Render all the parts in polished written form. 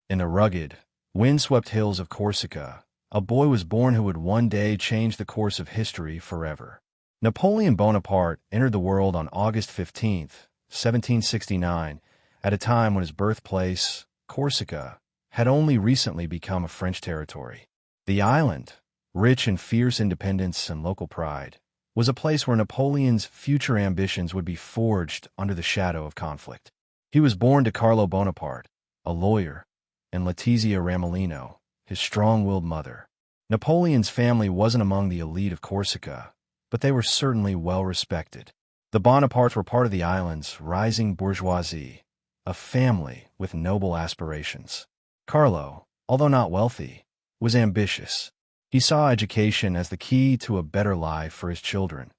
In the rugged, windswept hills of Corsica, a boy was born who would one day change the course of history forever. Napoleon Bonaparte entered the world on August 15, 1769, at a time when his birthplace, Corsica, had only recently become a French territory. The island, rich in fierce independence and local pride, was a place where Napoleon's future ambitions would be forged under the shadow of conflict. He was born to Carlo Bonaparte, a lawyer, and Letizia Ramolino, his strong-willed mother. Napoleon's family wasn't among the elite of Corsica, but they were certainly well-respected. The Bonapartes were part of the island's rising bourgeoisie, a family with noble aspirations. Carlo, although not wealthy, was ambitious. He saw education as the key to a better life for his children,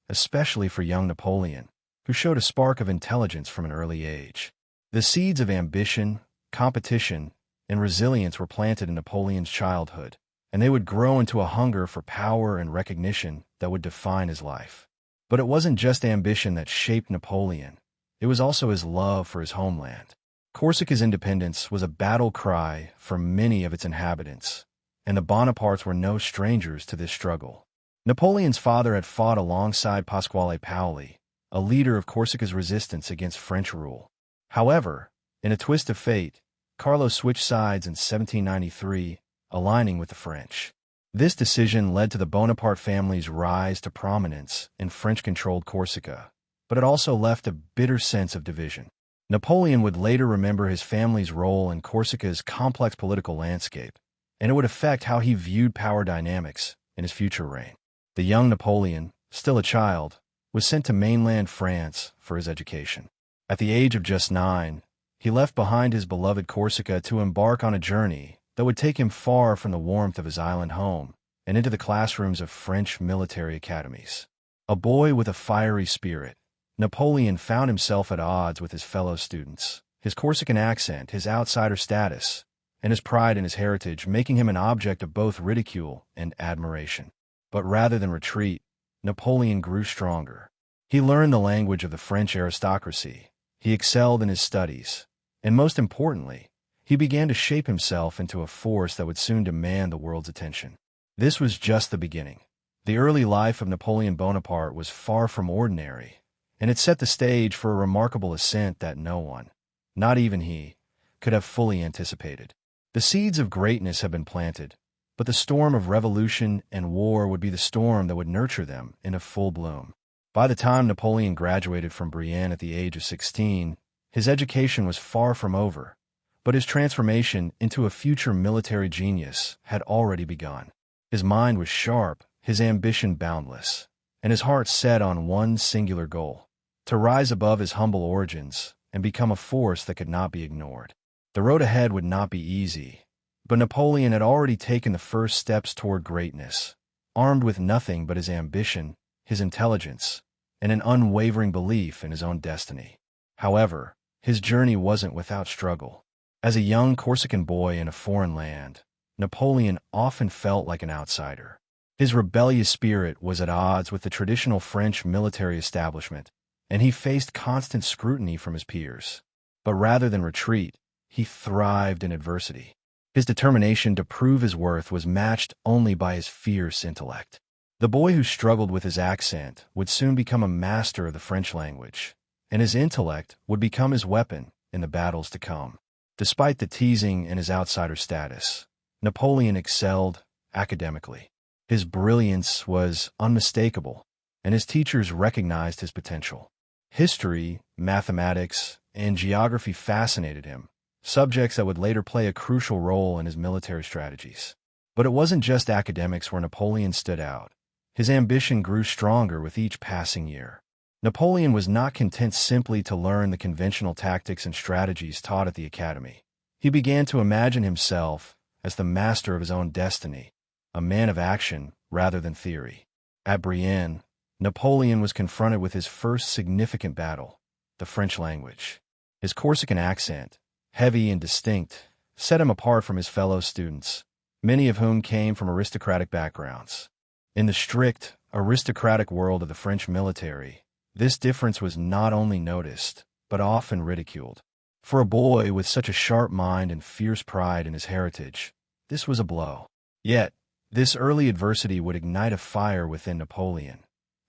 especially for young Napoleon, who showed a spark of intelligence from an early age. The seeds of ambition, competition, and resilience were planted in Napoleon's childhood, and they would grow into a hunger for power and recognition that would define his life. But it wasn't just ambition that shaped Napoleon. It was also his love for his homeland. Corsica's independence was a battle cry for many of its inhabitants, and the Bonapartes were no strangers to this struggle. Napoleon's father had fought alongside Pasquale Paoli, a leader of Corsica's resistance against French rule. However, in a twist of fate, Carlo switched sides in 1793, aligning with the French. This decision led to the Bonaparte family's rise to prominence in French-controlled Corsica, but it also left a bitter sense of division. Napoleon would later remember his family's role in Corsica's complex political landscape, and it would affect how he viewed power dynamics in his future reign. The young Napoleon, still a child, was sent to mainland France for his education. At the age of just 9, he left behind his beloved Corsica to embark on a journey that would take him far from the warmth of his island home and into the classrooms of French military academies. A boy with a fiery spirit, Napoleon found himself at odds with his fellow students, his Corsican accent, his outsider status, and his pride in his heritage making him an object of both ridicule and admiration. But rather than retreat, Napoleon grew stronger. He learned the language of the French aristocracy, he excelled in his studies, and most importantly, he began to shape himself into a force that would soon demand the world's attention. This was just the beginning. The early life of Napoleon Bonaparte was far from ordinary, and it set the stage for a remarkable ascent that no one, not even he, could have fully anticipated. The seeds of greatness had been planted, but the storm of revolution and war would be the storm that would nurture them into full bloom. By the time Napoleon graduated from Brienne at the age of 16, his education was far from over, but his transformation into a future military genius had already begun. His mind was sharp, his ambition boundless, and his heart set on one singular goal: to rise above his humble origins and become a force that could not be ignored. The road ahead would not be easy, but Napoleon had already taken the first steps toward greatness, armed with nothing but his ambition, his intelligence, and an unwavering belief in his own destiny. However, his journey wasn't without struggle. As a young Corsican boy in a foreign land, Napoleon often felt like an outsider. His rebellious spirit was at odds with the traditional French military establishment, and he faced constant scrutiny from his peers. But rather than retreat, he thrived in adversity. His determination to prove his worth was matched only by his fierce intellect. The boy who struggled with his accent would soon become a master of the French language, and his intellect would become his weapon in the battles to come. Despite the teasing and his outsider status, Napoleon excelled academically. His brilliance was unmistakable, and his teachers recognized his potential. History, mathematics, and geography fascinated him, subjects that would later play a crucial role in his military strategies. But it wasn't just academics where Napoleon stood out. His ambition grew stronger with each passing year. Napoleon was not content simply to learn the conventional tactics and strategies taught at the academy. He began to imagine himself as the master of his own destiny, a man of action rather than theory. At Brienne, Napoleon was confronted with his first significant battle, the French language. His Corsican accent, heavy and distinct, set him apart from his fellow students, many of whom came from aristocratic backgrounds. In the strict, aristocratic world of the French military, this difference was not only noticed, but often ridiculed. For a boy with such a sharp mind and fierce pride in his heritage, this was a blow. Yet, this early adversity would ignite a fire within Napoleon,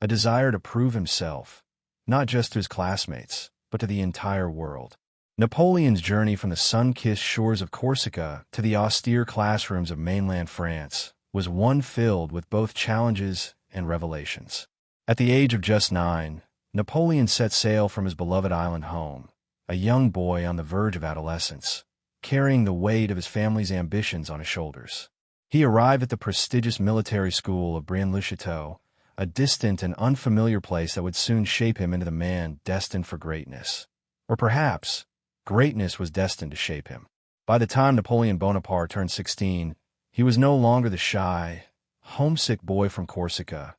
a desire to prove himself, not just to his classmates, but to the entire world. Napoleon's journey from the sun-kissed shores of Corsica to the austere classrooms of mainland France was one filled with both challenges and revelations. At the age of just 9, Napoleon set sail from his beloved island home, a young boy on the verge of adolescence, carrying the weight of his family's ambitions on his shoulders. He arrived at the prestigious military school of Brienne-le-Château, a distant and unfamiliar place that would soon shape him into the man destined for greatness. Or perhaps, greatness was destined to shape him. By the time Napoleon Bonaparte turned 16, he was no longer the shy, homesick boy from Corsica.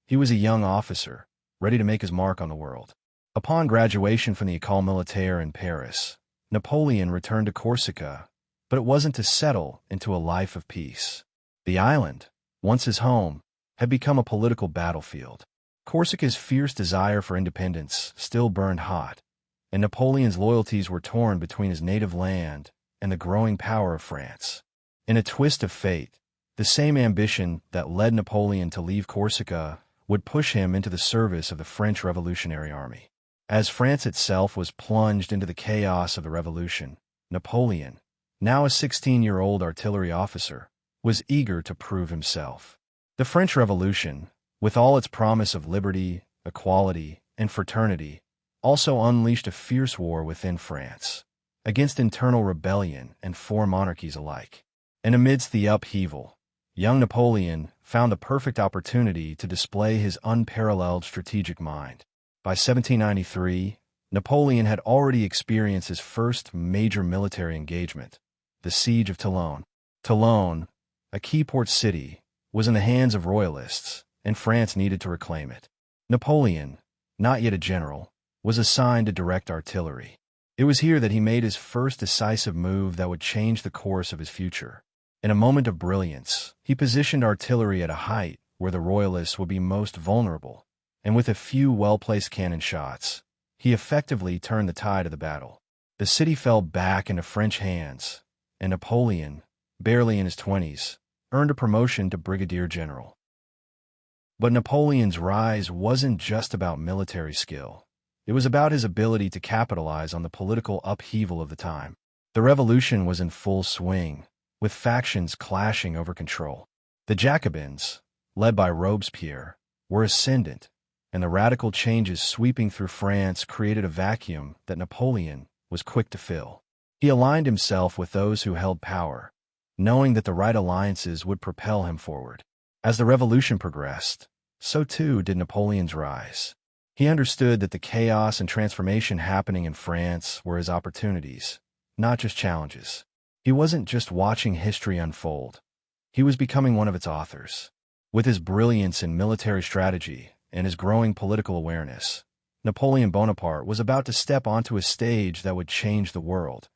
He was a young officer, ready to make his mark on the world. Upon graduation from the École Militaire in Paris, Napoleon returned to Corsica, but it wasn't to settle into a life of peace. The island, once his home, had become a political battlefield. Corsica's fierce desire for independence still burned hot, and Napoleon's loyalties were torn between his native land and the growing power of France. In a twist of fate, the same ambition that led Napoleon to leave Corsica would push him into the service of the French Revolutionary Army. As France itself was plunged into the chaos of the Revolution, Napoleon, now a 16-year-old artillery officer, was eager to prove himself. The French Revolution, with all its promise of liberty, equality, and fraternity, also unleashed a fierce war within France, against internal rebellion and foreign monarchies alike. And amidst the upheaval, young Napoleon found the perfect opportunity to display his unparalleled strategic mind. By 1793, Napoleon had already experienced his first major military engagement, the Siege of Toulon. Toulon, a key port city, was in the hands of royalists, and France needed to reclaim it. Napoleon, not yet a general, was assigned to direct artillery. It was here that he made his first decisive move that would change the course of his future. In a moment of brilliance, he positioned artillery at a height where the royalists would be most vulnerable, and with a few well-placed cannon shots, he effectively turned the tide of the battle. The city fell back into French hands, and Napoleon, barely in his 20s, earned a promotion to brigadier general. But Napoleon's rise wasn't just about military skill. It was about his ability to capitalize on the political upheaval of the time. The revolution was in full swing, with factions clashing over control. The Jacobins, led by Robespierre, were ascendant, and the radical changes sweeping through France created a vacuum that Napoleon was quick to fill. He aligned himself with those who held power, knowing that the right alliances would propel him forward. As the revolution progressed, so too did Napoleon's rise. He understood that the chaos and transformation happening in France were his opportunities, not just challenges. He wasn't just watching history unfold. He was becoming one of its authors. With his brilliance in military strategy and his growing political awareness, Napoleon Bonaparte was about to step onto a stage that would change the world,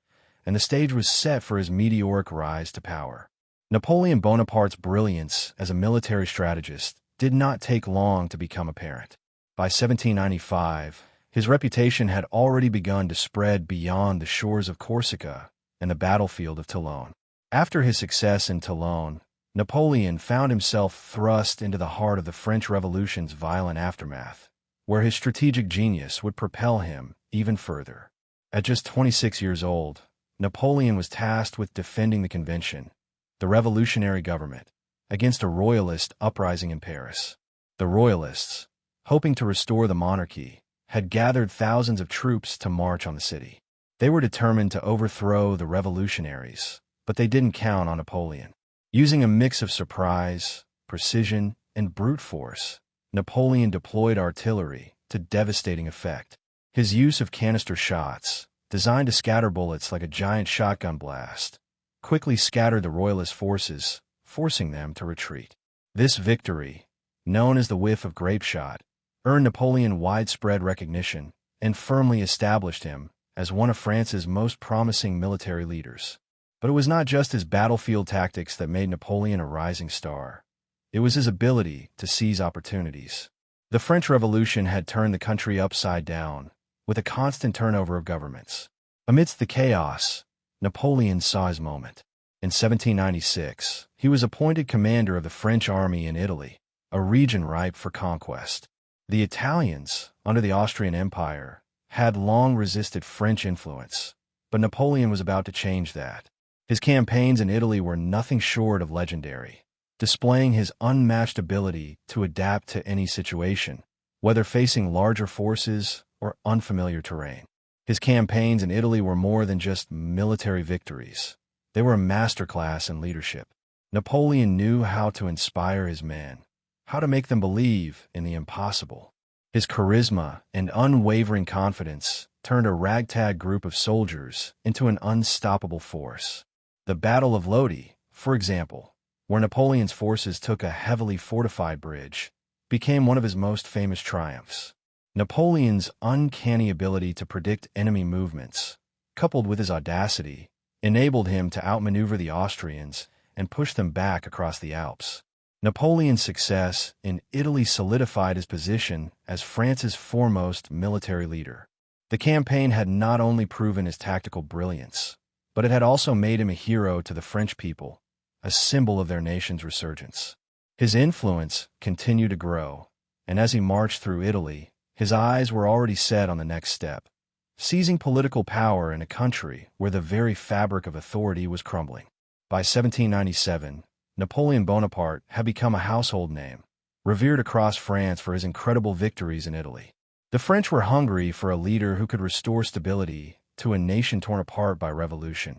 and the stage was set for his meteoric rise to power. Napoleon Bonaparte's brilliance as a military strategist did not take long to become apparent. By 1795, his reputation had already begun to spread beyond the shores of Corsica and the battlefield of Toulon. After his success in Toulon, Napoleon found himself thrust into the heart of the French Revolution's violent aftermath, where his strategic genius would propel him even further. At just 26 years old, Napoleon was tasked with defending the Convention, the revolutionary government, against a royalist uprising in Paris. The royalists, hoping to restore the monarchy, had gathered thousands of troops to march on the city. They were determined to overthrow the revolutionaries, but they didn't count on Napoleon. Using a mix of surprise, precision, and brute force, Napoleon deployed artillery to devastating effect. His use of canister shots, designed to scatter bullets like a giant shotgun blast, quickly scattered the royalist forces, forcing them to retreat. This victory, known as the whiff of grape shot, earned Napoleon widespread recognition and firmly established him as one of France's most promising military leaders. But it was not just his battlefield tactics that made Napoleon a rising star. It was his ability to seize opportunities. The French Revolution had turned the country upside down, with a constant turnover of governments. Amidst the chaos, Napoleon saw his moment. In 1796, he was appointed commander of the French army in Italy, a region ripe for conquest. The Italians, under the Austrian Empire, had long resisted French influence, but Napoleon was about to change that. His campaigns in Italy were nothing short of legendary, displaying his unmatched ability to adapt to any situation, whether facing larger forces or unfamiliar terrain. His campaigns in Italy were more than just military victories. They were a masterclass in leadership. Napoleon knew how to inspire his men, how to make them believe in the impossible. His charisma and unwavering confidence turned a ragtag group of soldiers into an unstoppable force. The Battle of Lodi, for example, where Napoleon's forces took a heavily fortified bridge, became one of his most famous triumphs. Napoleon's uncanny ability to predict enemy movements, coupled with his audacity, enabled him to outmaneuver the Austrians and push them back across the Alps. Napoleon's success in Italy solidified his position as France's foremost military leader. The campaign had not only proven his tactical brilliance, but it had also made him a hero to the French people, a symbol of their nation's resurgence. His influence continued to grow, and as he marched through Italy, his eyes were already set on the next step, seizing political power in a country where the very fabric of authority was crumbling. By 1797, Napoleon Bonaparte had become a household name, revered across France for his incredible victories in Italy. The French were hungry for a leader who could restore stability to a nation torn apart by revolution,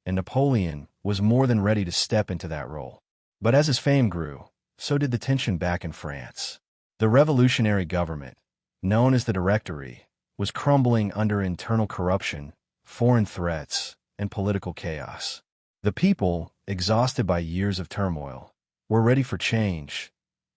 and Napoleon was more than ready to step into that role. But as his fame grew, so did the tension back in France. The revolutionary government, known as the Directory, was crumbling under internal corruption, foreign threats, and political chaos. The people, exhausted by years of turmoil, were ready for change,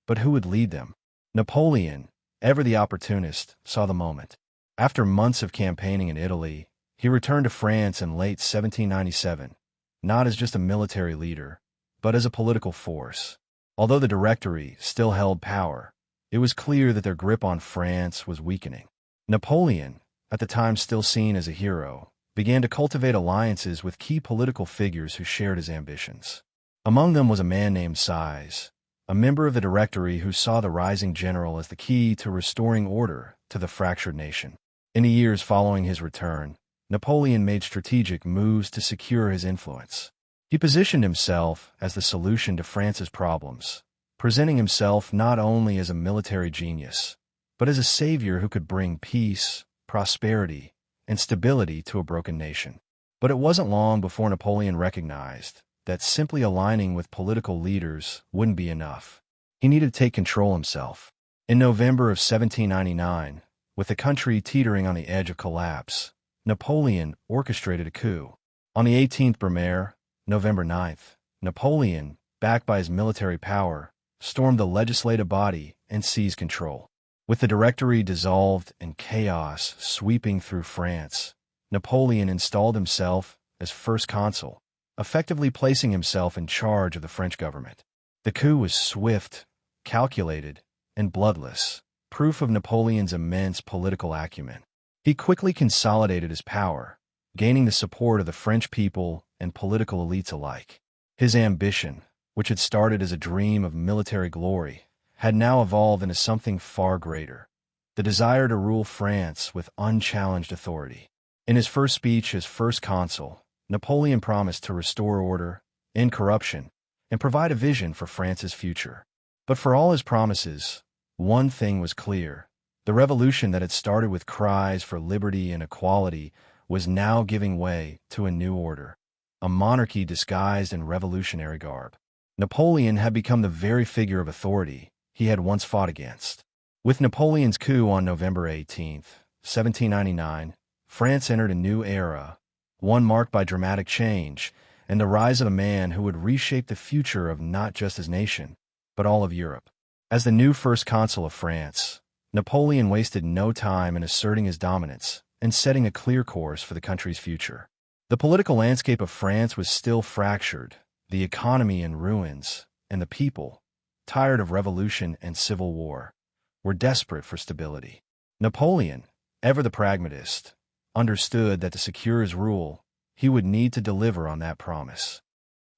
but who would lead them? Napoleon, ever the opportunist, saw the moment. After months of campaigning in Italy, he returned to France in late 1797, not as just a military leader, but as a political force. Although the Directory still held power, it was clear that their grip on France was weakening. Napoleon, at the time still seen as a hero, began to cultivate alliances with key political figures who shared his ambitions. Among them was a man named Sise, a member of the Directory who saw the rising general as the key to restoring order to the fractured nation. In the years following his return, Napoleon made strategic moves to secure his influence. He positioned himself as the solution to France's problems, presenting himself not only as a military genius, but as a savior who could bring peace, prosperity, and stability to a broken nation. But it wasn't long before Napoleon recognized that simply aligning with political leaders wouldn't be enough. He needed to take control himself. In November of 1799, with the country teetering on the edge of collapse, Napoleon orchestrated a coup. On the 18th Brumaire, November 9th, Napoleon, backed by his military power, stormed the legislative body and seized control. With the Directory dissolved and chaos sweeping through France, Napoleon installed himself as first consul, effectively placing himself in charge of the French government. The coup was swift, calculated, and bloodless, proof of Napoleon's immense political acumen. He quickly consolidated his power, gaining the support of the French people and political elites alike. His ambition, which had started as a dream of military glory, had now evolved into something far greater: the desire to rule France with unchallenged authority. In his first speech as first consul, Napoleon promised to restore order, end corruption, and provide a vision for France's future. But for all his promises, one thing was clear: the revolution that had started with cries for liberty and equality was now giving way to a new order, a monarchy disguised in revolutionary garb. Napoleon had become the very figure of authority he had once fought against. With Napoleon's coup on November 18, 1799, France entered a new era, one marked by dramatic change and the rise of a man who would reshape the future of not just his nation, but all of Europe. As the new first consul of France, Napoleon wasted no time in asserting his dominance and setting a clear course for the country's future. The political landscape of France was still fractured, the economy in ruins, and the people, tired of revolution and civil war, were desperate for stability. Napoleon, ever the pragmatist, understood that to secure his rule, he would need to deliver on that promise.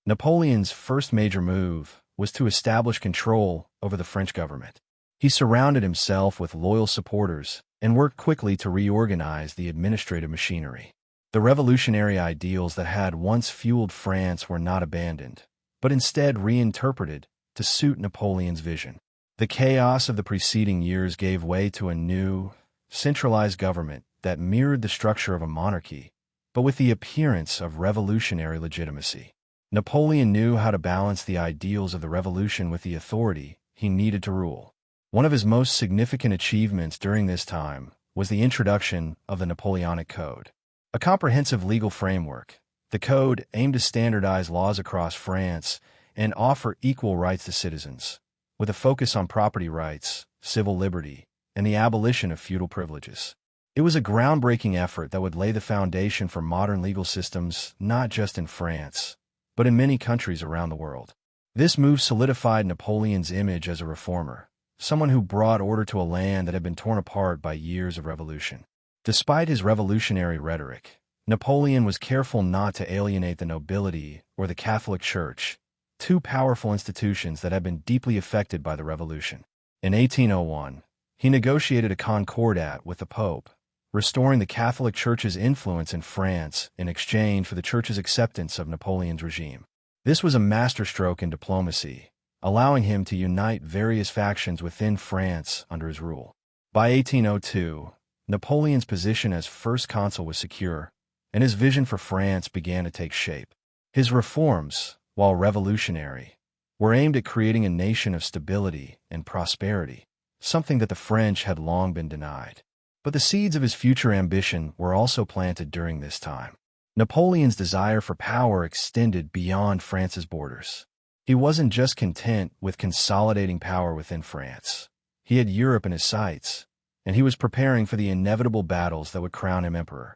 Napoleon's first major move was to establish control over the French government. He surrounded himself with loyal supporters and worked quickly to reorganize the administrative machinery. The revolutionary ideals that had once fueled France were not abandoned, but instead reinterpreted to suit Napoleon's vision. The chaos of the preceding years gave way to a new, centralized government that mirrored the structure of a monarchy, but with the appearance of revolutionary legitimacy. Napoleon knew how to balance the ideals of the revolution with the authority he needed to rule. One of his most significant achievements during this time was the introduction of the Napoleonic Code, a comprehensive legal framework. The code aimed to standardize laws across France and offer equal rights to citizens, with a focus on property rights, civil liberty, and the abolition of feudal privileges. It was a groundbreaking effort that would lay the foundation for modern legal systems not just in France, but in many countries around the world. This move solidified Napoleon's image as a reformer, someone who brought order to a land that had been torn apart by years of revolution. Despite his revolutionary rhetoric, Napoleon was careful not to alienate the nobility or the Catholic Church, two powerful institutions that had been deeply affected by the revolution. In 1801, he negotiated a concordat with the Pope, restoring the Catholic Church's influence in France in exchange for the Church's acceptance of Napoleon's regime. This was a masterstroke in diplomacy, allowing him to unite various factions within France under his rule. By 1802, Napoleon's position as first consul was secure, and his vision for France began to take shape. His reforms, while revolutionary, were aimed at creating a nation of stability and prosperity, something that the French had long been denied. But the seeds of his future ambition were also planted during this time. Napoleon's desire for power extended beyond France's borders. He wasn't just content with consolidating power within France. He had Europe in his sights, and he was preparing for the inevitable battles that would crown him emperor.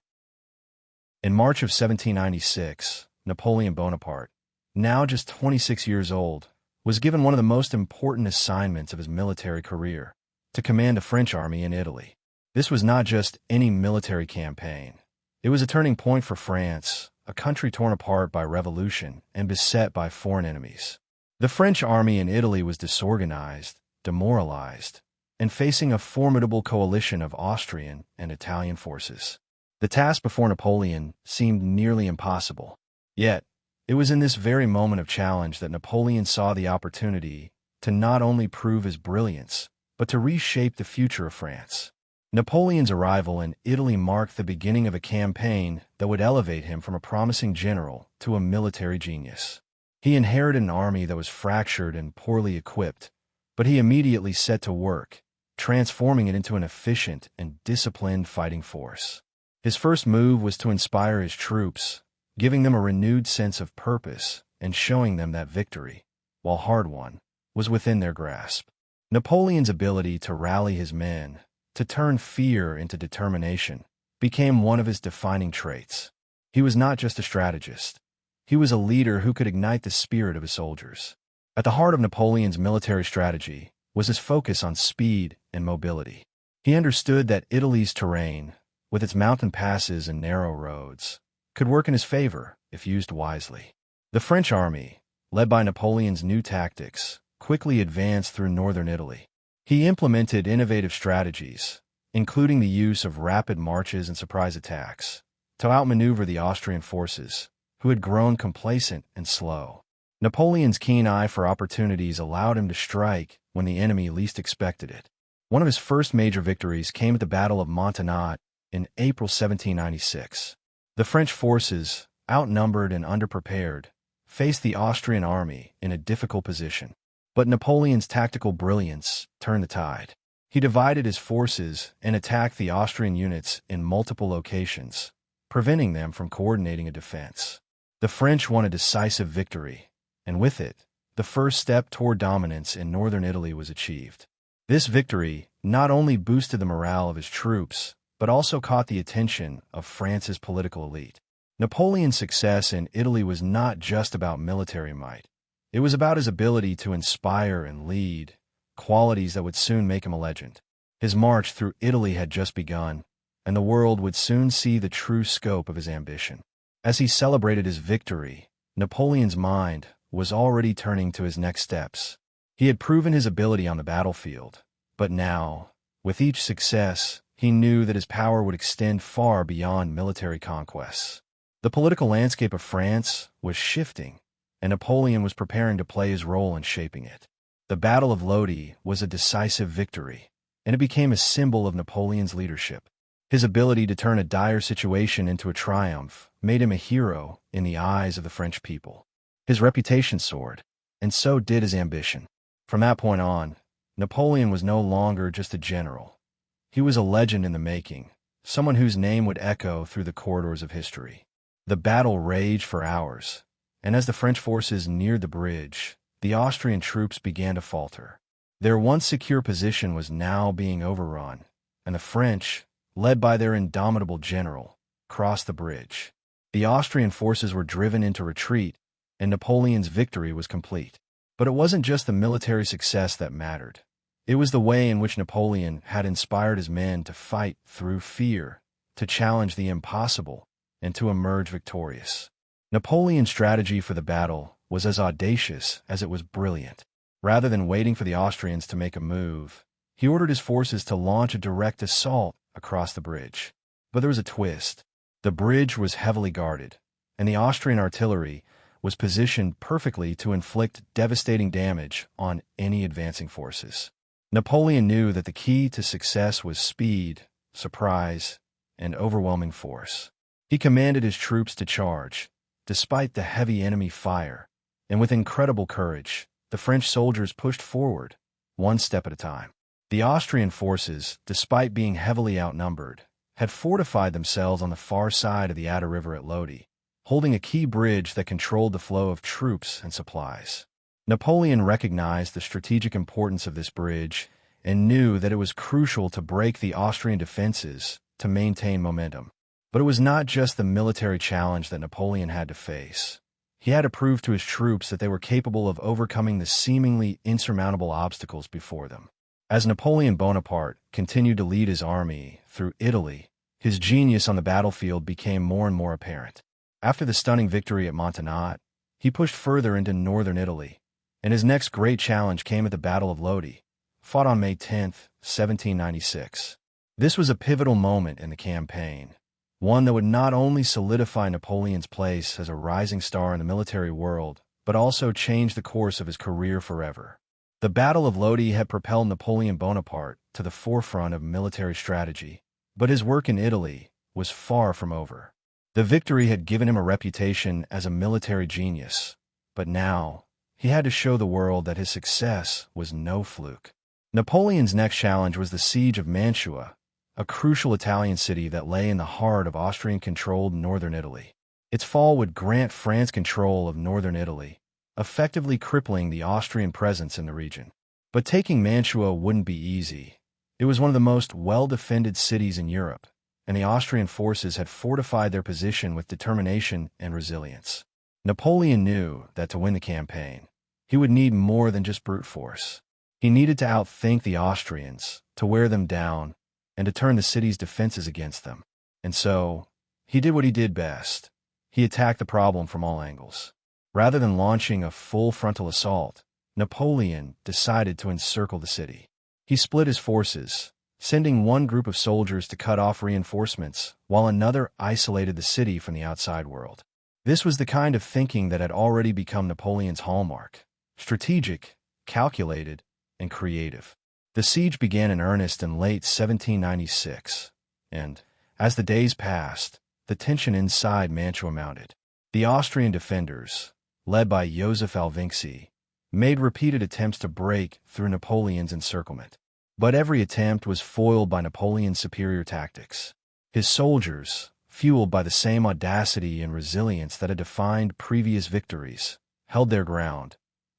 In March of 1796, Napoleon Bonaparte, now just 26 years old, was given one of the most important assignments of his military career, to command a French army in Italy. This was not just any military campaign. It was a turning point for France, a country torn apart by revolution and beset by foreign enemies. The French army in Italy was disorganized, demoralized, and facing a formidable coalition of Austrian and Italian forces. The task before Napoleon seemed nearly impossible. Yet, it was in this very moment of challenge that Napoleon saw the opportunity to not only prove his brilliance, but to reshape the future of France. Napoleon's arrival in Italy marked the beginning of a campaign that would elevate him from a promising general to a military genius. He inherited an army that was fractured and poorly equipped, but he immediately set to work, transforming it into an efficient and disciplined fighting force. His first move was to inspire his troops, giving them a renewed sense of purpose and showing them that victory, while hard-won, was within their grasp. Napoleon's ability to rally his men, to turn fear into determination, became one of his defining traits. He was not just a strategist. He was a leader who could ignite the spirit of his soldiers. At the heart of Napoleon's military strategy was his focus on speed and mobility. He understood that Italy's terrain, with its mountain passes and narrow roads, could work in his favor if used wisely. The French army, led by Napoleon's new tactics, quickly advanced through northern Italy. He implemented innovative strategies, including the use of rapid marches and surprise attacks, to outmaneuver the Austrian forces, who had grown complacent and slow. Napoleon's keen eye for opportunities allowed him to strike when the enemy least expected it. One of his first major victories came at the Battle of Montenotte in April 1796. The French forces, outnumbered and underprepared, faced the Austrian army in a difficult position. But Napoleon's tactical brilliance turned the tide. He divided his forces and attacked the Austrian units in multiple locations, preventing them from coordinating a defense. The French won a decisive victory, and with it, the first step toward dominance in northern Italy was achieved. This victory not only boosted the morale of his troops, but also caught the attention of France's political elite. Napoleon's success in Italy was not just about military might. It was about his ability to inspire and lead, qualities that would soon make him a legend. His march through Italy had just begun, and the world would soon see the true scope of his ambition. As he celebrated his victory, Napoleon's mind was already turning to his next steps. He had proven his ability on the battlefield, but now, with each success, he knew that his power would extend far beyond military conquests. The political landscape of France was shifting, and Napoleon was preparing to play his role in shaping it. The Battle of Lodi was a decisive victory, and it became a symbol of Napoleon's leadership. His ability to turn a dire situation into a triumph made him a hero in the eyes of the French people. His reputation soared, and so did his ambition. From that point on, Napoleon was no longer just a general. He was a legend in the making, someone whose name would echo through the corridors of history. The battle raged for hours, and as the French forces neared the bridge, the Austrian troops began to falter. Their once secure position was now being overrun, and the French, led by their indomitable general, crossed the bridge. The Austrian forces were driven into retreat, and Napoleon's victory was complete. But it wasn't just the military success that mattered. It was the way in which Napoleon had inspired his men to fight through fear, to challenge the impossible, and to emerge victorious. Napoleon's strategy for the battle was as audacious as it was brilliant. Rather than waiting for the Austrians to make a move, he ordered his forces to launch a direct assault across the bridge. But there was a twist. The bridge was heavily guarded, and the Austrian artillery was positioned perfectly to inflict devastating damage on any advancing forces. Napoleon knew that the key to success was speed, surprise, and overwhelming force. He commanded his troops to charge, despite the heavy enemy fire, and with incredible courage, the French soldiers pushed forward, one step at a time. The Austrian forces, despite being heavily outnumbered, had fortified themselves on the far side of the Adda River at Lodi, holding a key bridge that controlled the flow of troops and supplies. Napoleon recognized the strategic importance of this bridge and knew that it was crucial to break the Austrian defenses to maintain momentum. But it was not just the military challenge that Napoleon had to face. He had to prove to his troops that they were capable of overcoming the seemingly insurmountable obstacles before them. As Napoleon Bonaparte continued to lead his army through Italy, his genius on the battlefield became more and more apparent. After the stunning victory at Montenotte, he pushed further into northern Italy, and his next great challenge came at the Battle of Lodi, fought on May 10, 1796. This was a pivotal moment in the campaign, one that would not only solidify Napoleon's place as a rising star in the military world, but also change the course of his career forever. The Battle of Lodi had propelled Napoleon Bonaparte to the forefront of military strategy, but his work in Italy was far from over. The victory had given him a reputation as a military genius, but now he had to show the world that his success was no fluke. Napoleon's next challenge was the siege of Mantua, a crucial Italian city that lay in the heart of Austrian-controlled northern Italy. Its fall would grant France control of northern Italy, effectively crippling the Austrian presence in the region. But taking Mantua wouldn't be easy. It was one of the most well-defended cities in Europe, and the Austrian forces had fortified their position with determination and resilience. Napoleon knew that to win the campaign, he would need more than just brute force. He needed to outthink the Austrians, to wear them down, and to turn the city's defenses against them. And so, he did what he did best. He attacked the problem from all angles. Rather than launching a full frontal assault, Napoleon decided to encircle the city. He split his forces, sending one group of soldiers to cut off reinforcements, while another isolated the city from the outside world. This was the kind of thinking that had already become Napoleon's hallmark: strategic, calculated, and creative. The siege began in earnest in late 1796, and, as the days passed, the tension inside Mantua mounted. The Austrian defenders, led by Joseph Alvinci, made repeated attempts to break through Napoleon's encirclement. But every attempt was foiled by Napoleon's superior tactics. His soldiers, fueled by the same audacity and resilience that had defined previous victories, held their ground,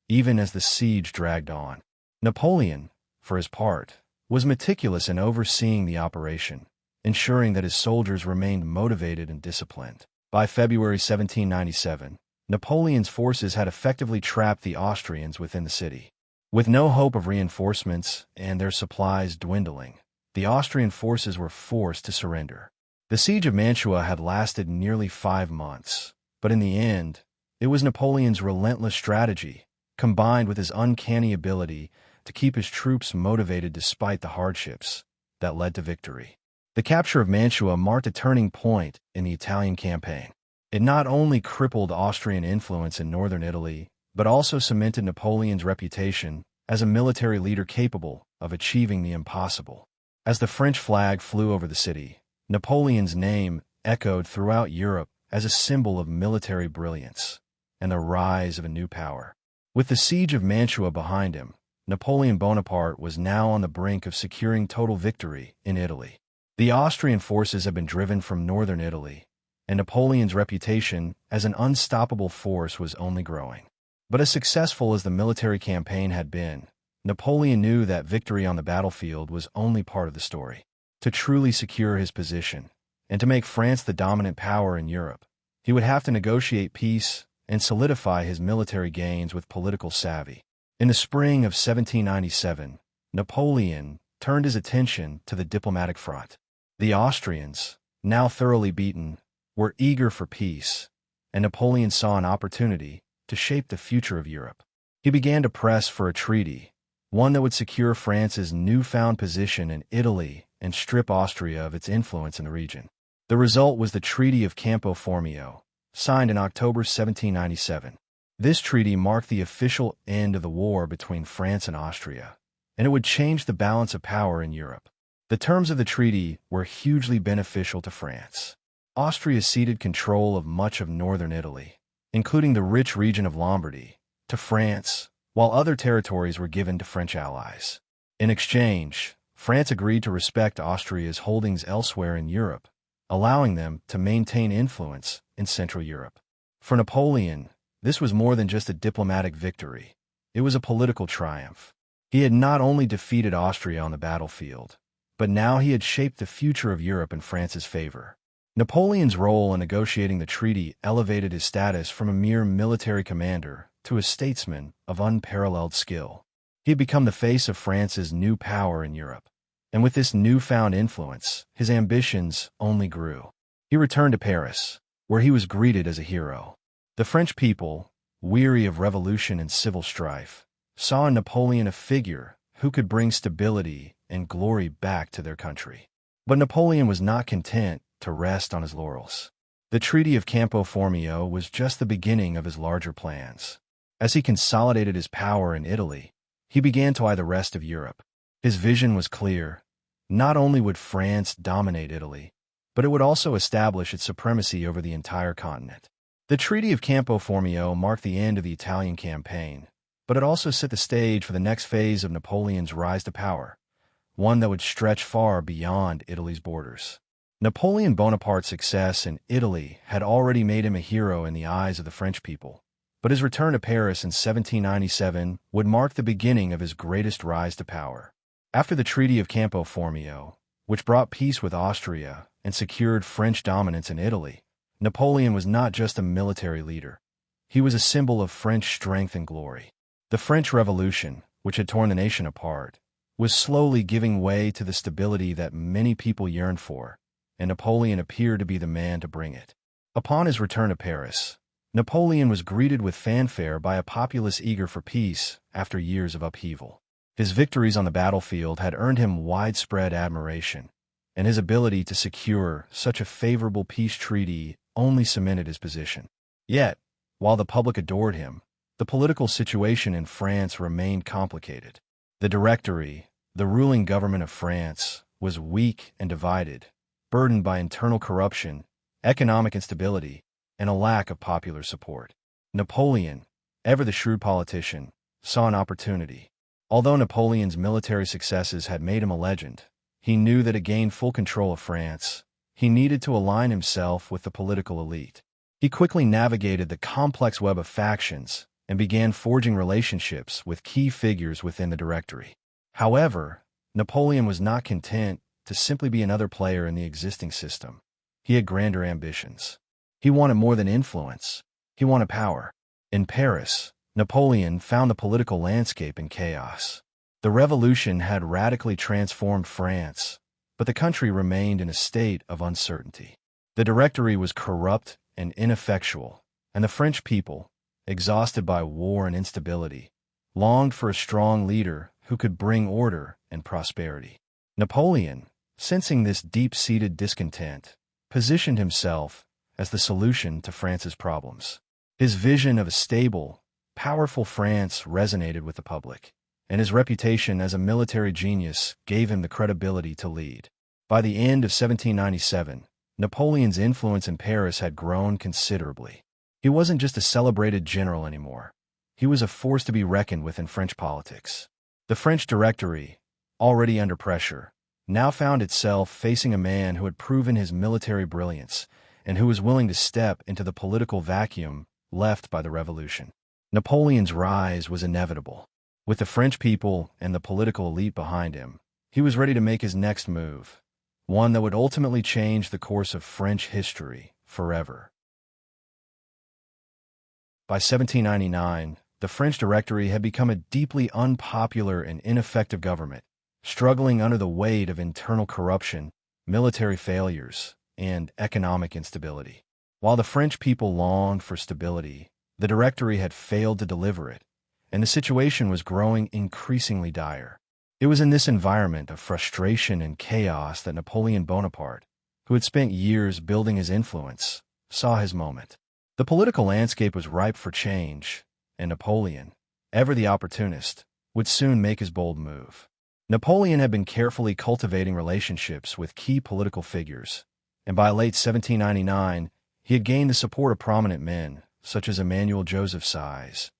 even as the siege dragged on. Napoleon, for his part, was meticulous in overseeing the operation, ensuring that his soldiers remained motivated and disciplined. By February 1797, Napoleon's forces had effectively trapped the Austrians within the city. With no hope of reinforcements and their supplies dwindling, the Austrian forces were forced to surrender. The siege of Mantua had lasted nearly 5 months, but in the end, it was Napoleon's relentless strategy, combined with his uncanny ability to keep his troops motivated despite the hardships, that led to victory. The capture of Mantua marked a turning point in the Italian campaign. It not only crippled Austrian influence in northern Italy, but also cemented Napoleon's reputation as a military leader capable of achieving the impossible. As the French flag flew over the city, Napoleon's name echoed throughout Europe as a symbol of military brilliance and the rise of a new power. With the siege of Mantua behind him, Napoleon Bonaparte was now on the brink of securing total victory in Italy. The Austrian forces had been driven from northern Italy, and Napoleon's reputation as an unstoppable force was only growing. But as successful as the military campaign had been, Napoleon knew that victory on the battlefield was only part of the story. To truly secure his position, and to make France the dominant power in Europe, he would have to negotiate peace and solidify his military gains with political savvy. In the spring of 1797, Napoleon turned his attention to the diplomatic front. The Austrians, now thoroughly beaten, were eager for peace, and Napoleon saw an opportunity to shape the future of Europe. He began to press for a treaty, one that would secure France's newfound position in Italy and strip Austria of its influence in the region. The result was the Treaty of Campo Formio, signed in October 1797. This treaty marked the official end of the war between France and Austria, and it would change the balance of power in Europe. The terms of the treaty were hugely beneficial to France. Austria ceded control of much of northern Italy, including the rich region of Lombardy, to France, while other territories were given to French allies. In exchange, France agreed to respect Austria's holdings elsewhere in Europe, allowing them to maintain influence in Central Europe. For Napoleon, this was more than just a diplomatic victory. It was a political triumph. He had not only defeated Austria on the battlefield, but now he had shaped the future of Europe in France's favor. Napoleon's role in negotiating the treaty elevated his status from a mere military commander to a statesman of unparalleled skill. He had become the face of France's new power in Europe, and with this newfound influence, his ambitions only grew. He returned to Paris, where he was greeted as a hero. The French people, weary of revolution and civil strife, saw in Napoleon a figure who could bring stability and glory back to their country. But Napoleon was not content to rest on his laurels. The Treaty of Campo Formio was just the beginning of his larger plans. As he consolidated his power in Italy, he began to eye the rest of Europe. His vision was clear. Not only would France dominate Italy, but it would also establish its supremacy over the entire continent. The Treaty of Campo Formio marked the end of the Italian campaign, but it also set the stage for the next phase of Napoleon's rise to power, one that would stretch far beyond Italy's borders. Napoleon Bonaparte's success in Italy had already made him a hero in the eyes of the French people, but his return to Paris in 1797 would mark the beginning of his greatest rise to power. After the Treaty of Campo Formio, which brought peace with Austria and secured French dominance in Italy, Napoleon was not just a military leader. He was a symbol of French strength and glory. The French Revolution, which had torn the nation apart, was slowly giving way to the stability that many people yearned for, and Napoleon appeared to be the man to bring it. Upon his return to Paris, Napoleon was greeted with fanfare by a populace eager for peace after years of upheaval. His victories on the battlefield had earned him widespread admiration, and his ability to secure such a favorable peace treaty only cemented his position. Yet, while the public adored him, the political situation in France remained complicated. The Directory, the ruling government of France, was weak and divided, burdened by internal corruption, economic instability, and a lack of popular support. Napoleon, ever the shrewd politician, saw an opportunity. Although Napoleon's military successes had made him a legend, he knew that to gain full control of France, he needed to align himself with the political elite. He quickly navigated the complex web of factions and began forging relationships with key figures within the Directory. However, Napoleon was not content to simply be another player in the existing system. He had grander ambitions. He wanted more than influence. He wanted power. In Paris, Napoleon found the political landscape in chaos. The revolution had radically transformed France, but the country remained in a state of uncertainty. The Directory was corrupt and ineffectual, and the French people, exhausted by war and instability, longed for a strong leader who could bring order and prosperity. Napoleon, sensing this deep-seated discontent, positioned himself as the solution to France's problems. His vision of a stable, powerful France resonated with the public, and his reputation as a military genius gave him the credibility to lead. By the end of 1797, Napoleon's influence in Paris had grown considerably. He wasn't just a celebrated general anymore. He was a force to be reckoned with in French politics. The French Directory, already under pressure, now found itself facing a man who had proven his military brilliance and who was willing to step into the political vacuum left by the Revolution. Napoleon's rise was inevitable. With the French people and the political elite behind him, he was ready to make his next move, one that would ultimately change the course of French history forever. By 1799, the French Directory had become a deeply unpopular and ineffective government, struggling under the weight of internal corruption, military failures, and economic instability. While the French people longed for stability, the Directory had failed to deliver it, and the situation was growing increasingly dire. It was in this environment of frustration and chaos that Napoleon Bonaparte, who had spent years building his influence, saw his moment. The political landscape was ripe for change, and Napoleon, ever the opportunist, would soon make his bold move. Napoleon had been carefully cultivating relationships with key political figures, and by late 1799, he had gained the support of prominent men, such as Emmanuel Joseph Size,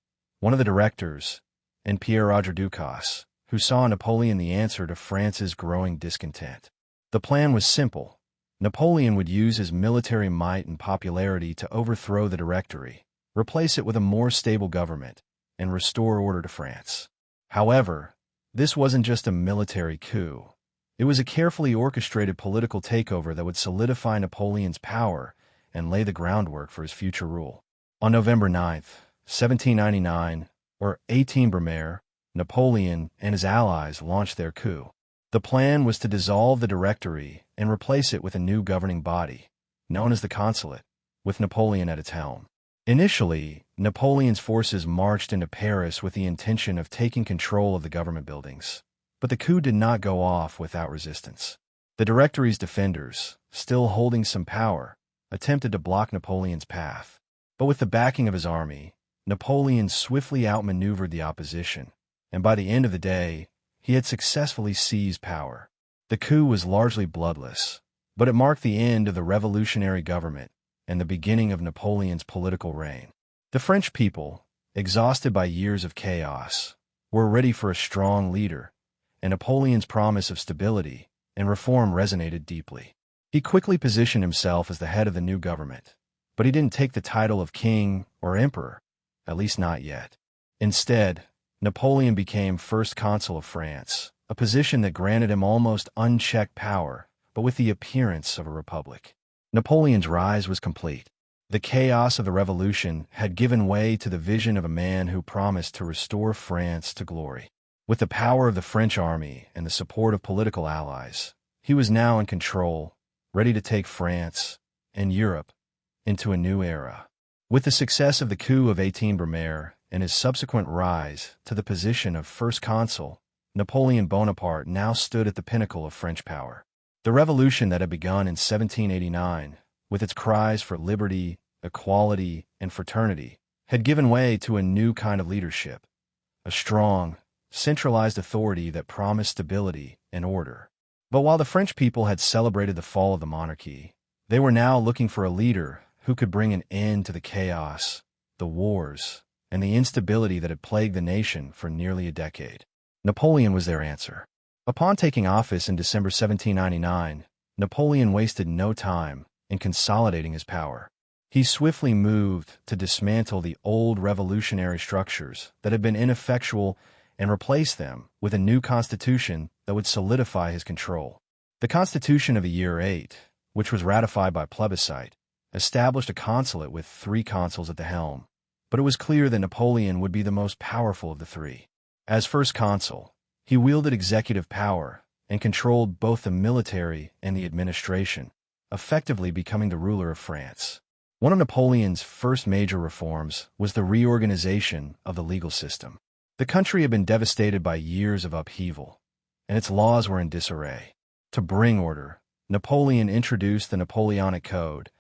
one of the directors, and Pierre-Roger Ducasse, who saw in Napoleon the answer to France's growing discontent. The plan was simple. Napoleon would use his military might and popularity to overthrow the Directory, replace it with a more stable government, and restore order to France. However, this wasn't just a military coup. It was a carefully orchestrated political takeover that would solidify Napoleon's power and lay the groundwork for his future rule. On November 9, 1799, or 18 Brumaire, Napoleon and his allies launched their coup. The plan was to dissolve the Directory and replace it with a new governing body, known as the Consulate, with Napoleon at its helm. Initially, Napoleon's forces marched into Paris with the intention of taking control of the government buildings, but the coup did not go off without resistance. The Directory's defenders, still holding some power, attempted to block Napoleon's path. But with the backing of his army, Napoleon swiftly outmaneuvered the opposition, and by the end of the day, he had successfully seized power. The coup was largely bloodless, but it marked the end of the revolutionary government and the beginning of Napoleon's political reign. The French people, exhausted by years of chaos, were ready for a strong leader, and Napoleon's promise of stability and reform resonated deeply. He quickly positioned himself as the head of the new government, but he didn't take the title of king or emperor, at least not yet. Instead, Napoleon became First Consul of France, a position that granted him almost unchecked power, but with the appearance of a republic. Napoleon's rise was complete. The chaos of the Revolution had given way to the vision of a man who promised to restore France to glory. With the power of the French army and the support of political allies, he was now in control, ready to take France and Europe into a new era. With the success of the coup of 18 Brumaire and his subsequent rise to the position of First Consul, Napoleon Bonaparte now stood at the pinnacle of French power. The revolution that had begun in 1789, with its cries for liberty, equality, and fraternity, had given way to a new kind of leadership, a strong, centralized authority that promised stability and order. But while the French people had celebrated the fall of the monarchy, they were now looking for a leader who could bring an end to the chaos, the wars, and the instability that had plagued the nation for nearly a decade. Napoleon was their answer. Upon taking office in December 1799, Napoleon wasted no time in consolidating his power. He swiftly moved to dismantle the old revolutionary structures that had been ineffectual and replace them with a new constitution that would solidify his control. The Constitution of the year 8, which was ratified by plebiscite, established a consulate with 3 consuls at the helm, but it was clear that Napoleon would be the most powerful of the 3. As First Consul, he wielded executive power and controlled both the military and the administration, effectively becoming the ruler of France. One of Napoleon's first major reforms was the reorganization of the legal system. The country had been devastated by years of upheaval, and its laws were in disarray. To bring order, Napoleon introduced the Napoleonic Code,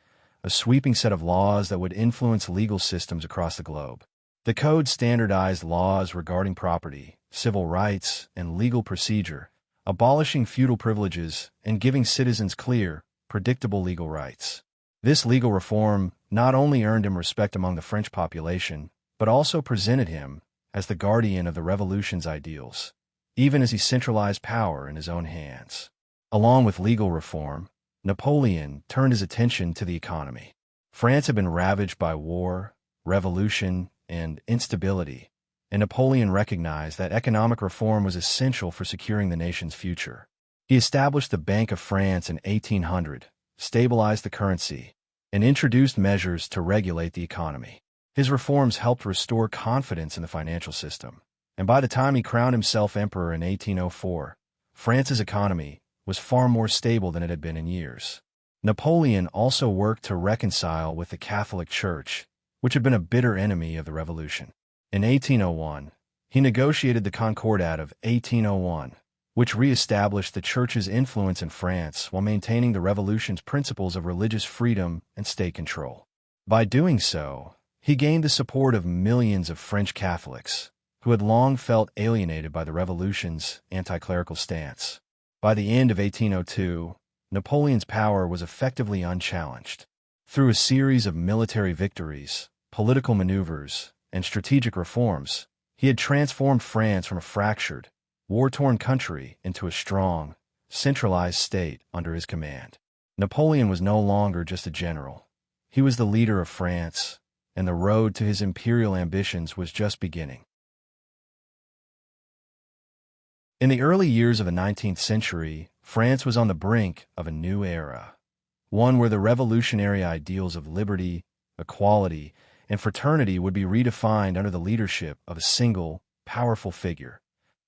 a sweeping set of laws that would influence legal systems across the globe. The code standardized laws regarding property, civil rights, and legal procedure, abolishing feudal privileges and giving citizens clear, predictable legal rights. This legal reform not only earned him respect among the French population, but also presented him as the guardian of the revolution's ideals, even as he centralized power in his own hands. Along with legal reform, Napoleon turned his attention to the economy. France had been ravaged by war, revolution, and instability, and Napoleon recognized that economic reform was essential for securing the nation's future. He established the Bank of France in 1800, stabilized the currency, and introduced measures to regulate the economy. His reforms helped restore confidence in the financial system, and by the time he crowned himself emperor in 1804, France's economy was far more stable than it had been in years. Napoleon also worked to reconcile with the Catholic Church, which had been a bitter enemy of the Revolution. In 1801, he negotiated the Concordat of 1801, which re-established the Church's influence in France while maintaining the Revolution's principles of religious freedom and state control. By doing so, he gained the support of millions of French Catholics, who had long felt alienated by the Revolution's anti-clerical stance. By the end of 1802, Napoleon's power was effectively unchallenged. Through a series of military victories, political maneuvers, and strategic reforms, he had transformed France from a fractured, war-torn country into a strong, centralized state under his command. Napoleon was no longer just a general. He was the leader of France, and the road to his imperial ambitions was just beginning. In the early years of the 19th century, France was on the brink of a new era, one where the revolutionary ideals of liberty, equality, and fraternity would be redefined under the leadership of a single, powerful figure,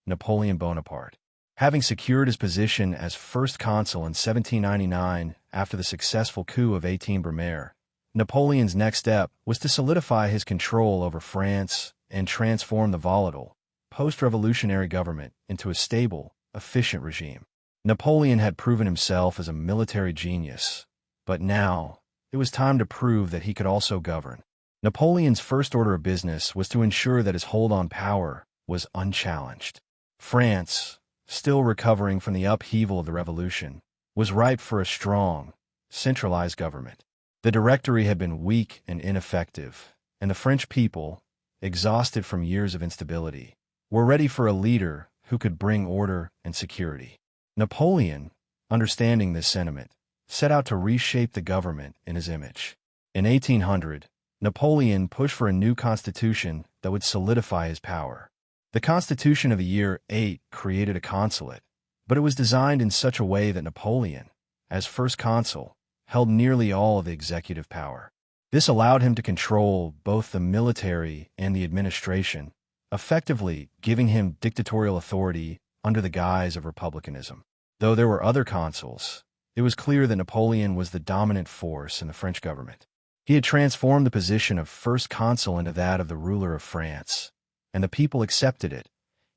Napoleon Bonaparte. Having secured his position as first consul in 1799 after the successful coup of 18 Brumaire, Napoleon's next step was to solidify his control over France and transform the volatile, post-revolutionary government into a stable, efficient regime. Napoleon had proven himself as a military genius, but now it was time to prove that he could also govern. Napoleon's first order of business was to ensure that his hold on power was unchallenged. France, still recovering from the upheaval of the Revolution, was ripe for a strong, centralized government. The Directory had been weak and ineffective, and the French people, exhausted from years of instability, were ready for a leader who could bring order and security. Napoleon, understanding this sentiment, set out to reshape the government in his image. In 1800, Napoleon pushed for a new constitution that would solidify his power. The Constitution of the year 8 created a consulate, but it was designed in such a way that Napoleon, as first consul, held nearly all of the executive power. This allowed him to control both the military and the administration, effectively giving him dictatorial authority under the guise of republicanism. Though there were other consuls, it was clear that Napoleon was the dominant force in the French government. He had transformed the position of first consul into that of the ruler of France, and the people accepted it,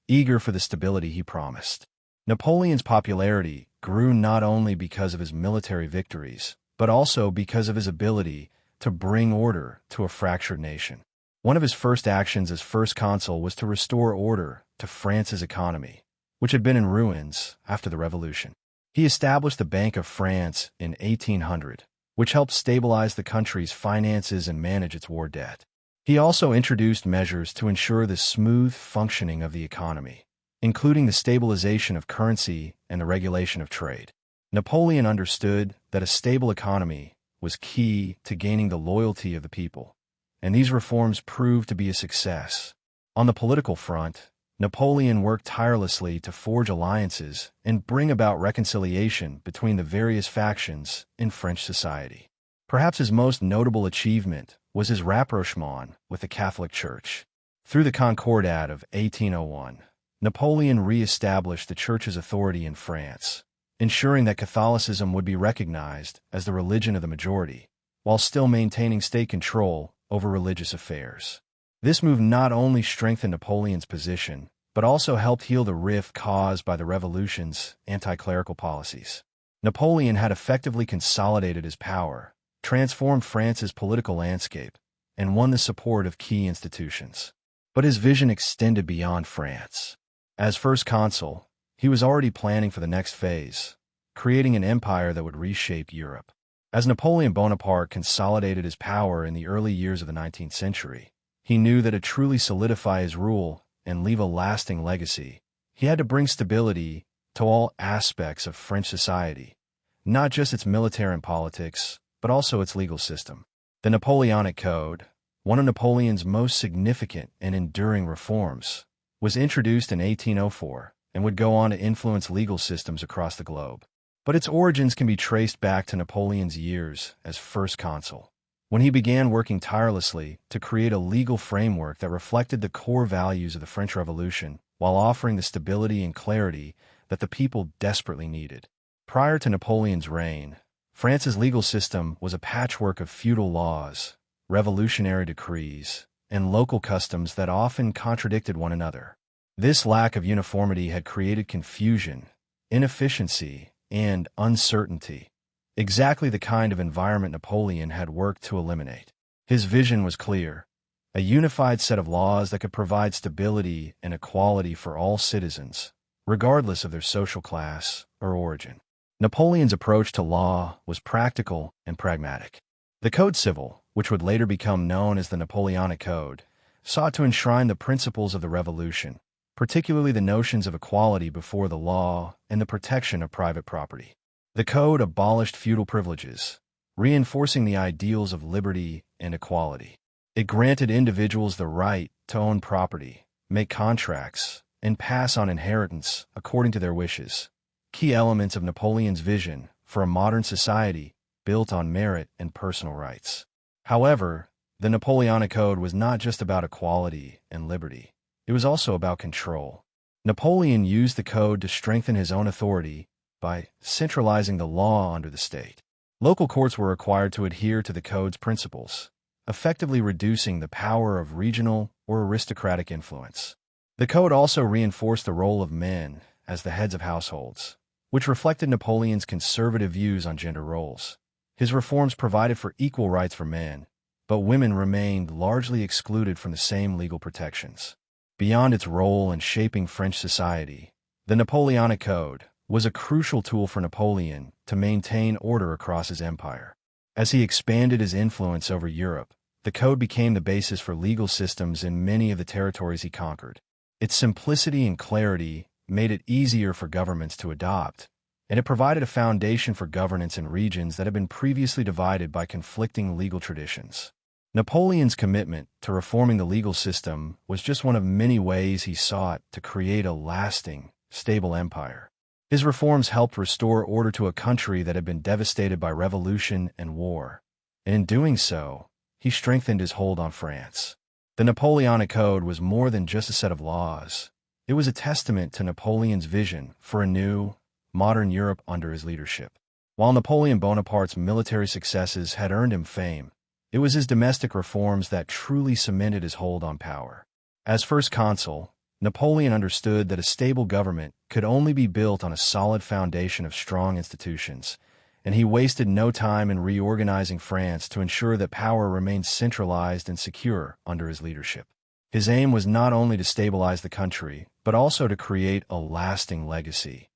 eager for the stability he promised. Napoleon's popularity grew not only because of his military victories, but also because of his ability to bring order to a fractured nation. One of his first actions as first consul was to restore order to France's economy, which had been in ruins after the Revolution. He established the Bank of France in 1800, which helped stabilize the country's finances and manage its war debt. He also introduced measures to ensure the smooth functioning of the economy, including the stabilization of currency and the regulation of trade. Napoleon understood that a stable economy was key to gaining the loyalty of the people, and these reforms proved to be a success. On the political front, Napoleon worked tirelessly to forge alliances and bring about reconciliation between the various factions in French society. Perhaps his most notable achievement was his rapprochement with the Catholic Church. Through the Concordat of 1801, Napoleon re-established the Church's authority in France, ensuring that Catholicism would be recognized as the religion of the majority, while still maintaining state control over religious affairs. This move not only strengthened Napoleon's position, but also helped heal the rift caused by the Revolution's anti-clerical policies. Napoleon had effectively consolidated his power, transformed France's political landscape, and won the support of key institutions. But his vision extended beyond France. As first consul, he was already planning for the next phase, creating an empire that would reshape Europe. As Napoleon Bonaparte consolidated his power in the early years of the 19th century, he knew that to truly solidify his rule and leave a lasting legacy, he had to bring stability to all aspects of French society, not just its military and politics, but also its legal system. The Napoleonic Code, one of Napoleon's most significant and enduring reforms, was introduced in 1804 and would go on to influence legal systems across the globe. But its origins can be traced back to Napoleon's years as first consul, when he began working tirelessly to create a legal framework that reflected the core values of the French Revolution while offering the stability and clarity that the people desperately needed. Prior to Napoleon's reign, France's legal system was a patchwork of feudal laws, revolutionary decrees, and local customs that often contradicted one another. This lack of uniformity had created confusion, inefficiency, and uncertainty, exactly the kind of environment Napoleon had worked to eliminate. His vision was clear: a unified set of laws that could provide stability and equality for all citizens, regardless of their social class or origin. Napoleon's approach to law was practical and pragmatic. The Code Civil, which would later become known as the Napoleonic Code, sought to enshrine the principles of the Revolution, particularly the notions of equality before the law and the protection of private property. The code abolished feudal privileges, reinforcing the ideals of liberty and equality. It granted individuals the right to own property, make contracts, and pass on inheritance according to their wishes, key elements of Napoleon's vision for a modern society built on merit and personal rights. However, the Napoleonic Code was not just about equality and liberty. It was also about control. Napoleon used the code to strengthen his own authority by centralizing the law under the state. Local courts were required to adhere to the code's principles, effectively reducing the power of regional or aristocratic influence. The code also reinforced the role of men as the heads of households, which reflected Napoleon's conservative views on gender roles. His reforms provided for equal rights for men, but women remained largely excluded from the same legal protections. Beyond its role in shaping French society, the Napoleonic Code was a crucial tool for Napoleon to maintain order across his empire. As he expanded his influence over Europe, the code became the basis for legal systems in many of the territories he conquered. Its simplicity and clarity made it easier for governments to adopt, and it provided a foundation for governance in regions that had been previously divided by conflicting legal traditions. Napoleon's commitment to reforming the legal system was just one of many ways he sought to create a lasting, stable empire. His reforms helped restore order to a country that had been devastated by revolution and war, and in doing so, he strengthened his hold on France. The Napoleonic Code was more than just a set of laws. It was a testament to Napoleon's vision for a new, modern Europe under his leadership. While Napoleon Bonaparte's military successes had earned him fame, it was his domestic reforms that truly cemented his hold on power. As first consul, Napoleon understood that a stable government could only be built on a solid foundation of strong institutions, and he wasted no time in reorganizing France to ensure that power remained centralized and secure under his leadership. His aim was not only to stabilize the country, but also to create a lasting legacy,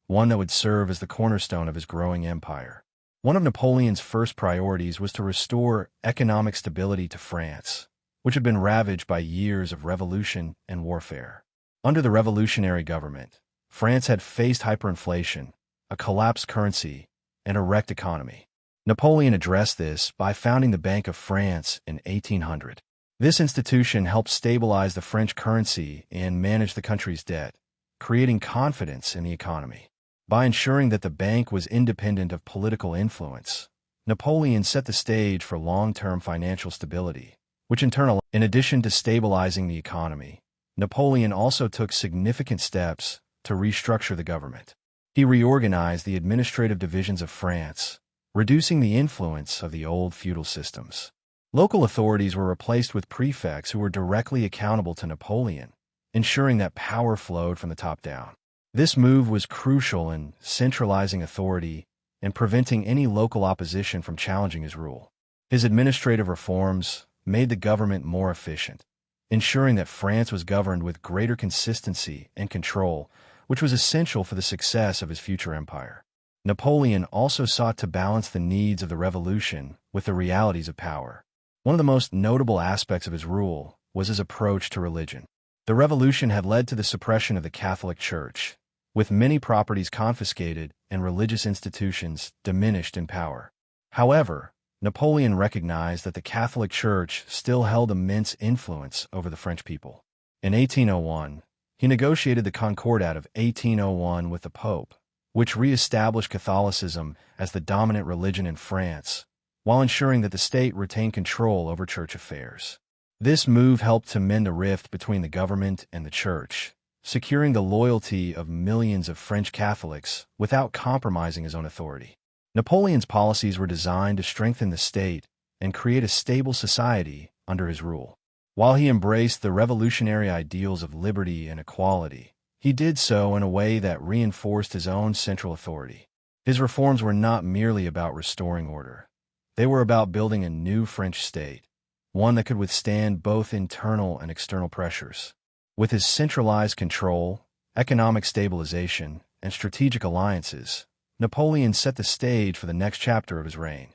one that would serve as the cornerstone of his growing empire. One of Napoleon's first priorities was to restore economic stability to France, which had been ravaged by years of revolution and warfare. Under the revolutionary government, France had faced hyperinflation, a collapsed currency, and a wrecked economy. Napoleon addressed this by founding the Bank of France in 1800. This institution helped stabilize the French currency and manage the country's debt, creating confidence in the economy. By ensuring that the bank was independent of political influence, Napoleon set the stage for long-term financial stability, which in turn, in addition to stabilizing the economy, Napoleon also took significant steps to restructure the government. He reorganized the administrative divisions of France, reducing the influence of the old feudal systems. Local authorities were replaced with prefects who were directly accountable to Napoleon, ensuring that power flowed from the top down. This move was crucial in centralizing authority and preventing any local opposition from challenging his rule. His administrative reforms made the government more efficient, ensuring that France was governed with greater consistency and control, which was essential for the success of his future empire. Napoleon also sought to balance the needs of the revolution with the realities of power. One of the most notable aspects of his rule was his approach to religion. The revolution had led to the suppression of the Catholic Church, with many properties confiscated and religious institutions diminished in power. However, Napoleon recognized that the Catholic Church still held immense influence over the French people. In 1801, he negotiated the Concordat of 1801 with the Pope, which re-established Catholicism as the dominant religion in France, while ensuring that the state retained control over church affairs. This move helped to mend a rift between the government and the church, securing the loyalty of millions of French Catholics without compromising his own authority. Napoleon's policies were designed to strengthen the state and create a stable society under his rule. While he embraced the revolutionary ideals of liberty and equality, he did so in a way that reinforced his own central authority. His reforms were not merely about restoring order. They were about building a new French state, one that could withstand both internal and external pressures. With his centralized control, economic stabilization, and strategic alliances, Napoleon set the stage for the next chapter of his reign,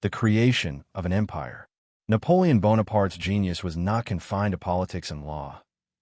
the creation of an empire. Napoleon Bonaparte's genius was not confined to politics and law.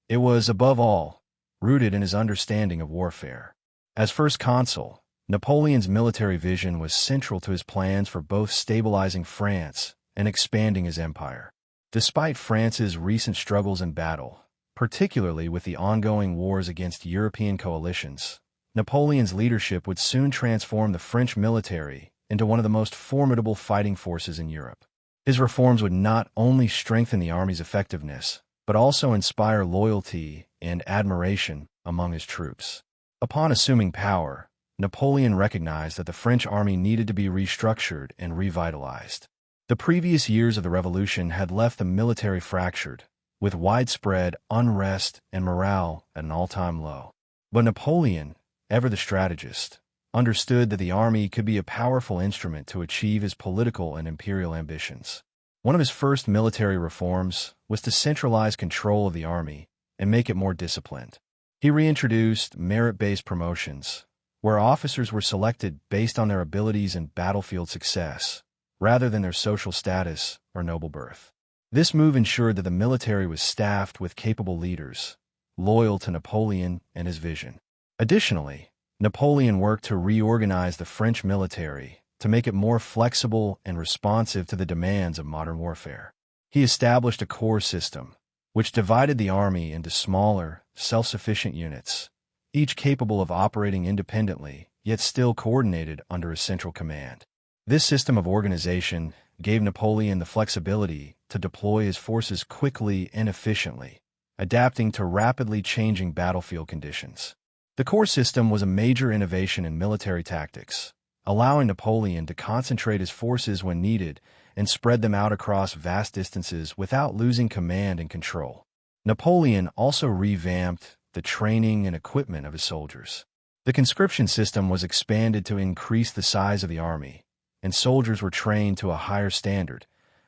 It was, above all, rooted in his understanding of warfare. As first consul, Napoleon's military vision was central to his plans for both stabilizing France and expanding his empire. Despite France's recent struggles in battle, particularly with the ongoing wars against European coalitions, Napoleon's leadership would soon transform the French military into one of the most formidable fighting forces in Europe. His reforms would not only strengthen the army's effectiveness, but also inspire loyalty and admiration among his troops. Upon assuming power, Napoleon recognized that the French army needed to be restructured and revitalized. The previous years of the revolution had left the military fractured, with widespread unrest and morale at an all-time low. But Napoleon, ever the strategist, understood that the army could be a powerful instrument to achieve his political and imperial ambitions. One of his first military reforms was to centralize control of the army and make it more disciplined. He reintroduced merit-based promotions, where officers were selected based on their abilities and battlefield success, rather than their social status or noble birth. This move ensured that the military was staffed with capable leaders, loyal to Napoleon and his vision. Additionally, Napoleon worked to reorganize the French military to make it more flexible and responsive to the demands of modern warfare. He established a corps system, which divided the army into smaller, self-sufficient units, each capable of operating independently, yet still coordinated under a central command. This system of organization gave Napoleon the flexibility to deploy his forces quickly and efficiently, adapting to rapidly changing battlefield conditions. The corps system was a major innovation in military tactics, allowing Napoleon to concentrate his forces when needed and spread them out across vast distances without losing command and control. Napoleon also revamped the training and equipment of his soldiers. The conscription system was expanded to increase the size of the army, and soldiers were trained to a higher standard,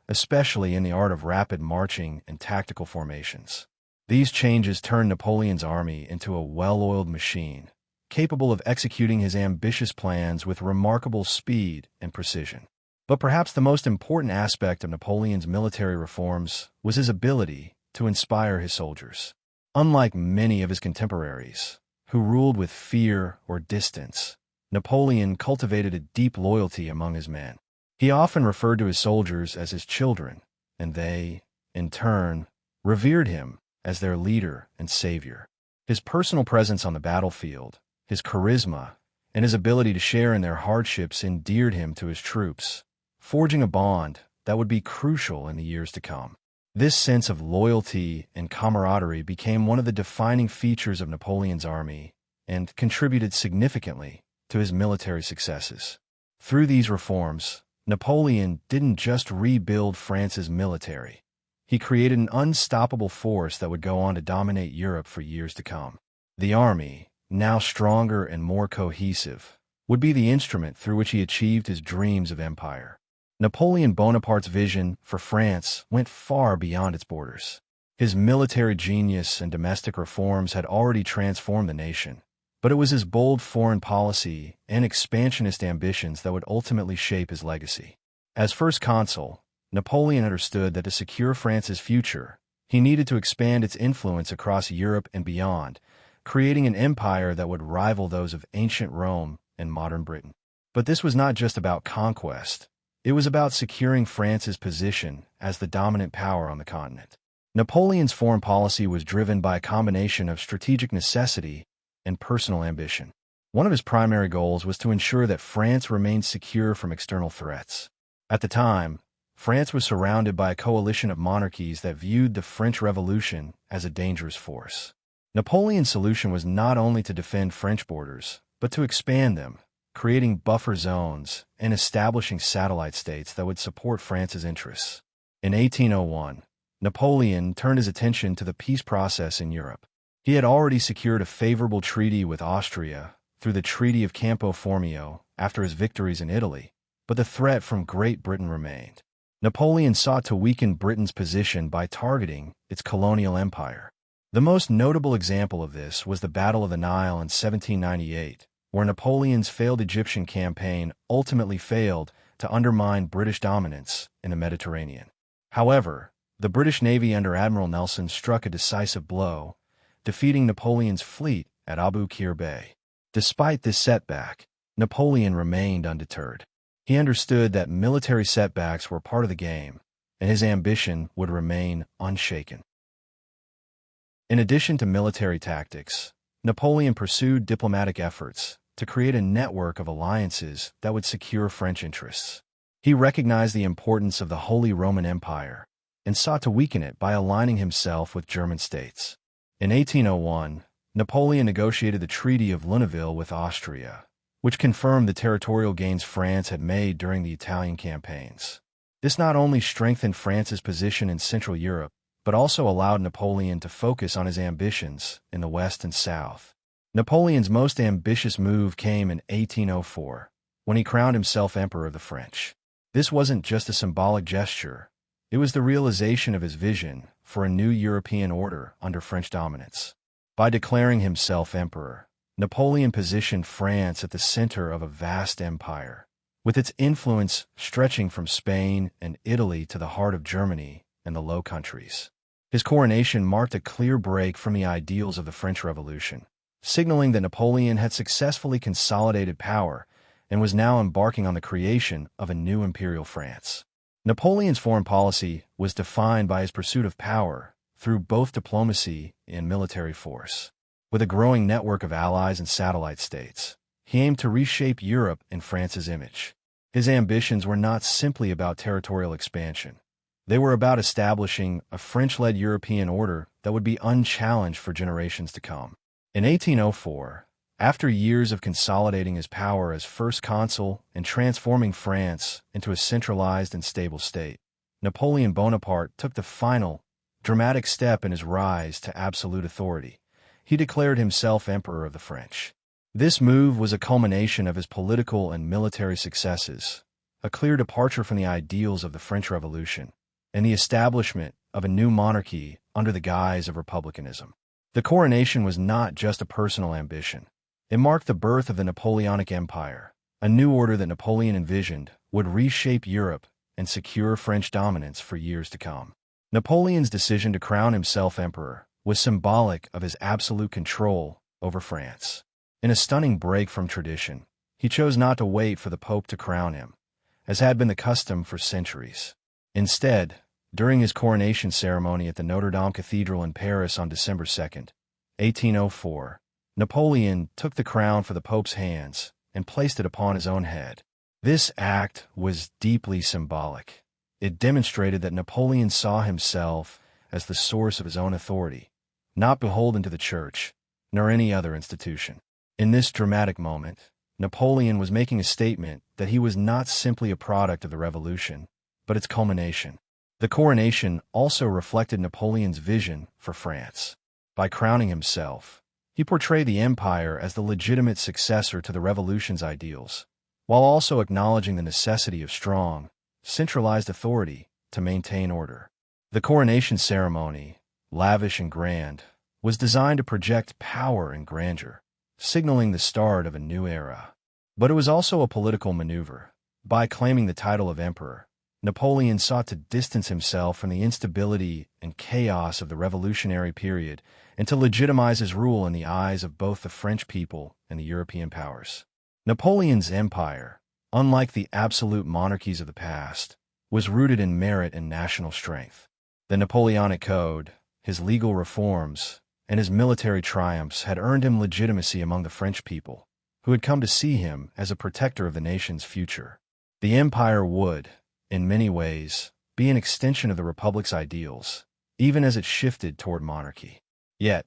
especially in the art of rapid marching and tactical formations. These changes turned Napoleon's army into a well-oiled machine, capable of executing his ambitious plans with remarkable speed and precision. But perhaps the most important aspect of Napoleon's military reforms was his ability to inspire his soldiers. Unlike many of his contemporaries, who ruled with fear or distance, Napoleon cultivated a deep loyalty among his men. He often referred to his soldiers as his children, and they, in turn, revered him as their leader and savior. His personal presence on the battlefield, his charisma, and his ability to share in their hardships endeared him to his troops, forging a bond that would be crucial in the years to come. This sense of loyalty and camaraderie became one of the defining features of Napoleon's army and contributed significantly to his military successes. Through these reforms, Napoleon didn't just rebuild France's military. He created an unstoppable force that would go on to dominate Europe for years to come. The army, now stronger and more cohesive, would be the instrument through which he achieved his dreams of empire. Napoleon Bonaparte's vision for France went far beyond its borders. His military genius and domestic reforms had already transformed the nation, but it was his bold foreign policy and expansionist ambitions that would ultimately shape his legacy. As first consul, Napoleon understood that to secure France's future, he needed to expand its influence across Europe and beyond, creating an empire that would rival those of ancient Rome and modern Britain. But this was not just about conquest. It was about securing France's position as the dominant power on the continent. Napoleon's foreign policy was driven by a combination of strategic necessity and personal ambition. One of his primary goals was to ensure that France remained secure from external threats. At the time, France was surrounded by a coalition of monarchies that viewed the French Revolution as a dangerous force. Napoleon's solution was not only to defend French borders, but to expand them, creating buffer zones and establishing satellite states that would support France's interests. In 1801, Napoleon turned his attention to the peace process in Europe. He had already secured a favorable treaty with Austria through the Treaty of Campo Formio after his victories in Italy, but the threat from Great Britain remained. Napoleon sought to weaken Britain's position by targeting its colonial empire. The most notable example of this was the Battle of the Nile in 1798, where Napoleon's failed Egyptian campaign ultimately failed to undermine British dominance in the Mediterranean. However, the British Navy under Admiral Nelson struck a decisive blow, defeating Napoleon's fleet at Abu Qir Bay. Despite this setback, Napoleon remained undeterred. He understood that military setbacks were part of the game, and his ambition would remain unshaken. In addition to military tactics, Napoleon pursued diplomatic efforts to create a network of alliances that would secure French interests. He recognized the importance of the Holy Roman Empire and sought to weaken it by aligning himself with German states. In 1801, Napoleon negotiated the Treaty of Lunéville with Austria, which confirmed the territorial gains France had made during the Italian campaigns. This not only strengthened France's position in Central Europe, but also allowed Napoleon to focus on his ambitions in the West and South. Napoleon's most ambitious move came in 1804, when he crowned himself Emperor of the French. This wasn't just a symbolic gesture, it was the realization of his vision for a new European order under French dominance. By declaring himself emperor, Napoleon positioned France at the center of a vast empire, with its influence stretching from Spain and Italy to the heart of Germany and the Low Countries. His coronation marked a clear break from the ideals of the French Revolution, signaling that Napoleon had successfully consolidated power and was now embarking on the creation of a new imperial France. Napoleon's foreign policy was defined by his pursuit of power through both diplomacy and military force. With a growing network of allies and satellite states, he aimed to reshape Europe in France's image. His ambitions were not simply about territorial expansion. They were about establishing a French-led European order that would be unchallenged for generations to come. In 1804, after years of consolidating his power as first consul and transforming France into a centralized and stable state, Napoleon Bonaparte took the final, dramatic step in his rise to absolute authority. He declared himself Emperor of the French. This move was a culmination of his political and military successes, a clear departure from the ideals of the French Revolution, and the establishment of a new monarchy under the guise of republicanism. The coronation was not just a personal ambition. It marked the birth of the Napoleonic Empire, a new order that Napoleon envisioned would reshape Europe and secure French dominance for years to come. Napoleon's decision to crown himself emperor was symbolic of his absolute control over France. In a stunning break from tradition, he chose not to wait for the Pope to crown him, as had been the custom for centuries. Instead, during his coronation ceremony at the Notre Dame Cathedral in Paris on December 2, 1804, Napoleon took the crown from the Pope's hands and placed it upon his own head. This act was deeply symbolic. It demonstrated that Napoleon saw himself as the source of his own authority, not beholden to the church, nor any other institution. In this dramatic moment, Napoleon was making a statement that he was not simply a product of the revolution, but its culmination. The coronation also reflected Napoleon's vision for France. By crowning himself, he portrayed the empire as the legitimate successor to the revolution's ideals, while also acknowledging the necessity of strong, centralized authority to maintain order. The coronation ceremony, lavish and grand, was designed to project power and grandeur, signaling the start of a new era. But it was also a political maneuver. By claiming the title of emperor, Napoleon sought to distance himself from the instability and chaos of the revolutionary period and to legitimize his rule in the eyes of both the French people and the European powers. Napoleon's empire, unlike the absolute monarchies of the past, was rooted in merit and national strength. The Napoleonic Code, his legal reforms, and his military triumphs had earned him legitimacy among the French people, who had come to see him as a protector of the nation's future. The empire would, in many ways, be an extension of the Republic's ideals, even as it shifted toward monarchy. Yet,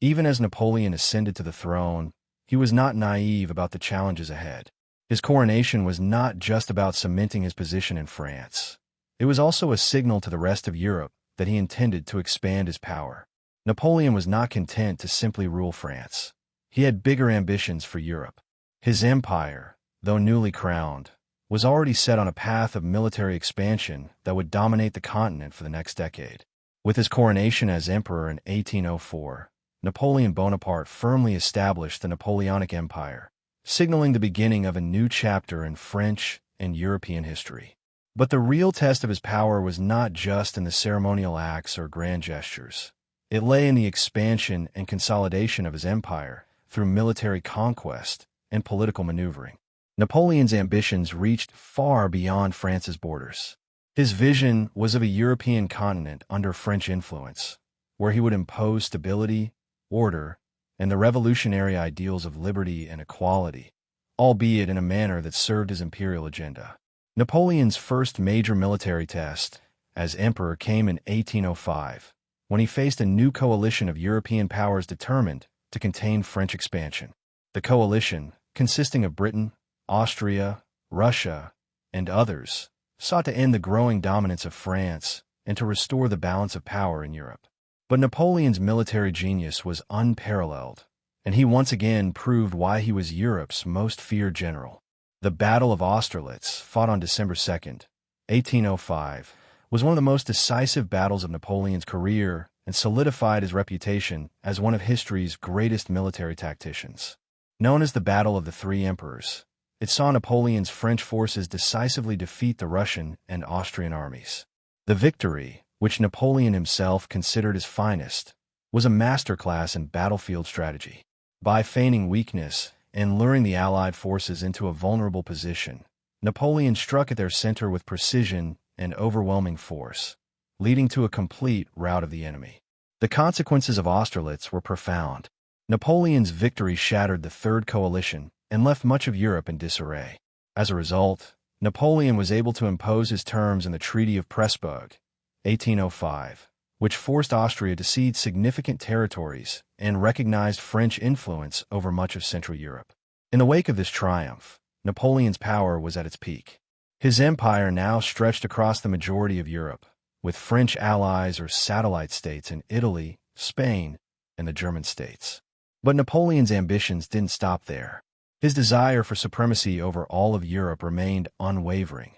even as Napoleon ascended to the throne, he was not naive about the challenges ahead. His coronation was not just about cementing his position in France. It was also a signal to the rest of Europe that he intended to expand his power. Napoleon was not content to simply rule France. He had bigger ambitions for Europe. His empire, though newly crowned, was already set on a path of military expansion that would dominate the continent for the next decade. With his coronation as emperor in 1804, Napoleon Bonaparte firmly established the Napoleonic Empire, signaling the beginning of a new chapter in French and European history. But the real test of his power was not just in the ceremonial acts or grand gestures. It lay in the expansion and consolidation of his empire through military conquest and political maneuvering. Napoleon's ambitions reached far beyond France's borders. His vision was of a European continent under French influence, where he would impose stability, order, and the revolutionary ideals of liberty and equality, albeit in a manner that served his imperial agenda. Napoleon's first major military test as emperor came in 1805, when he faced a new coalition of European powers determined to contain French expansion. The coalition, consisting of Britain, Austria, Russia, and others, sought to end the growing dominance of France and to restore the balance of power in Europe. But Napoleon's military genius was unparalleled, and he once again proved why he was Europe's most feared general. The Battle of Austerlitz, fought on December 2, 1805, was one of the most decisive battles of Napoleon's career and solidified his reputation as one of history's greatest military tacticians. Known as the Battle of the Three Emperors, it saw Napoleon's French forces decisively defeat the Russian and Austrian armies. The victory, which Napoleon himself considered his finest, was a masterclass in battlefield strategy. By feigning weakness and luring the Allied forces into a vulnerable position, Napoleon struck at their center with precision and overwhelming force, leading to a complete rout of the enemy. The consequences of Austerlitz were profound. Napoleon's victory shattered the Third Coalition and left much of Europe in disarray. As a result, Napoleon was able to impose his terms in the Treaty of Pressburg, 1805, which forced Austria to cede significant territories and recognized French influence over much of Central Europe. In the wake of this triumph, Napoleon's power was at its peak. His empire now stretched across the majority of Europe, with French allies or satellite states in Italy, Spain, and the German states. But Napoleon's ambitions didn't stop there. His desire for supremacy over all of Europe remained unwavering,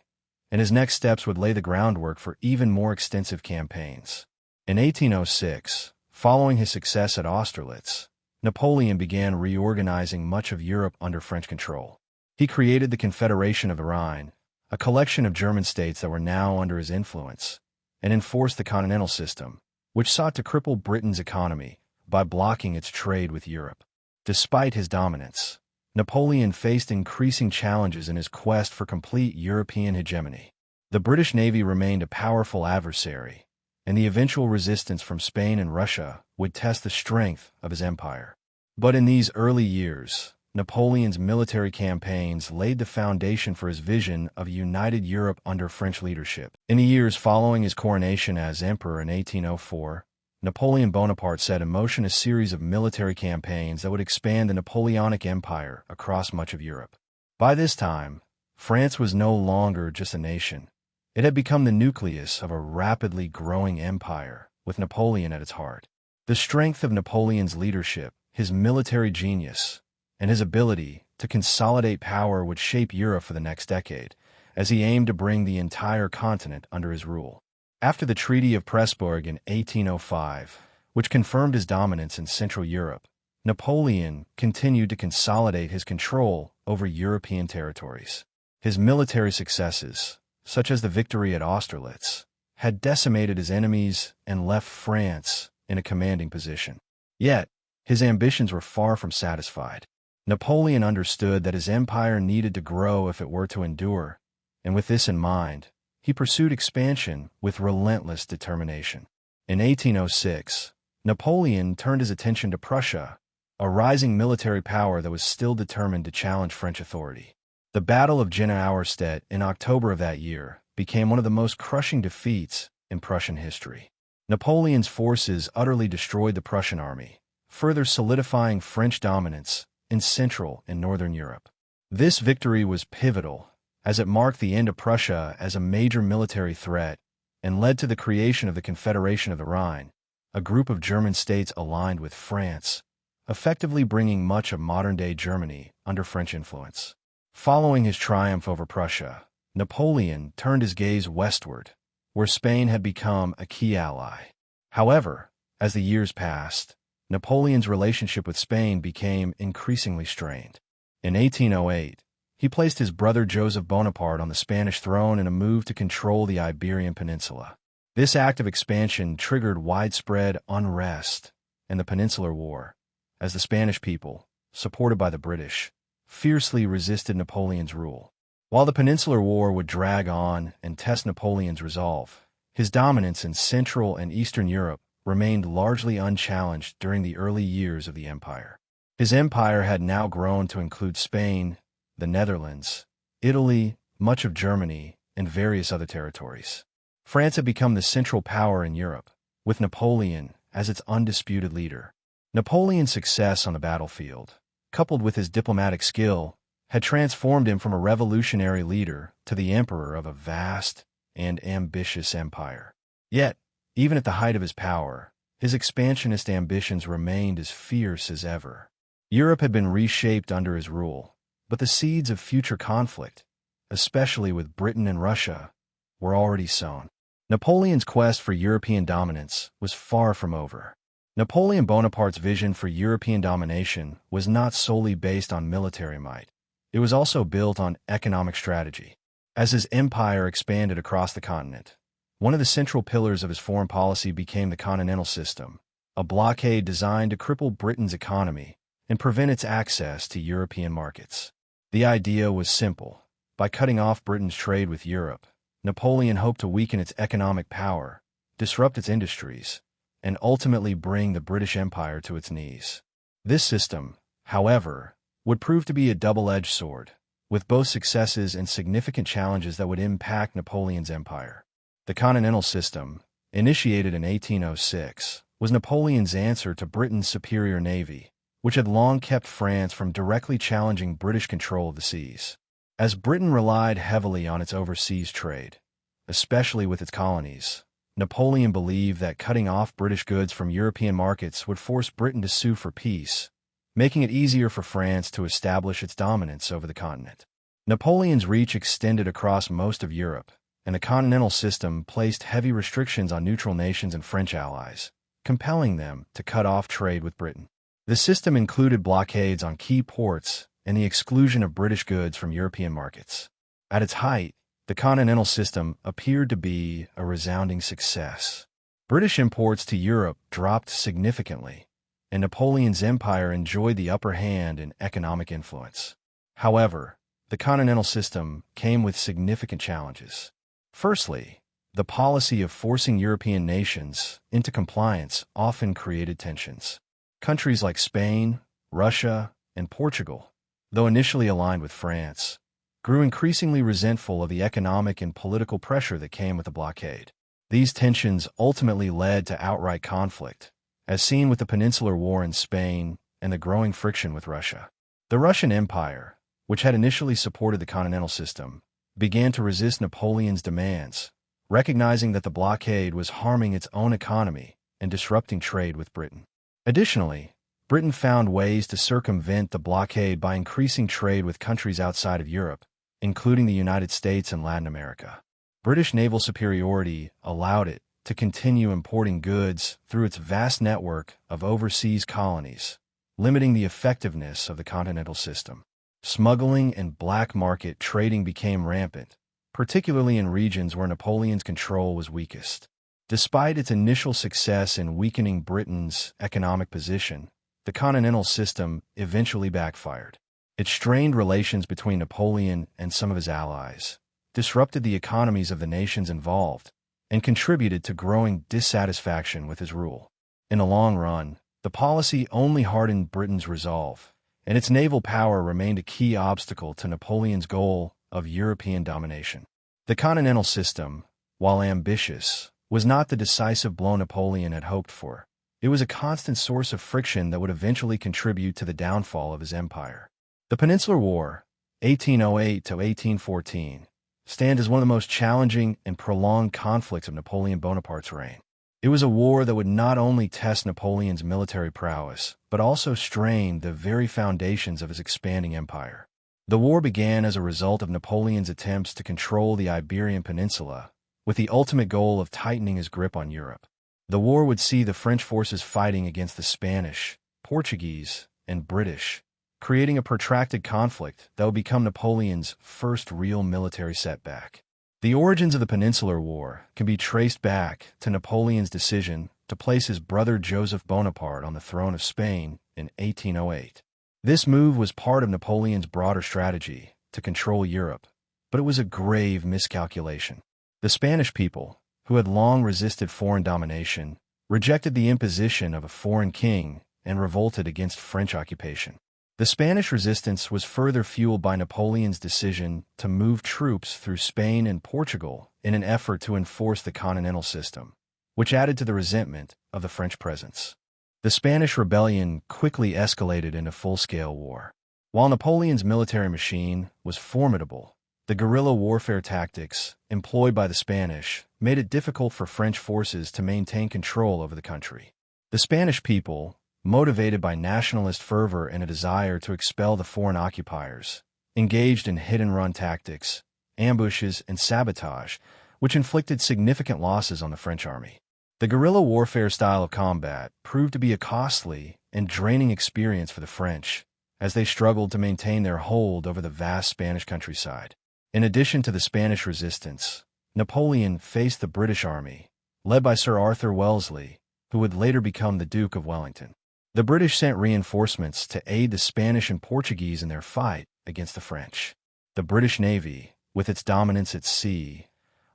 and his next steps would lay the groundwork for even more extensive campaigns. In 1806, following his success at Austerlitz, Napoleon began reorganizing much of Europe under French control. He created the Confederation of the Rhine, a collection of German states that were now under his influence, and enforced the Continental System, which sought to cripple Britain's economy by blocking its trade with Europe. Despite his dominance, Napoleon faced increasing challenges in his quest for complete European hegemony. The British Navy remained a powerful adversary, and the eventual resistance from Spain and Russia would test the strength of his empire. But in these early years, Napoleon's military campaigns laid the foundation for his vision of a united Europe under French leadership. In the years following his coronation as emperor in 1804, Napoleon Bonaparte set in motion a series of military campaigns that would expand the Napoleonic Empire across much of Europe. By this time, France was no longer just a nation. It had become the nucleus of a rapidly growing empire, with Napoleon at its heart. The strength of Napoleon's leadership, his military genius, and his ability to consolidate power would shape Europe for the next decade, as he aimed to bring the entire continent under his rule. After the Treaty of Pressburg in 1805, which confirmed his dominance in Central Europe, Napoleon continued to consolidate his control over European territories. His military successes, such as the victory at Austerlitz, had decimated his enemies and left France in a commanding position. Yet, his ambitions were far from satisfied. Napoleon understood that his empire needed to grow if it were to endure, and with this in mind, he pursued expansion with relentless determination. In 1806, Napoleon turned his attention to Prussia, a rising military power that was still determined to challenge French authority. The Battle of Jena Auerstedt in October of that year became one of the most crushing defeats in Prussian history. Napoleon's forces utterly destroyed the Prussian army, further solidifying French dominance in Central and Northern Europe. This victory was pivotal, as it marked the end of Prussia as a major military threat and led to the creation of the Confederation of the Rhine, a group of German states aligned with France, effectively bringing much of modern-day Germany under French influence. Following his triumph over Prussia, Napoleon turned his gaze westward, where Spain had become a key ally. However, as the years passed, Napoleon's relationship with Spain became increasingly strained. In 1808, he placed his brother Joseph Bonaparte on the Spanish throne in a move to control the Iberian Peninsula. This act of expansion triggered widespread unrest and the Peninsular War, as the Spanish people, supported by the British, fiercely resisted Napoleon's rule. While the Peninsular War would drag on and test Napoleon's resolve, his dominance in Central and Eastern Europe remained largely unchallenged during the early years of the empire. His empire had now grown to include Spain, the Netherlands, Italy, much of Germany, and various other territories. France had become the central power in Europe, with Napoleon as its undisputed leader. Napoleon's success on the battlefield, coupled with his diplomatic skill, had transformed him from a revolutionary leader to the emperor of a vast and ambitious empire. Yet, even at the height of his power, his expansionist ambitions remained as fierce as ever. Europe had been reshaped under his rule, but the seeds of future conflict, especially with Britain and Russia, were already sown. Napoleon's quest for European dominance was far from over. Napoleon Bonaparte's vision for European domination was not solely based on military might. It was also built on economic strategy. As his empire expanded across the continent, one of the central pillars of his foreign policy became the Continental System, a blockade designed to cripple Britain's economy and prevent its access to European markets. The idea was simple. By cutting off Britain's trade with Europe, Napoleon hoped to weaken its economic power, disrupt its industries, and ultimately bring the British Empire to its knees. This system, however, would prove to be a double-edged sword, with both successes and significant challenges that would impact Napoleon's empire. The Continental System, initiated in 1806, was Napoleon's answer to Britain's superior navy, which had long kept France from directly challenging British control of the seas. As Britain relied heavily on its overseas trade, especially with its colonies, Napoleon believed that cutting off British goods from European markets would force Britain to sue for peace, making it easier for France to establish its dominance over the continent. Napoleon's reach extended across most of Europe, and the Continental System placed heavy restrictions on neutral nations and French allies, compelling them to cut off trade with Britain. The system included blockades on key ports and the exclusion of British goods from European markets. At its height, the Continental System appeared to be a resounding success. British imports to Europe dropped significantly, and Napoleon's empire enjoyed the upper hand in economic influence. However, the Continental System came with significant challenges. Firstly, the policy of forcing European nations into compliance often created tensions. Countries like Spain, Russia, and Portugal, though initially aligned with France, grew increasingly resentful of the economic and political pressure that came with the blockade. These tensions ultimately led to outright conflict, as seen with the Peninsular War in Spain and the growing friction with Russia. The Russian Empire, which had initially supported the continental system, began to resist Napoleon's demands, recognizing that the blockade was harming its own economy and disrupting trade with Britain. Additionally, Britain found ways to circumvent the blockade by increasing trade with countries outside of Europe, including the United States and Latin America. British naval superiority allowed it to continue importing goods through its vast network of overseas colonies, limiting the effectiveness of the continental system. Smuggling and black market trading became rampant, particularly in regions where Napoleon's control was weakest. Despite its initial success in weakening Britain's economic position, the continental system eventually backfired. It strained relations between Napoleon and some of his allies, disrupted the economies of the nations involved, and contributed to growing dissatisfaction with his rule. In the long run, the policy only hardened Britain's resolve, and its naval power remained a key obstacle to Napoleon's goal of European domination. The continental system, while ambitious, was not the decisive blow Napoleon had hoped for. It was a constant source of friction that would eventually contribute to the downfall of his empire. The Peninsular War, 1808 to 1814, stands as one of the most challenging and prolonged conflicts of Napoleon Bonaparte's reign. It was a war that would not only test Napoleon's military prowess, but also strain the very foundations of his expanding empire. The war began as a result of Napoleon's attempts to control the Iberian Peninsula, with the ultimate goal of tightening his grip on Europe. The war would see the French forces fighting against the Spanish, Portuguese, and British, creating a protracted conflict that would become Napoleon's first real military setback. The origins of the Peninsular War can be traced back to Napoleon's decision to place his brother Joseph Bonaparte on the throne of Spain in 1808. This move was part of Napoleon's broader strategy to control Europe, but it was a grave miscalculation. The Spanish people, who had long resisted foreign domination, rejected the imposition of a foreign king and revolted against French occupation. The Spanish resistance was further fueled by Napoleon's decision to move troops through Spain and Portugal in an effort to enforce the continental system, which added to the resentment of the French presence. The Spanish rebellion quickly escalated into full-scale war. While Napoleon's military machine was formidable, the guerrilla warfare tactics employed by the Spanish made it difficult for French forces to maintain control over the country. The Spanish people, motivated by nationalist fervor and a desire to expel the foreign occupiers, engaged in hit-and-run tactics, ambushes, and sabotage, which inflicted significant losses on the French army. The guerrilla warfare style of combat proved to be a costly and draining experience for the French, as they struggled to maintain their hold over the vast Spanish countryside. In addition to the Spanish resistance, Napoleon faced the British army, led by Sir Arthur Wellesley, who would later become the Duke of Wellington. The British sent reinforcements to aid the Spanish and Portuguese in their fight against the French. The British Navy, with its dominance at sea,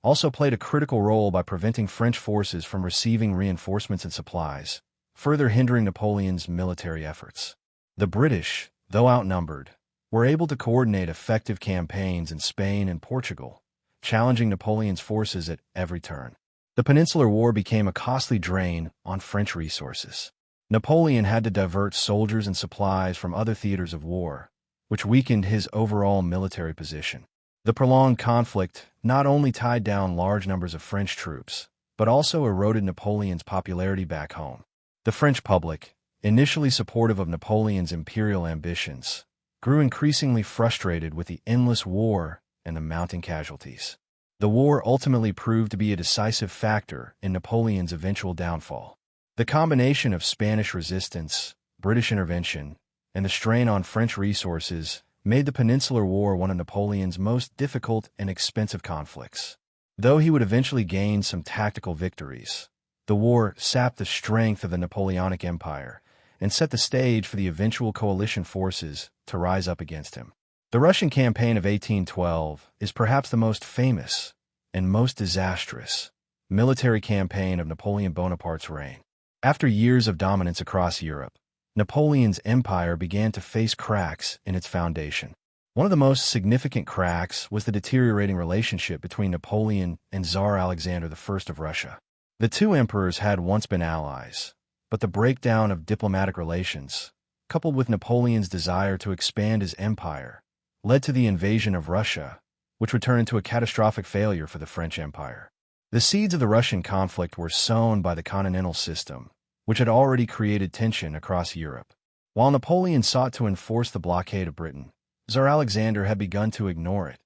also played a critical role by preventing French forces from receiving reinforcements and supplies, further hindering Napoleon's military efforts. The British, though outnumbered, were able to coordinate effective campaigns in Spain and Portugal, challenging Napoleon's forces at every turn. The Peninsular War became a costly drain on French resources. Napoleon had to divert soldiers and supplies from other theaters of war, which weakened his overall military position. The prolonged conflict not only tied down large numbers of French troops, but also eroded Napoleon's popularity back home. The French public, initially supportive of Napoleon's imperial ambitions, grew increasingly frustrated with the endless war and the mounting casualties. The war ultimately proved to be a decisive factor in Napoleon's eventual downfall. The combination of Spanish resistance, British intervention, and the strain on French resources made the Peninsular War one of Napoleon's most difficult and expensive conflicts. Though he would eventually gain some tactical victories, the war sapped the strength of the Napoleonic Empire and set the stage for the eventual coalition forces to rise up against him. The Russian campaign of 1812 is perhaps the most famous and most disastrous military campaign of Napoleon Bonaparte's reign. After years of dominance across Europe, Napoleon's empire began to face cracks in its foundation. One of the most significant cracks was the deteriorating relationship between Napoleon and Tsar Alexander I of Russia. The two emperors had once been allies, but the breakdown of diplomatic relations, coupled with Napoleon's desire to expand his empire, led to the invasion of Russia, which would turn into a catastrophic failure for the French Empire. The seeds of the Russian conflict were sown by the continental system, which had already created tension across Europe. While Napoleon sought to enforce the blockade of Britain, Tsar Alexander had begun to ignore it,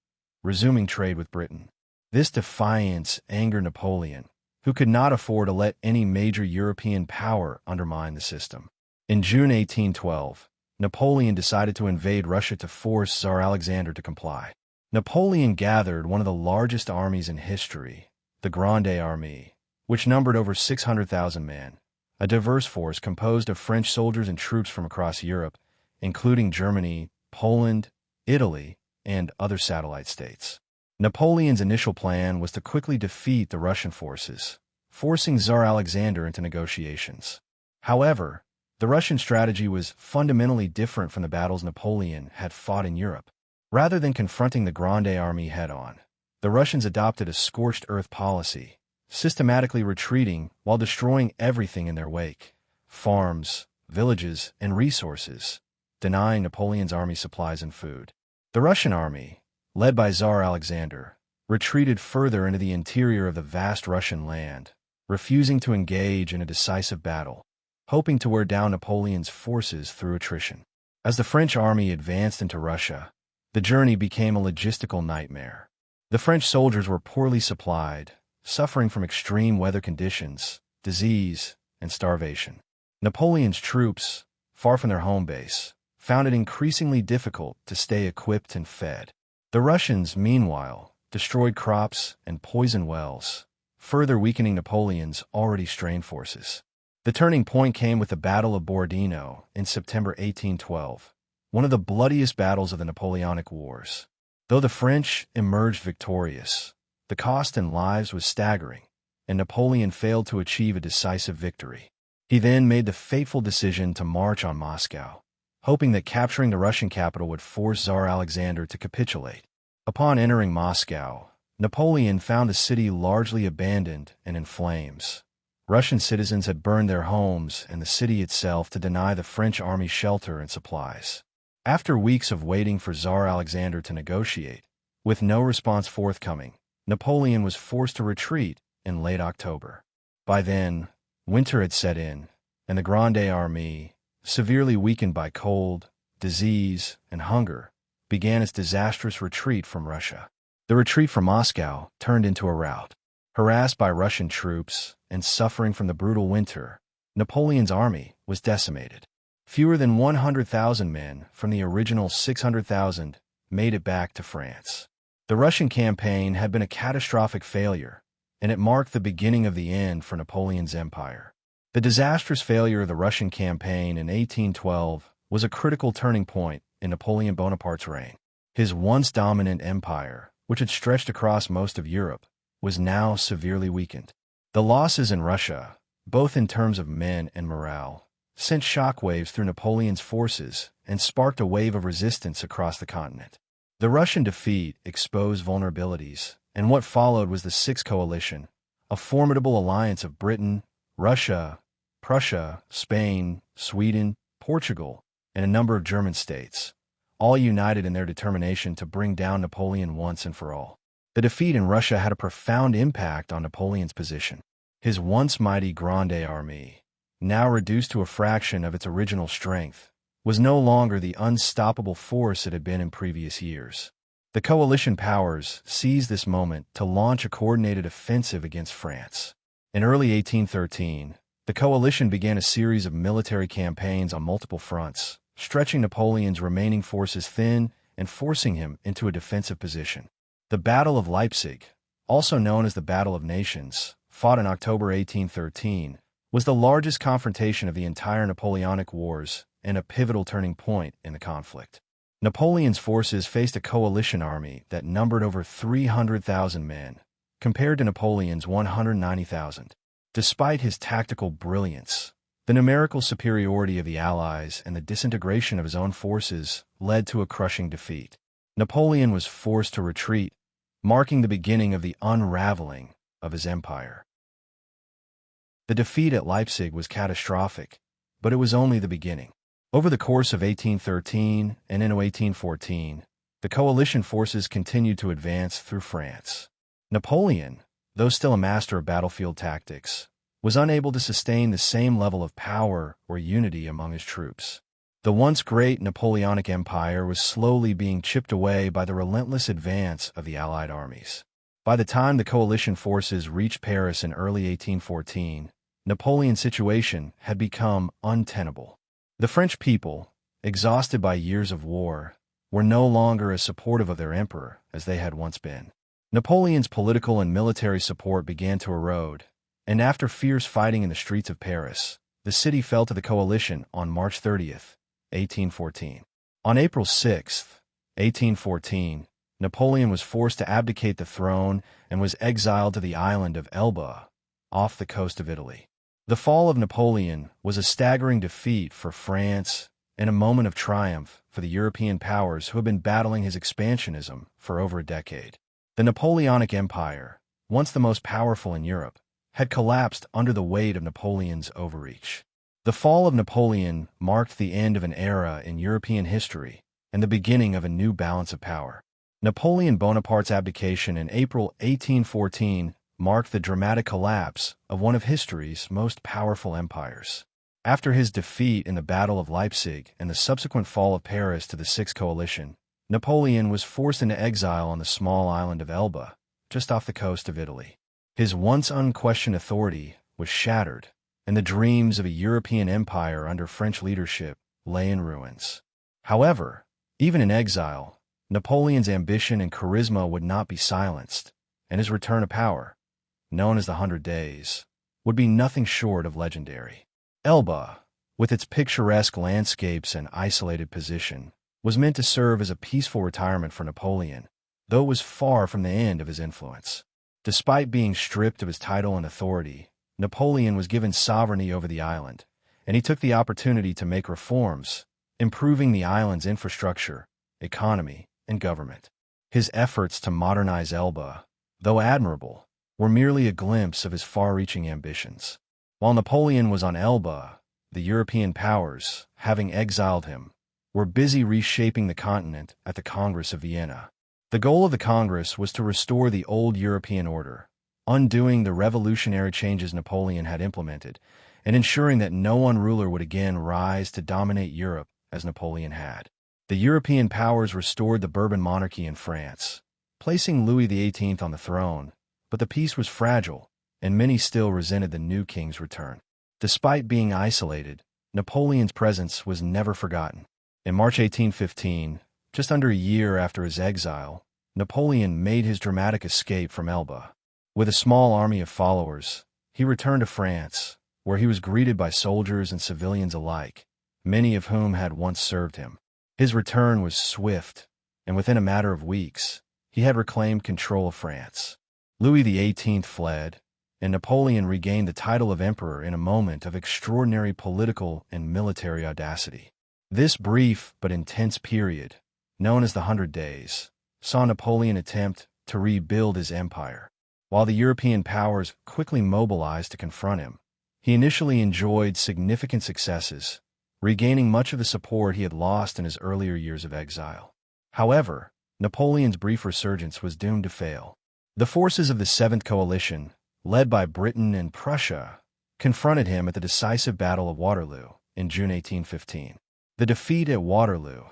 resuming trade with Britain. This defiance angered Napoleon, who could not afford to let any major European power undermine the system. In June 1812, Napoleon decided to invade Russia to force Tsar Alexander to comply. Napoleon gathered one of the largest armies in history, the Grande Armée, which numbered over 600,000 men, a diverse force composed of French soldiers and troops from across Europe, including Germany, Poland, Italy, and other satellite states. Napoleon's initial plan was to quickly defeat the Russian forces, forcing Tsar Alexander into negotiations. However, the Russian strategy was fundamentally different from the battles Napoleon had fought in Europe. Rather than confronting the Grande Armée head-on, the Russians adopted a scorched earth policy, systematically retreating while destroying everything in their wake: farms, villages, and resources, denying Napoleon's army supplies and food. The Russian army, led by Tsar Alexander, retreated further into the interior of the vast Russian land, refusing to engage in a decisive battle, hoping to wear down Napoleon's forces through attrition. As the French army advanced into Russia, the journey became a logistical nightmare. The French soldiers were poorly supplied, suffering from extreme weather conditions, disease, and starvation. Napoleon's troops, far from their home base, found it increasingly difficult to stay equipped and fed. The Russians, meanwhile, destroyed crops and poisoned wells, further weakening Napoleon's already strained forces. The turning point came with the Battle of Borodino in September 1812, one of the bloodiest battles of the Napoleonic Wars. Though the French emerged victorious, the cost in lives was staggering, and Napoleon failed to achieve a decisive victory. He then made the fateful decision to march on Moscow, hoping that capturing the Russian capital would force Tsar Alexander to capitulate. Upon entering Moscow, Napoleon found the city largely abandoned and in flames. Russian citizens had burned their homes and the city itself to deny the French army shelter and supplies. After weeks of waiting for Tsar Alexander to negotiate, with no response forthcoming, Napoleon was forced to retreat in late October. By then, winter had set in, and the Grande Armée, severely weakened by cold, disease, and hunger, began its disastrous retreat from Russia. The retreat from Moscow turned into a rout. Harassed by Russian troops and suffering from the brutal winter, Napoleon's army was decimated. Fewer than 100,000 men from the original 600,000 made it back to France. The Russian campaign had been a catastrophic failure, and it marked the beginning of the end for Napoleon's empire. The disastrous failure of the Russian campaign in 1812 was a critical turning point in Napoleon Bonaparte's reign. His once dominant empire, which had stretched across most of Europe, was now severely weakened. The losses in Russia, both in terms of men and morale, sent shockwaves through Napoleon's forces and sparked a wave of resistance across the continent. The Russian defeat exposed vulnerabilities, and what followed was the Sixth Coalition, a formidable alliance of Britain, Russia, Prussia, Spain, Sweden, Portugal, and a number of German states, all united in their determination to bring down Napoleon once and for all. The defeat in Russia had a profound impact on Napoleon's position. His once mighty Grande Armée, now reduced to a fraction of its original strength, was no longer the unstoppable force it had been in previous years. The coalition powers seized this moment to launch a coordinated offensive against France. In early 1813, the coalition began a series of military campaigns on multiple fronts, stretching Napoleon's remaining forces thin and forcing him into a defensive position. The Battle of Leipzig, also known as the Battle of Nations, fought in October 1813, was the largest confrontation of the entire Napoleonic Wars and a pivotal turning point in the conflict. Napoleon's forces faced a coalition army that numbered over 300,000 men, compared to Napoleon's 190,000. Despite his tactical brilliance, The numerical superiority of the Allies and the disintegration of his own forces led to a crushing defeat. Napoleon was forced to retreat, marking the beginning of the unraveling of his empire. The defeat at Leipzig was catastrophic, but it was only the beginning. Over the course of 1813 and into 1814, the coalition forces continued to advance through France. Napoleon, though still a master of battlefield tactics, was unable to sustain the same level of power or unity among his troops. The once great Napoleonic Empire was slowly being chipped away by the relentless advance of the Allied armies. By the time the coalition forces reached Paris in early 1814, Napoleon's situation had become untenable. The French people, exhausted by years of war, were no longer as supportive of their emperor as they had once been. Napoleon's political and military support began to erode, and after fierce fighting in the streets of Paris, the city fell to the coalition on March 30th, 1814. On April 6th, 1814, Napoleon was forced to abdicate the throne and was exiled to the island of Elba, off the coast of Italy. The fall of Napoleon was a staggering defeat for France and a moment of triumph for the European powers who had been battling his expansionism for over a decade. The Napoleonic Empire, once the most powerful in Europe, had collapsed under the weight of Napoleon's overreach. The fall of Napoleon marked the end of an era in European history and the beginning of a new balance of power. Napoleon Bonaparte's abdication in April 1814 marked the dramatic collapse of one of history's most powerful empires. After his defeat in the Battle of Leipzig and the subsequent fall of Paris to the Sixth Coalition, Napoleon was forced into exile on the small island of Elba, just off the coast of Italy. His once unquestioned authority was shattered, and the dreams of a European empire under French leadership lay in ruins. However, even in exile, Napoleon's ambition and charisma would not be silenced, and his return to power, known as the 100 Days, would be nothing short of legendary. Elba, with its picturesque landscapes and isolated position, was meant to serve as a peaceful retirement for Napoleon, though it was far from the end of his influence. Despite being stripped of his title and authority, Napoleon was given sovereignty over the island, and he took the opportunity to make reforms, improving the island's infrastructure, economy, and government. His efforts to modernize Elba, though admirable, were merely a glimpse of his far-reaching ambitions. While Napoleon was on Elba, the European powers, having exiled him, were busy reshaping the continent at the Congress of Vienna. The goal of the Congress was to restore the old European order, undoing the revolutionary changes Napoleon had implemented, and ensuring that no one ruler would again rise to dominate Europe as Napoleon had. The European powers restored the Bourbon monarchy in France, placing Louis XVIII on the throne, but the peace was fragile, and many still resented the new king's return. Despite being isolated, Napoleon's presence was never forgotten. In March 1815, just under a year after his exile, Napoleon made his dramatic escape from Elba. With a small army of followers, he returned to France, where he was greeted by soldiers and civilians alike, many of whom had once served him. His return was swift, and within a matter of weeks, he had reclaimed control of France. Louis XVIII fled, and Napoleon regained the title of emperor in a moment of extraordinary political and military audacity. This brief but intense period, known as the 100 Days, saw Napoleon attempt to rebuild his empire. While the European powers quickly mobilized to confront him, he initially enjoyed significant successes, regaining much of the support he had lost in his earlier years of exile. However, Napoleon's brief resurgence was doomed to fail. The forces of the Seventh Coalition, led by Britain and Prussia, confronted him at the decisive Battle of Waterloo in June 1815. The defeat at Waterloo,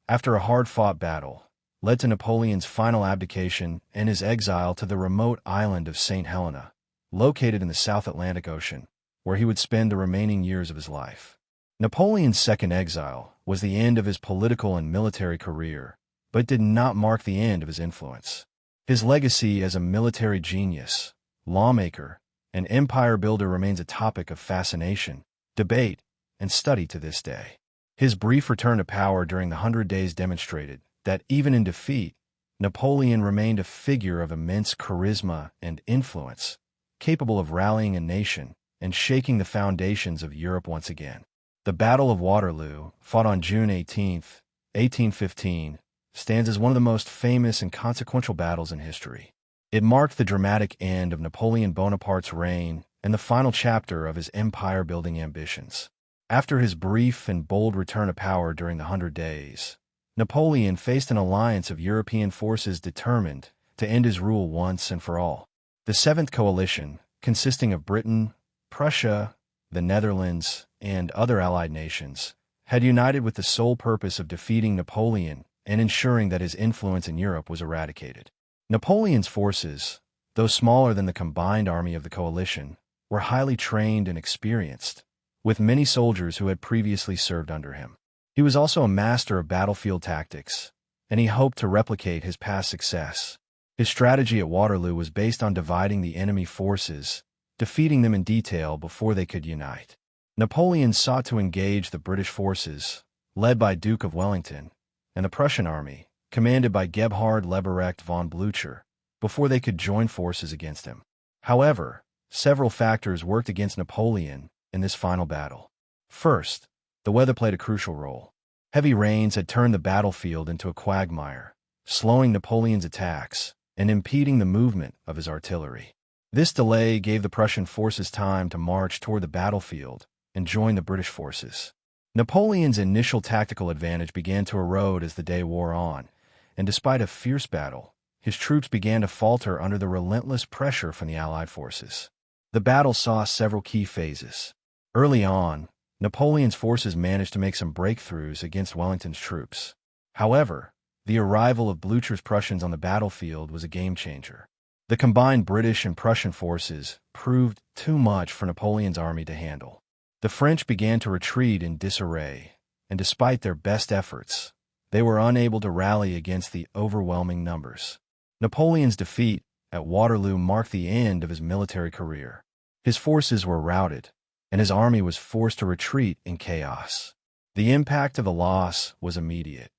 after a hard-fought battle, led to Napoleon's final abdication and his exile to the remote island of St. Helena, located in the South Atlantic Ocean, where he would spend the remaining years of his life. Napoleon's second exile was the end of his political and military career, but it did not mark the end of his influence. His legacy as a military genius, lawmaker, and empire builder remains a topic of fascination, debate, and study to this day. His brief return to power during the 100 Days demonstrated that even in defeat, Napoleon remained a figure of immense charisma and influence, capable of rallying a nation and shaking the foundations of Europe once again. The Battle of Waterloo, fought on June 18, 1815, stands as one of the most famous and consequential battles in history. It marked the dramatic end of Napoleon Bonaparte's reign and the final chapter of his empire-building ambitions. After his brief and bold return to power during the 100 Days, Napoleon faced an alliance of European forces determined to end his rule once and for all. The Seventh Coalition, consisting of Britain, Prussia, the Netherlands, and other allied nations, had united with the sole purpose of defeating Napoleon and ensuring that his influence in Europe was eradicated. Napoleon's forces, though smaller than the combined army of the coalition, were highly trained and experienced, with many soldiers who had previously served under him. He was also a master of battlefield tactics, and he hoped to replicate his past success. His strategy at Waterloo was based on dividing the enemy forces, defeating them in detail before they could unite. Napoleon sought to engage the British forces, led by Duke of Wellington, and the Prussian army, commanded by Gebhard Leberecht von Blücher, before they could join forces against him. However, several factors worked against Napoleon in this final battle. First, the weather played a crucial role. Heavy rains had turned the battlefield into a quagmire, slowing Napoleon's attacks and impeding the movement of his artillery. This delay gave the Prussian forces time to march toward the battlefield and join the British forces. Napoleon's initial tactical advantage began to erode as the day wore on, and despite a fierce battle, his troops began to falter under the relentless pressure from the Allied forces. The battle saw several key phases. Early on, Napoleon's forces managed to make some breakthroughs against Wellington's troops. However, the arrival of Blücher's Prussians on the battlefield was a game-changer. The combined British and Prussian forces proved too much for Napoleon's army to handle. The French began to retreat in disarray, and despite their best efforts, they were unable to rally against the overwhelming numbers. Napoleon's defeat at Waterloo marked the end of his military career. His forces were routed, and his army was forced to retreat in chaos. The impact of the loss was immediate.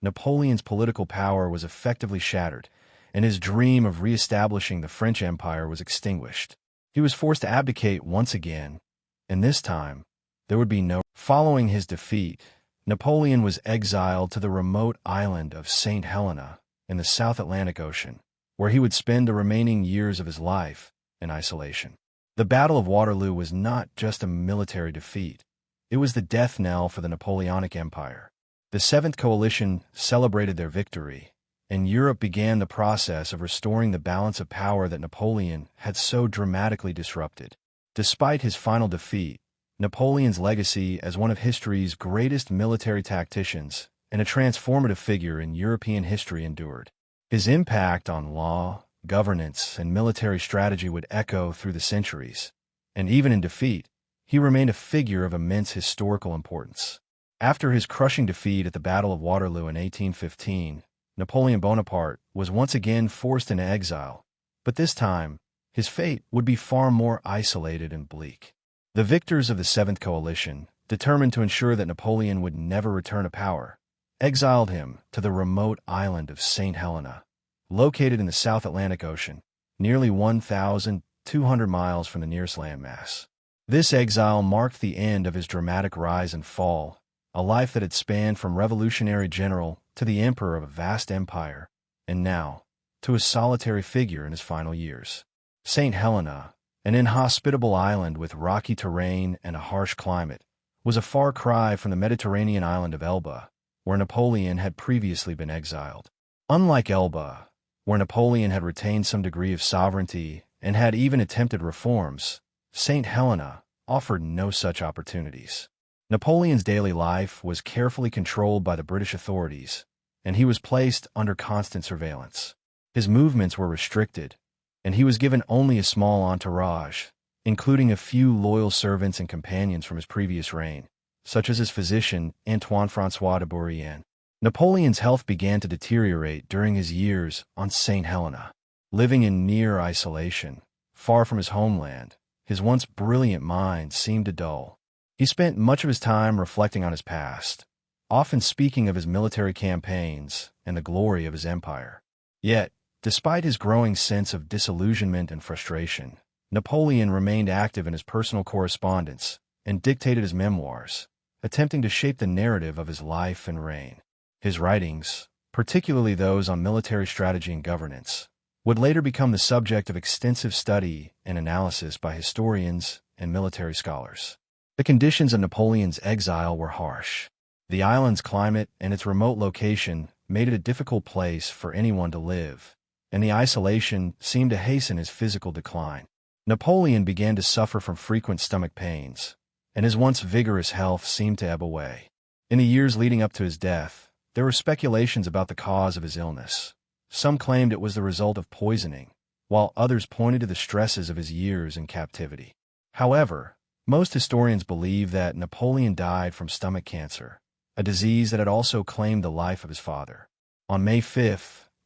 Napoleon's political power was effectively shattered, and his dream of re-establishing the French Empire was extinguished. He was forced to abdicate once again, and this time, there would be no. Following his defeat, Napoleon was exiled to the remote island of St. Helena in the South Atlantic Ocean, where he would spend the remaining years of his life in isolation. The Battle of Waterloo was not just a military defeat. It was the death knell for the Napoleonic Empire. The Seventh Coalition celebrated their victory, and Europe began the process of restoring the balance of power that Napoleon had so dramatically disrupted. Despite his final defeat, Napoleon's legacy as one of history's greatest military tacticians and a transformative figure in European history endured. His impact on law, governance, and military strategy would echo through the centuries, and even in defeat, he remained a figure of immense historical importance. After his crushing defeat at the Battle of Waterloo in 1815, Napoleon Bonaparte was once again forced into exile, but this time, his fate would be far more isolated and bleak. The victors of the Seventh Coalition, determined to ensure that Napoleon would never return to power, exiled him to the remote island of St. Helena, located in the South Atlantic Ocean, nearly 1,200 miles from the nearest landmass. This exile marked the end of his dramatic rise and fall, a life that had spanned from revolutionary general to the emperor of a vast empire, and now, to a solitary figure in his final years. St. Helena, an inhospitable island with rocky terrain and a harsh climate, was a far cry from the Mediterranean island of Elba, where Napoleon had previously been exiled. Unlike Elba, where Napoleon had retained some degree of sovereignty and had even attempted reforms, St. Helena offered no such opportunities. Napoleon's daily life was carefully controlled by the British authorities, and he was placed under constant surveillance. His movements were restricted, and he was given only a small entourage, including a few loyal servants and companions from his previous reign, such as his physician, Antoine-François de Bourrienne. Napoleon's health began to deteriorate during his years on St. Helena. Living in near isolation, far from his homeland, his once brilliant mind seemed to dull. He spent much of his time reflecting on his past, often speaking of his military campaigns and the glory of his empire. Yet, despite his growing sense of disillusionment and frustration, Napoleon remained active in his personal correspondence and dictated his memoirs, attempting to shape the narrative of his life and reign. His writings, particularly those on military strategy and governance, would later become the subject of extensive study and analysis by historians and military scholars. The conditions of Napoleon's exile were harsh. The island's climate and its remote location made it a difficult place for anyone to live, and the isolation seemed to hasten his physical decline. Napoleon began to suffer from frequent stomach pains, and his once vigorous health seemed to ebb away. In the years leading up to his death, there were speculations about the cause of his illness. Some claimed it was the result of poisoning, while others pointed to the stresses of his years in captivity. However, most historians believe that Napoleon died from stomach cancer, a disease that had also claimed the life of his father. On May 5,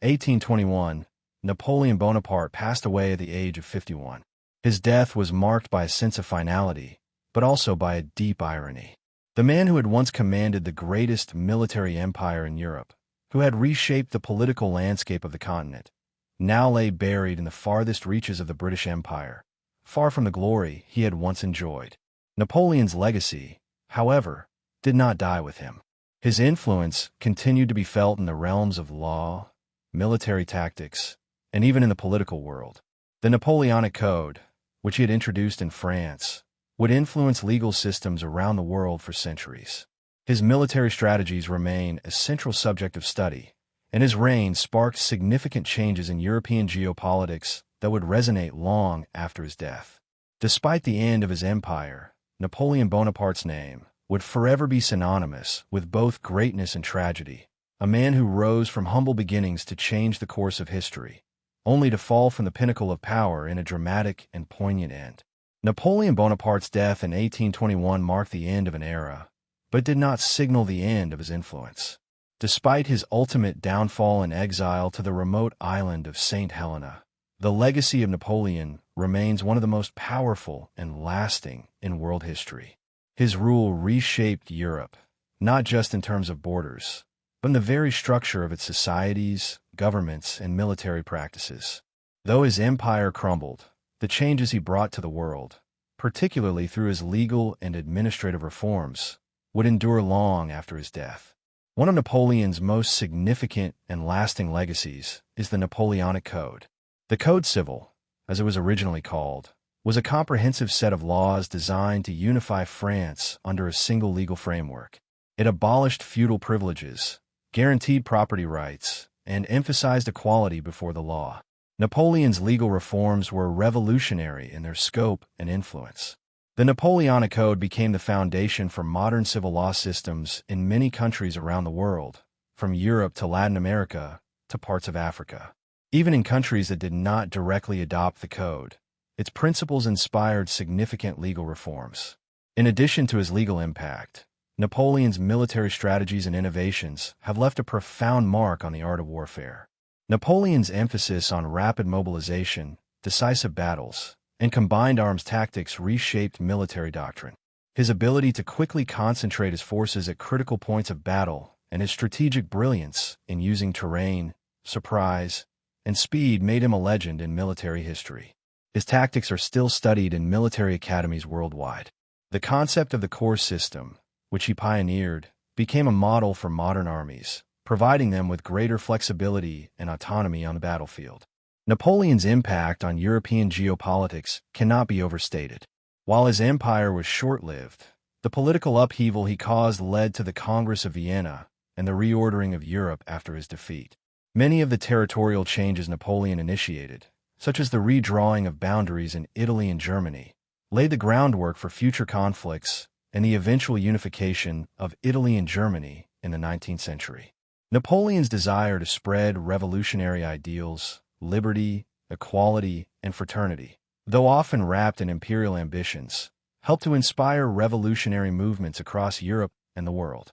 1821, Napoleon Bonaparte passed away at the age of 51. His death was marked by a sense of finality, but also by a deep irony. The man who had once commanded the greatest military empire in Europe, who had reshaped the political landscape of the continent, now lay buried in the farthest reaches of the British Empire, far from the glory he had once enjoyed. Napoleon's legacy, however, did not die with him. His influence continued to be felt in the realms of law, military tactics, and even in the political world. The Napoleonic Code, which he had introduced in France, would influence legal systems around the world for centuries. His military strategies remain a central subject of study, and his reign sparked significant changes in European geopolitics that would resonate long after his death. Despite the end of his empire, Napoleon Bonaparte's name would forever be synonymous with both greatness and tragedy, a man who rose from humble beginnings to change the course of history, only to fall from the pinnacle of power in a dramatic and poignant end. Napoleon Bonaparte's death in 1821 marked the end of an era, but did not signal the end of his influence. Despite his ultimate downfall and exile to the remote island of St. Helena, the legacy of Napoleon remains one of the most powerful and lasting in world history. His rule reshaped Europe, not just in terms of borders, but in the very structure of its societies, governments, and military practices. Though his empire crumbled, the changes he brought to the world, particularly through his legal and administrative reforms, would endure long after his death. One of Napoleon's most significant and lasting legacies is the Napoleonic Code. The Code Civil, as it was originally called, was a comprehensive set of laws designed to unify France under a single legal framework. It abolished feudal privileges, guaranteed property rights, and emphasized equality before the law. Napoleon's legal reforms were revolutionary in their scope and influence. The Napoleonic Code became the foundation for modern civil law systems in many countries around the world, from Europe to Latin America to parts of Africa. Even in countries that did not directly adopt the code, its principles inspired significant legal reforms. In addition to his legal impact, Napoleon's military strategies and innovations have left a profound mark on the art of warfare. Napoleon's emphasis on rapid mobilization, decisive battles, and combined arms tactics reshaped military doctrine. His ability to quickly concentrate his forces at critical points of battle and his strategic brilliance in using terrain, surprise, and speed made him a legend in military history. His tactics are still studied in military academies worldwide. The concept of the corps system, which he pioneered, became a model for modern armies, providing them with greater flexibility and autonomy on the battlefield. Napoleon's impact on European geopolitics cannot be overstated. While his empire was short-lived, the political upheaval he caused led to the Congress of Vienna and the reordering of Europe after his defeat. Many of the territorial changes Napoleon initiated, such as the redrawing of boundaries in Italy and Germany, laid the groundwork for future conflicts and the eventual unification of Italy and Germany in the 19th century. Napoleon's desire to spread revolutionary ideals, liberty, equality, and fraternity, though often wrapped in imperial ambitions, helped to inspire revolutionary movements across Europe and the world.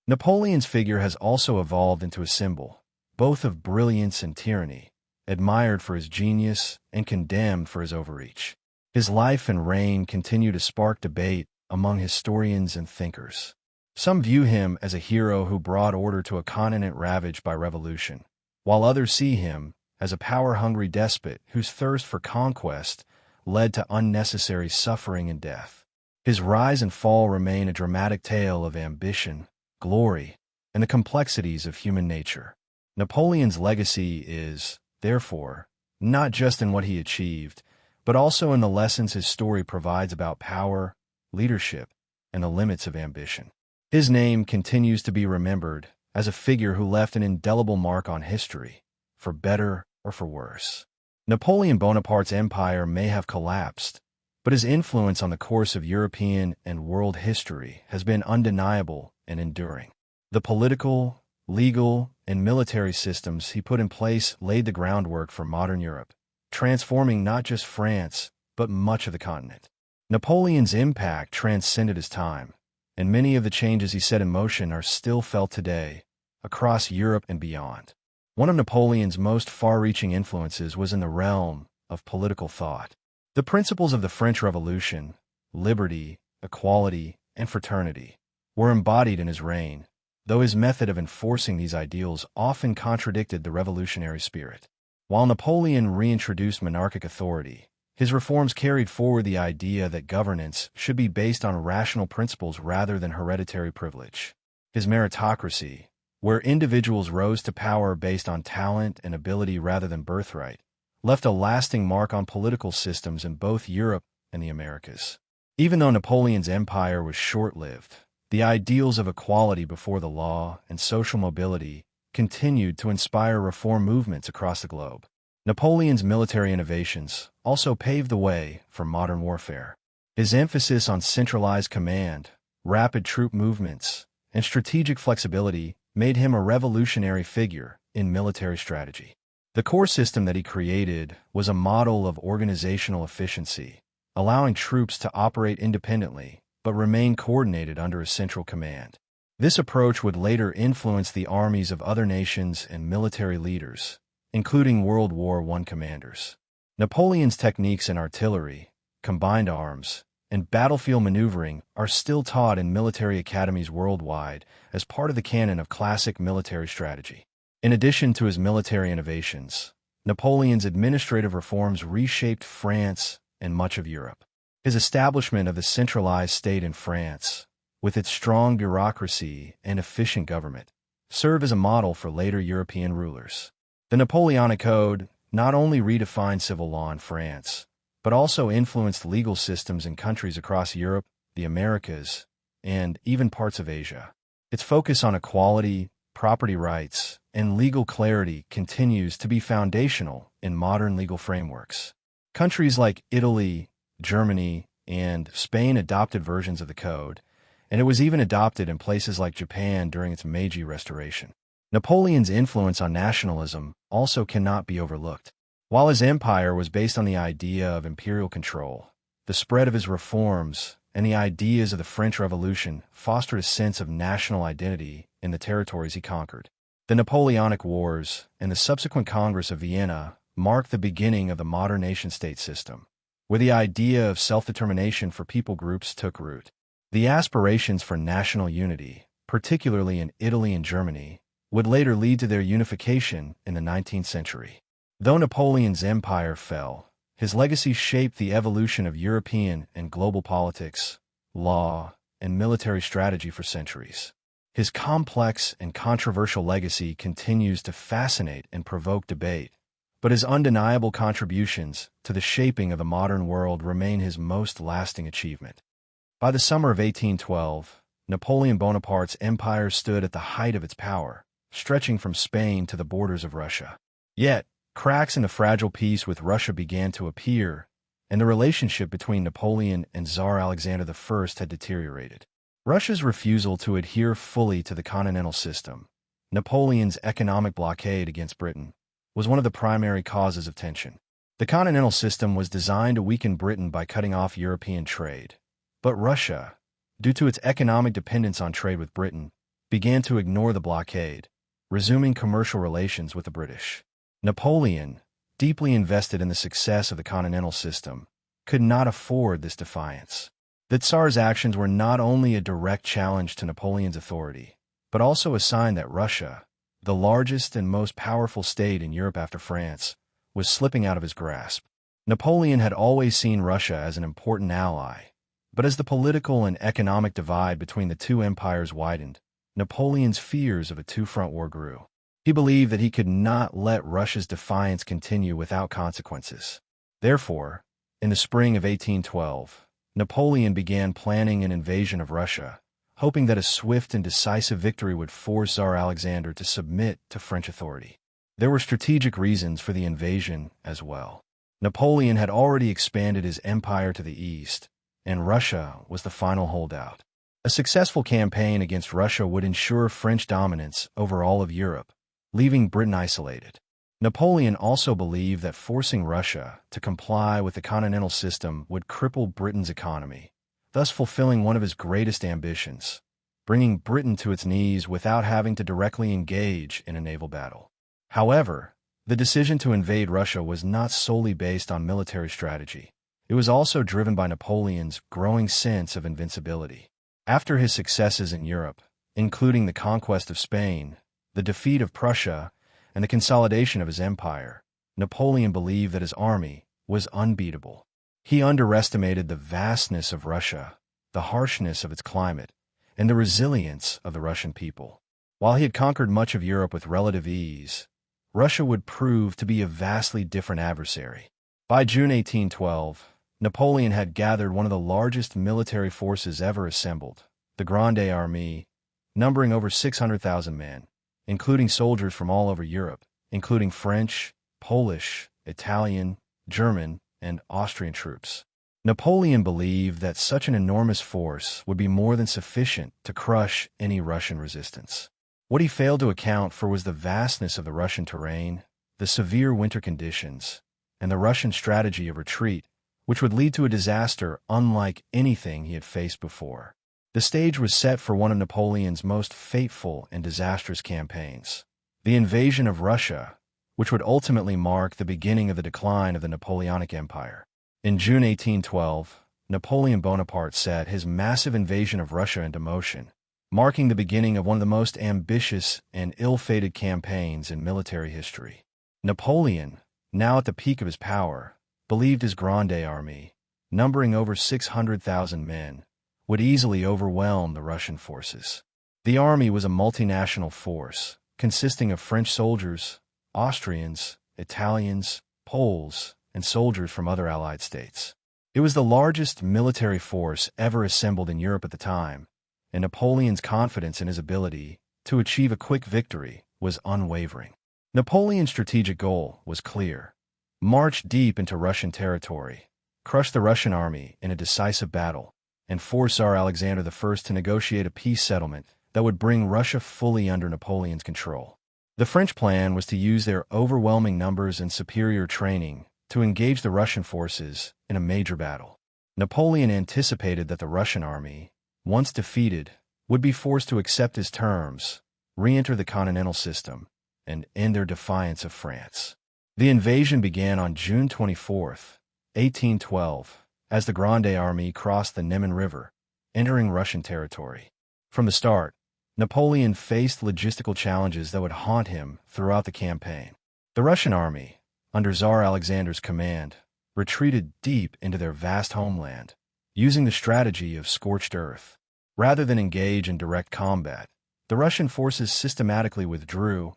Napoleon's figure has also evolved into a symbol, both of brilliance and tyranny, admired for his genius and condemned for his overreach. His life and reign continue to spark debate among historians and thinkers. Some view him as a hero who brought order to a continent ravaged by revolution, while others see him as a power-hungry despot whose thirst for conquest led to unnecessary suffering and death. His rise and fall remain a dramatic tale of ambition, glory, and the complexities of human nature. Napoleon's legacy is, therefore, not just in what he achieved, but also in the lessons his story provides about power, leadership, and the limits of ambition. His name continues to be remembered as a figure who left an indelible mark on history, for better or for worse. Napoleon Bonaparte's empire may have collapsed, but his influence on the course of European and world history has been undeniable and enduring. The political, legal, and military systems he put in place laid the groundwork for modern Europe, transforming not just France, but much of the continent. Napoleon's impact transcended his time, and many of the changes he set in motion are still felt today, across Europe and beyond. One of Napoleon's most far-reaching influences was in the realm of political thought. The principles of the French Revolution, liberty, equality, and fraternity, were embodied in his reign, though his method of enforcing these ideals often contradicted the revolutionary spirit. While Napoleon reintroduced monarchic authority, his reforms carried forward the idea that governance should be based on rational principles rather than hereditary privilege. His meritocracy, where individuals rose to power based on talent and ability rather than birthright, left a lasting mark on political systems in both Europe and the Americas. Even though Napoleon's empire was short-lived, the ideals of equality before the law and social mobility continued to inspire reform movements across the globe. Napoleon's military innovations also paved the way for modern warfare. His emphasis on centralized command, rapid troop movements, and strategic flexibility made him a revolutionary figure in military strategy. The core system that he created was a model of organizational efficiency, allowing troops to operate independently but remain coordinated under a central command. This approach would later influence the armies of other nations and military leaders, including World War I commanders. Napoleon's techniques in artillery, combined arms, and battlefield maneuvering are still taught in military academies worldwide as part of the canon of classic military strategy. In addition to his military innovations, Napoleon's administrative reforms reshaped France and much of Europe. His establishment of the centralized state in France, with its strong bureaucracy and efficient government, served as a model for later European rulers. The Napoleonic Code not only redefined civil law in France, but also influenced legal systems in countries across Europe, the Americas, and even parts of Asia. Its focus on equality, property rights, and legal clarity continues to be foundational in modern legal frameworks. Countries like Italy, Germany, and Spain adopted versions of the code, and it was even adopted in places like Japan during its Meiji Restoration. Napoleon's influence on nationalism also cannot be overlooked. While his empire was based on the idea of imperial control, the spread of his reforms and the ideas of the French Revolution fostered a sense of national identity in the territories he conquered. The Napoleonic Wars and the subsequent Congress of Vienna marked the beginning of the modern nation-state system, where the idea of self-determination for people groups took root. The aspirations for national unity, particularly in Italy and Germany, would later lead to their unification in the 19th century. Though Napoleon's empire fell, his legacy shaped the evolution of European and global politics, law, and military strategy for centuries. His complex and controversial legacy continues to fascinate and provoke debate, but his undeniable contributions to the shaping of the modern world remain his most lasting achievement. By the summer of 1812, Napoleon Bonaparte's empire stood at the height of its power, stretching from Spain to the borders of Russia. Yet, cracks in the fragile peace with Russia began to appear, and the relationship between Napoleon and Tsar Alexander I had deteriorated. Russia's refusal to adhere fully to the continental system, Napoleon's economic blockade against Britain, was one of the primary causes of tension. The continental system was designed to weaken Britain by cutting off European trade, but Russia, due to its economic dependence on trade with Britain, began to ignore the blockade, resuming commercial relations with the British. Napoleon, deeply invested in the success of the continental system, could not afford this defiance. The Tsar's actions were not only a direct challenge to Napoleon's authority, but also a sign that Russia, the largest and most powerful state in Europe after France, was slipping out of his grasp. Napoleon had always seen Russia as an important ally, but as the political and economic divide between the two empires widened, Napoleon's fears of a two-front war grew. He believed that he could not let Russia's defiance continue without consequences. Therefore, in the spring of 1812, Napoleon began planning an invasion of Russia, hoping that a swift and decisive victory would force Tsar Alexander to submit to French authority. There were strategic reasons for the invasion as well. Napoleon had already expanded his empire to the east, and Russia was the final holdout. A successful campaign against Russia would ensure French dominance over all of Europe, leaving Britain isolated. Napoleon also believed that forcing Russia to comply with the continental system would cripple Britain's economy, thus fulfilling one of his greatest ambitions, bringing Britain to its knees without having to directly engage in a naval battle. However, the decision to invade Russia was not solely based on military strategy. It was also driven by Napoleon's growing sense of invincibility. After his successes in Europe, including the conquest of Spain, the defeat of Prussia, and the consolidation of his empire, Napoleon believed that his army was unbeatable. He underestimated the vastness of Russia, the harshness of its climate, and the resilience of the Russian people. While he had conquered much of Europe with relative ease, Russia would prove to be a vastly different adversary. By June 1812, Napoleon had gathered one of the largest military forces ever assembled, the Grande Armée, numbering over 600,000 men, including soldiers from all over Europe, including French, Polish, Italian, German, and Austrian troops. Napoleon believed that such an enormous force would be more than sufficient to crush any Russian resistance. What he failed to account for was the vastness of the Russian terrain, the severe winter conditions, and the Russian strategy of retreat, which would lead to a disaster unlike anything he had faced before. The stage was set for one of Napoleon's most fateful and disastrous campaigns, the invasion of Russia, which would ultimately mark the beginning of the decline of the Napoleonic Empire. In June 1812, Napoleon Bonaparte set his massive invasion of Russia into motion, marking the beginning of one of the most ambitious and ill-fated campaigns in military history. Napoleon, now at the peak of his power, believed his Grande Armée, numbering over 600,000 men, would easily overwhelm the Russian forces. The army was a multinational force, consisting of French soldiers, Austrians, Italians, Poles, and soldiers from other allied states. It was the largest military force ever assembled in Europe at the time, and Napoleon's confidence in his ability to achieve a quick victory was unwavering. Napoleon's strategic goal was clear: march deep into Russian territory, crush the Russian army in a decisive battle, and force Tsar Alexander I to negotiate a peace settlement that would bring Russia fully under Napoleon's control. The French plan was to use their overwhelming numbers and superior training to engage the Russian forces in a major battle. Napoleon anticipated that the Russian army, once defeated, would be forced to accept his terms, re-enter the continental system, and end their defiance of France. The invasion began on June 24, 1812, as the Grande Armée crossed the Neman River, entering Russian territory. From the start, Napoleon faced logistical challenges that would haunt him throughout the campaign. The Russian army, under Tsar Alexander's command, retreated deep into their vast homeland, using the strategy of scorched earth. Rather than engage in direct combat, the Russian forces systematically withdrew,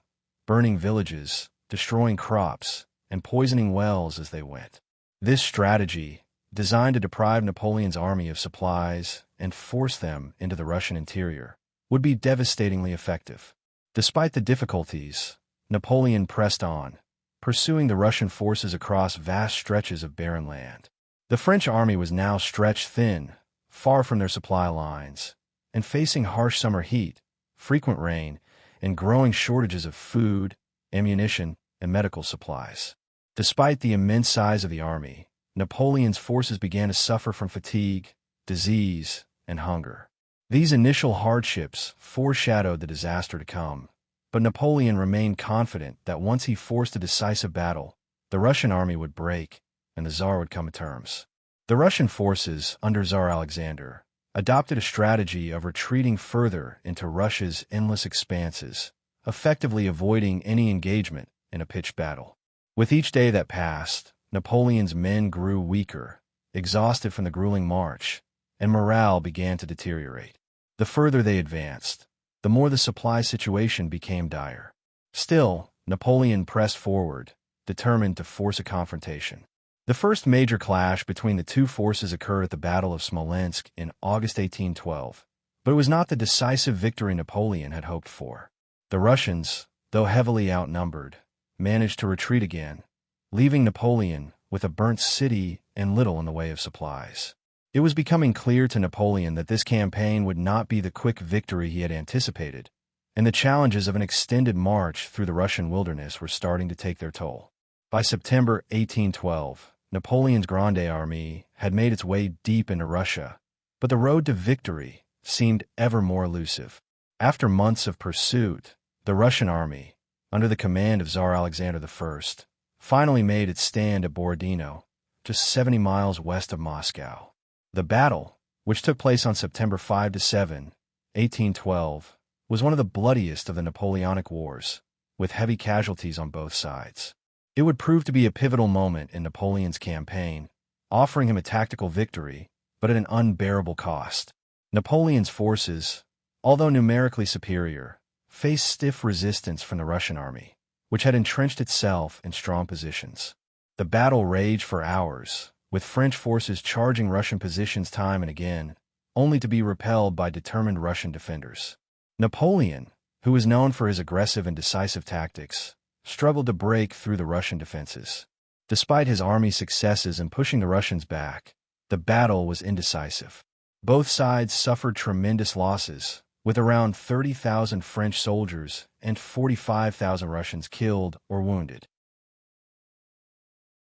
burning villages, destroying crops, and poisoning wells as they went. This strategy, designed to deprive Napoleon's army of supplies and force them into the Russian interior, would be devastatingly effective. Despite the difficulties, Napoleon pressed on, pursuing the Russian forces across vast stretches of barren land. The French army was now stretched thin, far from their supply lines, and facing harsh summer heat, frequent rain, and growing shortages of food, ammunition, and medical supplies. Despite the immense size of the army, Napoleon's forces began to suffer from fatigue, disease, and hunger. These initial hardships foreshadowed the disaster to come, but Napoleon remained confident that once he forced a decisive battle, the Russian army would break and the Tsar would come to terms. The Russian forces, under Tsar Alexander, adopted a strategy of retreating further into Russia's endless expanses, effectively avoiding any engagement in a pitched battle. With each day that passed, Napoleon's men grew weaker, exhausted from the grueling march, and morale began to deteriorate. The further they advanced, the more the supply situation became dire. Still, Napoleon pressed forward, determined to force a confrontation. The first major clash between the two forces occurred at the Battle of Smolensk in August 1812, but it was not the decisive victory Napoleon had hoped for. The Russians, though heavily outnumbered, managed to retreat again, leaving Napoleon with a burnt city and little in the way of supplies. It was becoming clear to Napoleon that this campaign would not be the quick victory he had anticipated, and the challenges of an extended march through the Russian wilderness were starting to take their toll. By September 1812, Napoleon's Grande Armée had made its way deep into Russia, but the road to victory seemed ever more elusive. After months of pursuit, the Russian army, under the command of Tsar Alexander I, finally made its stand at Borodino, just 70 miles west of Moscow. The battle, which took place on September 5–7, 1812, was one of the bloodiest of the Napoleonic Wars, with heavy casualties on both sides. It would prove to be a pivotal moment in Napoleon's campaign, offering him a tactical victory, but at an unbearable cost. Napoleon's forces, although numerically superior, faced stiff resistance from the Russian army, which had entrenched itself in strong positions. The battle raged for hours, with French forces charging Russian positions time and again, only to be repelled by determined Russian defenders. Napoleon, who was known for his aggressive and decisive tactics, struggled to break through the Russian defenses. Despite his army's successes in pushing the Russians back, the battle was indecisive. Both sides suffered tremendous losses, with around 30,000 French soldiers and 45,000 Russians killed or wounded.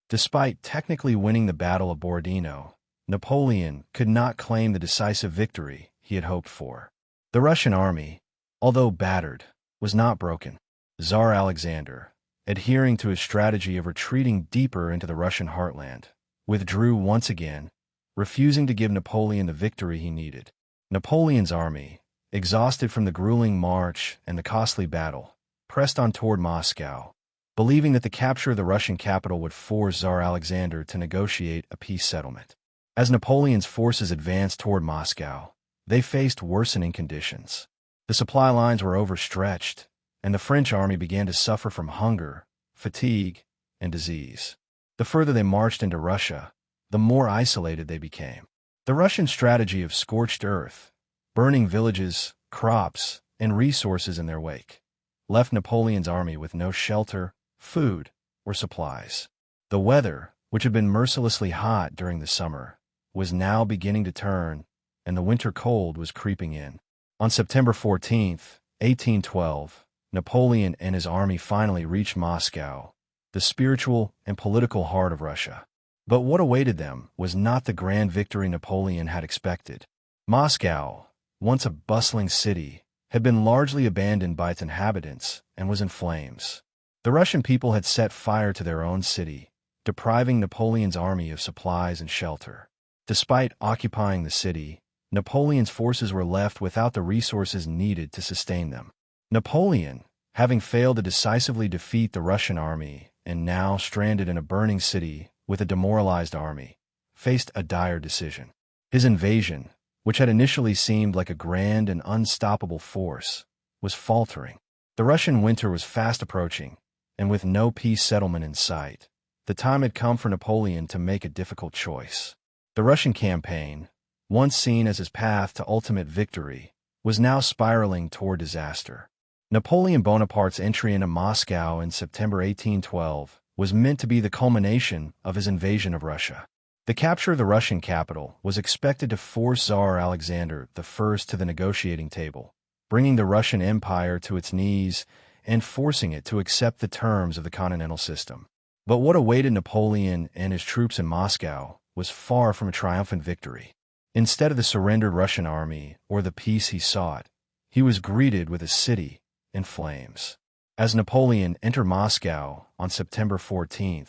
Despite technically winning the Battle of Borodino, Napoleon could not claim the decisive victory he had hoped for. The Russian army, although battered, was not broken. Tsar Alexander, adhering to his strategy of retreating deeper into the Russian heartland, withdrew once again, refusing to give Napoleon the victory he needed. Napoleon's army, exhausted from the grueling march and the costly battle, pressed on toward Moscow, believing that the capture of the Russian capital would force Tsar Alexander to negotiate a peace settlement. As Napoleon's forces advanced toward Moscow, they faced worsening conditions. The supply lines were overstretched, and the French army began to suffer from hunger, fatigue, and disease. The further they marched into Russia, the more isolated they became. The Russian strategy of scorched earth, burning villages, crops, and resources in their wake, left Napoleon's army with no shelter, food, or supplies. The weather, which had been mercilessly hot during the summer, was now beginning to turn, and the winter cold was creeping in. On September 14, 1812, Napoleon and his army finally reached Moscow, the spiritual and political heart of Russia. But what awaited them was not the grand victory Napoleon had expected. Moscow, once a bustling city, had been largely abandoned by its inhabitants and was in flames. The Russian people had set fire to their own city, depriving Napoleon's army of supplies and shelter. Despite occupying the city, Napoleon's forces were left without the resources needed to sustain them. Napoleon, having failed to decisively defeat the Russian army and now stranded in a burning city with a demoralized army, faced a dire decision. His invasion, which had initially seemed like a grand and unstoppable force, was faltering. The Russian winter was fast approaching, and with no peace settlement in sight, the time had come for Napoleon to make a difficult choice. The Russian campaign, once seen as his path to ultimate victory, was now spiraling toward disaster. Napoleon Bonaparte's entry into Moscow in September 1812 was meant to be the culmination of his invasion of Russia. The capture of the Russian capital was expected to force Tsar Alexander I to the negotiating table, bringing the Russian Empire to its knees and forcing it to accept the terms of the continental system. But what awaited Napoleon and his troops in Moscow was far from a triumphant victory. Instead of the surrendered Russian army or the peace he sought, he was greeted with a city in flames. As Napoleon entered Moscow on September 14,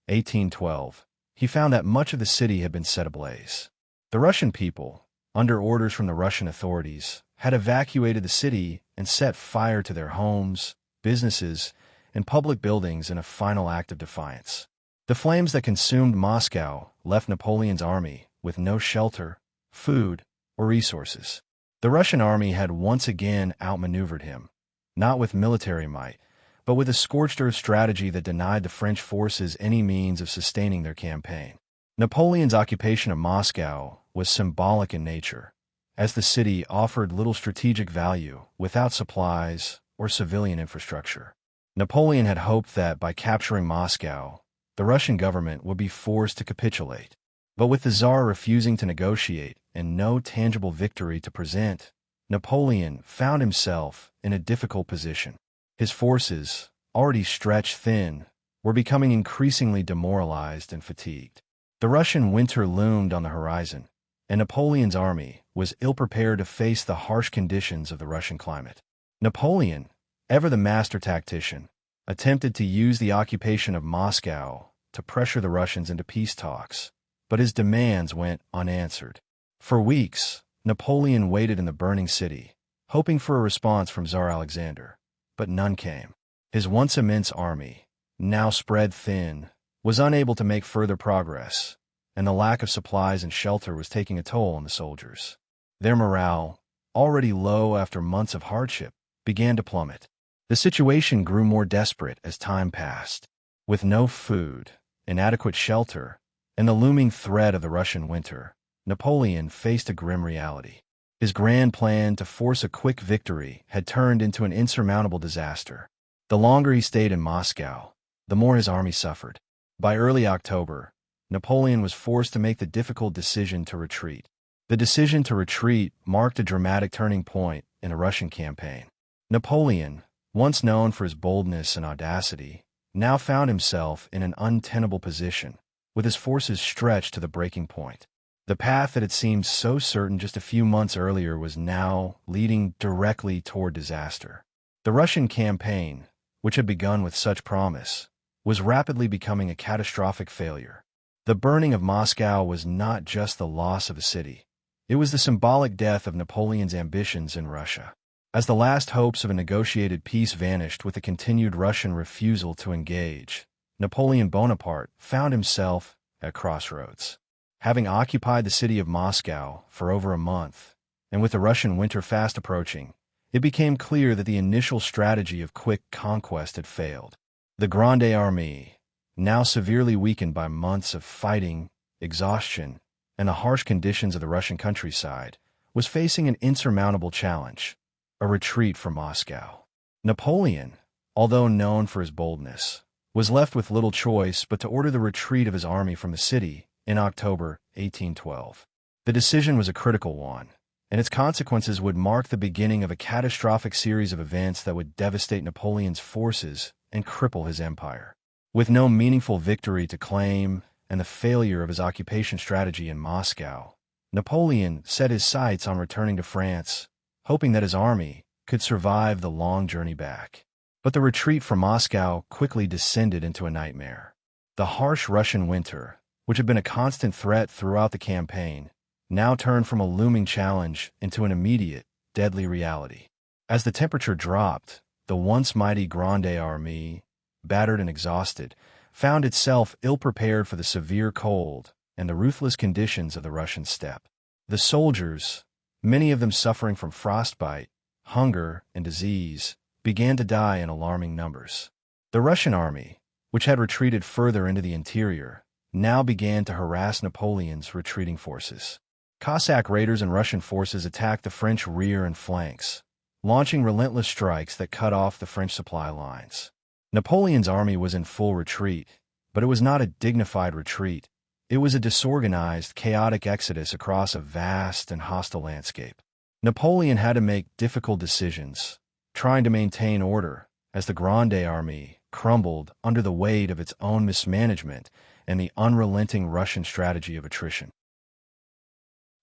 1812, he found that much of the city had been set ablaze. The Russian people, under orders from the Russian authorities, had evacuated the city and set fire to their homes, businesses, and public buildings in a final act of defiance. The flames that consumed Moscow left Napoleon's army with no shelter, food, or resources. The Russian army had once again outmaneuvered him, not with military might, but with a scorched-earth strategy that denied the French forces any means of sustaining their campaign. Napoleon's occupation of Moscow was symbolic in nature, as the city offered little strategic value without supplies or civilian infrastructure. Napoleon had hoped that by capturing Moscow, the Russian government would be forced to capitulate. But with the Tsar refusing to negotiate and no tangible victory to present, Napoleon found himself in a difficult position. His forces, already stretched thin, were becoming increasingly demoralized and fatigued. The Russian winter loomed on the horizon, and Napoleon's army was ill-prepared to face the harsh conditions of the Russian climate. Napoleon, ever the master tactician, attempted to use the occupation of Moscow to pressure the Russians into peace talks, but his demands went unanswered. For weeks, Napoleon waited in the burning city, hoping for a response from Tsar Alexander, but none came. His once immense army, now spread thin, was unable to make further progress, and the lack of supplies and shelter was taking a toll on the soldiers. Their morale, already low after months of hardship, began to plummet. The situation grew more desperate as time passed. With no food, inadequate shelter, and the looming threat of the Russian winter, Napoleon faced a grim reality. His grand plan to force a quick victory had turned into an insurmountable disaster. The longer he stayed in Moscow, the more his army suffered. By early October, Napoleon was forced to make the difficult decision to retreat. The decision to retreat marked a dramatic turning point in the Russian campaign. Napoleon, once known for his boldness and audacity, now found himself in an untenable position, with his forces stretched to the breaking point. The path that had seemed so certain just a few months earlier was now leading directly toward disaster. The Russian campaign, which had begun with such promise, was rapidly becoming a catastrophic failure. The burning of Moscow was not just the loss of a city. It was the symbolic death of Napoleon's ambitions in Russia. As the last hopes of a negotiated peace vanished with the continued Russian refusal to engage, Napoleon Bonaparte found himself at crossroads. Having occupied the city of Moscow for over a month, and with the Russian winter fast approaching, it became clear that the initial strategy of quick conquest had failed. The Grande Armée, now severely weakened by months of fighting, exhaustion, and the harsh conditions of the Russian countryside, was facing an insurmountable challenge: a retreat from Moscow. Napoleon, although known for his boldness, was left with little choice but to order the retreat of his army from the city in October 1812. The decision was a critical one, and its consequences would mark the beginning of a catastrophic series of events that would devastate Napoleon's forces and cripple his empire. With no meaningful victory to claim and the failure of his occupation strategy in Moscow, Napoleon set his sights on returning to France, hoping that his army could survive the long journey back. But the retreat from Moscow quickly descended into a nightmare. The harsh Russian winter, which had been a constant threat throughout the campaign, now turned from a looming challenge into an immediate, deadly reality. As the temperature dropped, the once mighty Grande Armée, battered and exhausted, found itself ill-prepared for the severe cold and the ruthless conditions of the Russian steppe. The soldiers, many of them suffering from frostbite, hunger, and disease, began to die in alarming numbers. The Russian army, which had retreated further into the interior, now began to harass Napoleon's retreating forces. Cossack raiders and Russian forces attacked the French rear and flanks, launching relentless strikes that cut off the French supply lines. Napoleon's army was in full retreat, but it was not a dignified retreat. It was a disorganized, chaotic exodus across a vast and hostile landscape. Napoleon had to make difficult decisions, trying to maintain order as the Grande Armée crumbled under the weight of its own mismanagement and the unrelenting Russian strategy of attrition.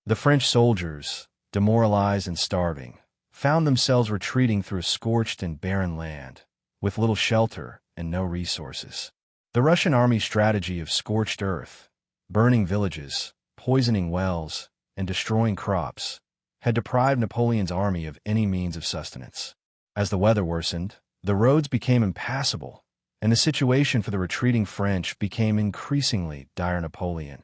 The French soldiers, demoralized and starving, found themselves retreating through a scorched and barren land, with little shelter and no resources. The Russian army's strategy of scorched earth, burning villages, poisoning wells, and destroying crops had deprived Napoleon's army of any means of sustenance. As the weather worsened, the roads became impassable, and the situation for the retreating French became increasingly dire. Napoleon,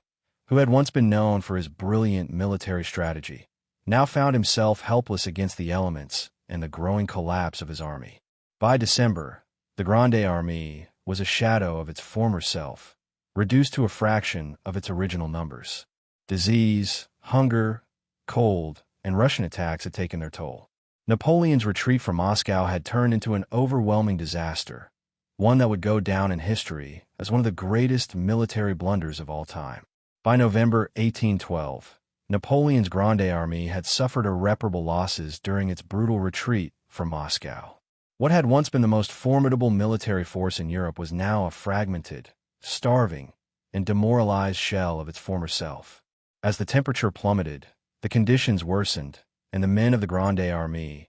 who had once been known for his brilliant military strategy, now found himself helpless against the elements and the growing collapse of his army. By December, the Grande Armée was a shadow of its former self, reduced to a fraction of its original numbers. Disease, hunger, cold, and Russian attacks had taken their toll. Napoleon's retreat from Moscow had turned into an overwhelming disaster, one that would go down in history as one of the greatest military blunders of all time. By November 1812, Napoleon's Grande Armée had suffered irreparable losses during its brutal retreat from Moscow. What had once been the most formidable military force in Europe was now a fragmented, starving, and demoralized shell of its former self. As the temperature plummeted, the conditions worsened, and the men of the Grande Armée,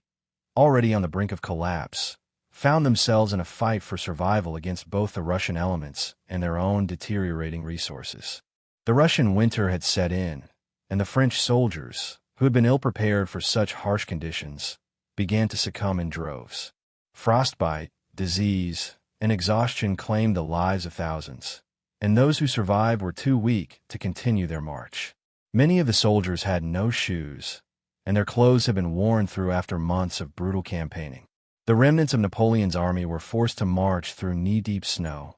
already on the brink of collapse, found themselves in a fight for survival against both the Russian elements and their own deteriorating resources. The Russian winter had set in, and the French soldiers, who had been ill-prepared for such harsh conditions, began to succumb in droves. Frostbite, disease, and exhaustion claimed the lives of thousands, and those who survived were too weak to continue their march. Many of the soldiers had no shoes, and their clothes had been worn through after months of brutal campaigning. The remnants of Napoleon's army were forced to march through knee-deep snow,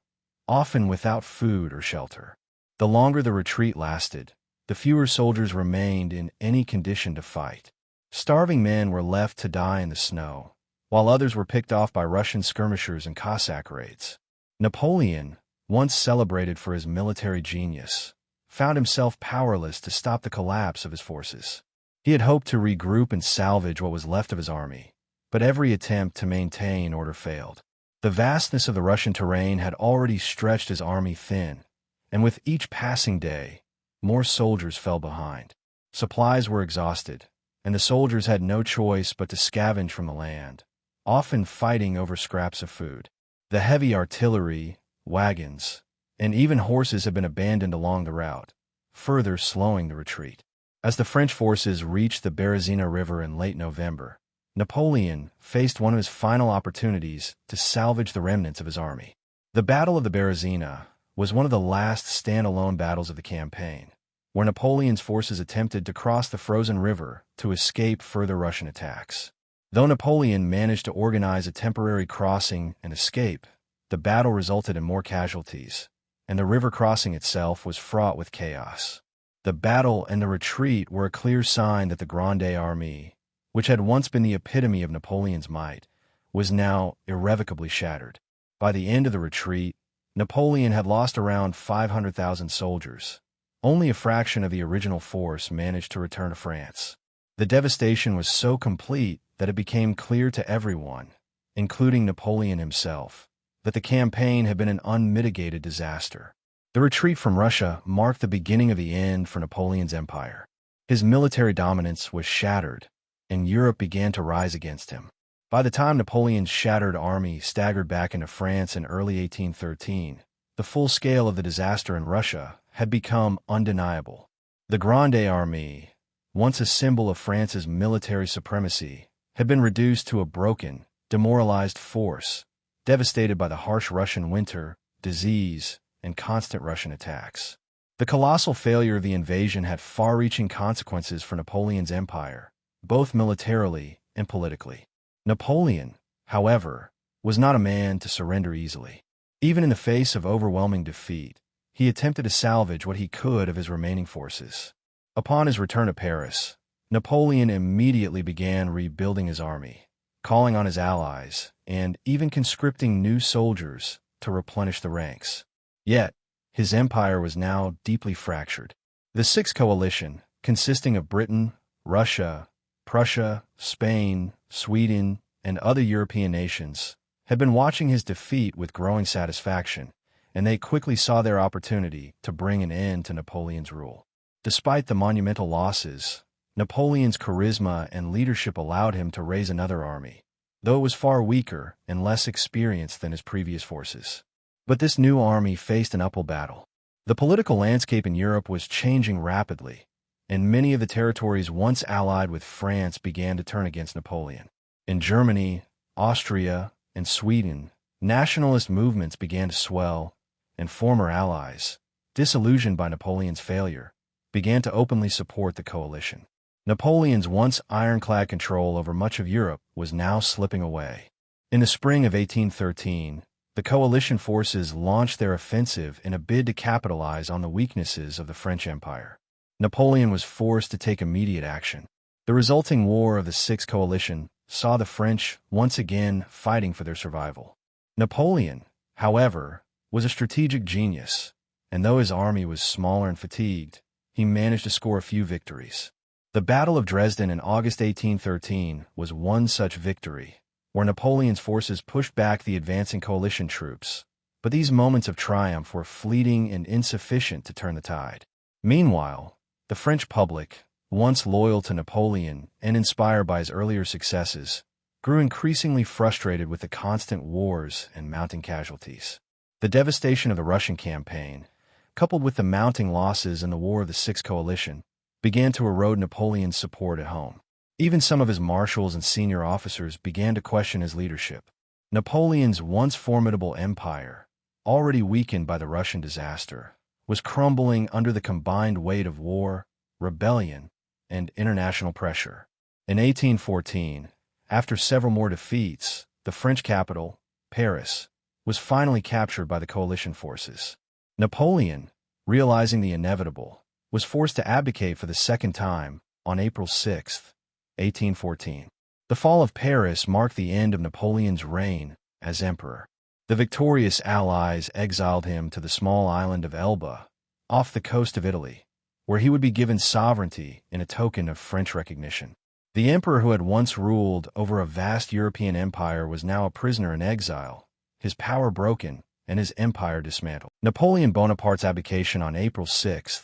often without food or shelter. The longer the retreat lasted, the fewer soldiers remained in any condition to fight. Starving men were left to die in the snow, while others were picked off by Russian skirmishers and Cossack raids. Napoleon, once celebrated for his military genius, found himself powerless to stop the collapse of his forces. He had hoped to regroup and salvage what was left of his army, but every attempt to maintain order failed. The vastness of the Russian terrain had already stretched his army thin, and with each passing day, more soldiers fell behind. Supplies were exhausted, and the soldiers had no choice but to scavenge from the land, often fighting over scraps of food. The heavy artillery, wagons, and even horses had been abandoned along the route, further slowing the retreat. As the French forces reached the Berezina River in late November, Napoleon faced one of his final opportunities to salvage the remnants of his army. The Battle of the Berezina was one of the last standalone battles of the campaign, where Napoleon's forces attempted to cross the frozen river to escape further Russian attacks. Though Napoleon managed to organize a temporary crossing and escape, the battle resulted in more casualties, and the river crossing itself was fraught with chaos. The battle and the retreat were a clear sign that the Grande Armée, which had once been the epitome of Napoleon's might, was now irrevocably shattered. By the end of the retreat, Napoleon had lost around 500,000 soldiers. Only a fraction of the original force managed to return to France. The devastation was so complete that it became clear to everyone, including Napoleon himself, that the campaign had been an unmitigated disaster. The retreat from Russia marked the beginning of the end for Napoleon's empire. His military dominance was shattered, and Europe began to rise against him. By the time Napoleon's shattered army staggered back into France in early 1813, the full scale of the disaster in Russia had become undeniable. The Grande Armée, once a symbol of France's military supremacy, had been reduced to a broken, demoralized force, devastated by the harsh Russian winter, disease, and constant Russian attacks. The colossal failure of the invasion had far-reaching consequences for Napoleon's empire, both militarily and politically. Napoleon, however, was not a man to surrender easily. Even in the face of overwhelming defeat, he attempted to salvage what he could of his remaining forces. Upon his return to Paris, Napoleon immediately began rebuilding his army, calling on his allies, and even conscripting new soldiers to replenish the ranks. Yet, his empire was now deeply fractured. The Sixth Coalition, consisting of Britain, Russia, Prussia, Spain, Sweden, and other European nations, had been watching his defeat with growing satisfaction, and they quickly saw their opportunity to bring an end to Napoleon's rule. Despite the monumental losses, Napoleon's charisma and leadership allowed him to raise another army, though it was far weaker and less experienced than his previous forces. But this new army faced an uphill battle. The political landscape in Europe was changing rapidly, and many of the territories once allied with France began to turn against Napoleon. In Germany, Austria, and Sweden, Nationalist movements began to swell, and former allies, disillusioned by Napoleon's failure, began to openly support the coalition. Napoleon's once ironclad control over much of Europe was now slipping away. In the spring of 1813, the coalition forces launched their offensive in a bid to capitalize on the weaknesses of the French Empire. Napoleon was forced to take immediate action. The resulting War of the Sixth Coalition saw the French once again fighting for their survival. Napoleon, however, was a strategic genius, and though his army was smaller and fatigued, he managed to score a few victories. The Battle of Dresden in August 1813 was one such victory, where Napoleon's forces pushed back the advancing coalition troops, but these moments of triumph were fleeting and insufficient to turn the tide. Meanwhile, the French public, once loyal to Napoleon and inspired by his earlier successes, grew increasingly frustrated with the constant wars and mounting casualties. The devastation of the Russian campaign, coupled with the mounting losses in the War of the Sixth Coalition, began to erode Napoleon's support at home. Even some of his marshals and senior officers began to question his leadership. Napoleon's once formidable empire, already weakened by the Russian disaster, was crumbling under the combined weight of war, rebellion, and international pressure. In 1814, after several more defeats, the French capital, Paris, was finally captured by the coalition forces. Napoleon, realizing the inevitable, was forced to abdicate for the second time on April 6, 1814. The fall of Paris marked the end of Napoleon's reign as emperor. The victorious Allies exiled him to the small island of Elba, off the coast of Italy, where he would be given sovereignty in a token of French recognition. The emperor who had once ruled over a vast European empire was now a prisoner in exile, his power broken and his empire dismantled. Napoleon Bonaparte's abdication on April 6,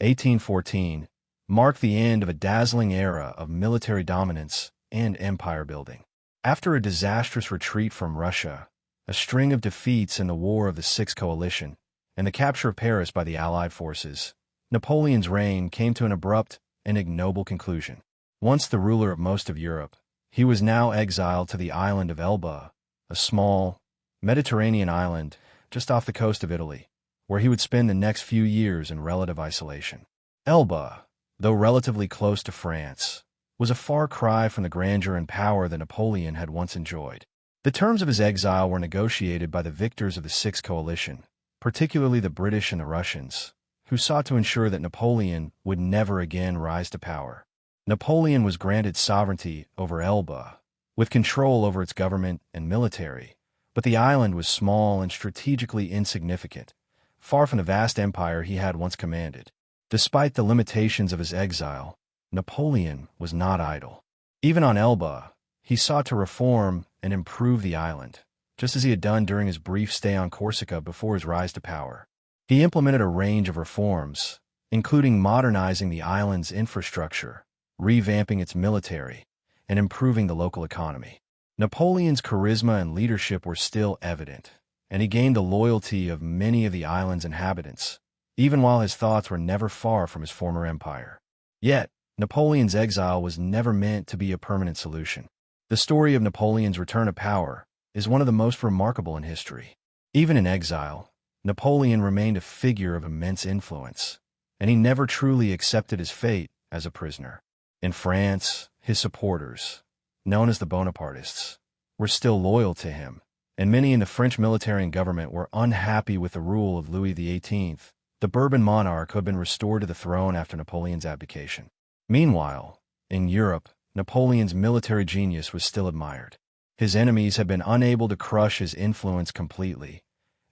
1814, marked the end of a dazzling era of military dominance and empire building. After a disastrous retreat from Russia, a string of defeats in the War of the Sixth Coalition, and the capture of Paris by the Allied forces, Napoleon's reign came to an abrupt and ignoble conclusion. Once the ruler of most of Europe, he was now exiled to the island of Elba, a small, Mediterranean island just off the coast of Italy, where he would spend the next few years in relative isolation. Elba, though relatively close to France, was a far cry from the grandeur and power that Napoleon had once enjoyed. The terms of his exile were negotiated by the victors of the Sixth Coalition, particularly the British and the Russians, who sought to ensure that Napoleon would never again rise to power. Napoleon was granted sovereignty over Elba, with control over its government and military, but the island was small and strategically insignificant, far from the vast empire he had once commanded. Despite the limitations of his exile, Napoleon was not idle. Even on Elba, he sought to reform and improve the island, just as he had done during his brief stay on Corsica before his rise to power. He implemented a range of reforms, including modernizing the island's infrastructure, revamping its military, and improving the local economy. Napoleon's charisma and leadership were still evident, and he gained the loyalty of many of the island's inhabitants, even while his thoughts were never far from his former empire. Yet, Napoleon's exile was never meant to be a permanent solution. The story of Napoleon's return to power is one of the most remarkable in history. Even in exile, Napoleon remained a figure of immense influence, and he never truly accepted his fate as a prisoner. In France, his supporters, known as the Bonapartists, were still loyal to him, and many in the French military and government were unhappy with the rule of Louis XVIII, the Bourbon monarch who had been restored to the throne after Napoleon's abdication. Meanwhile, in Europe, Napoleon's military genius was still admired. His enemies had been unable to crush his influence completely,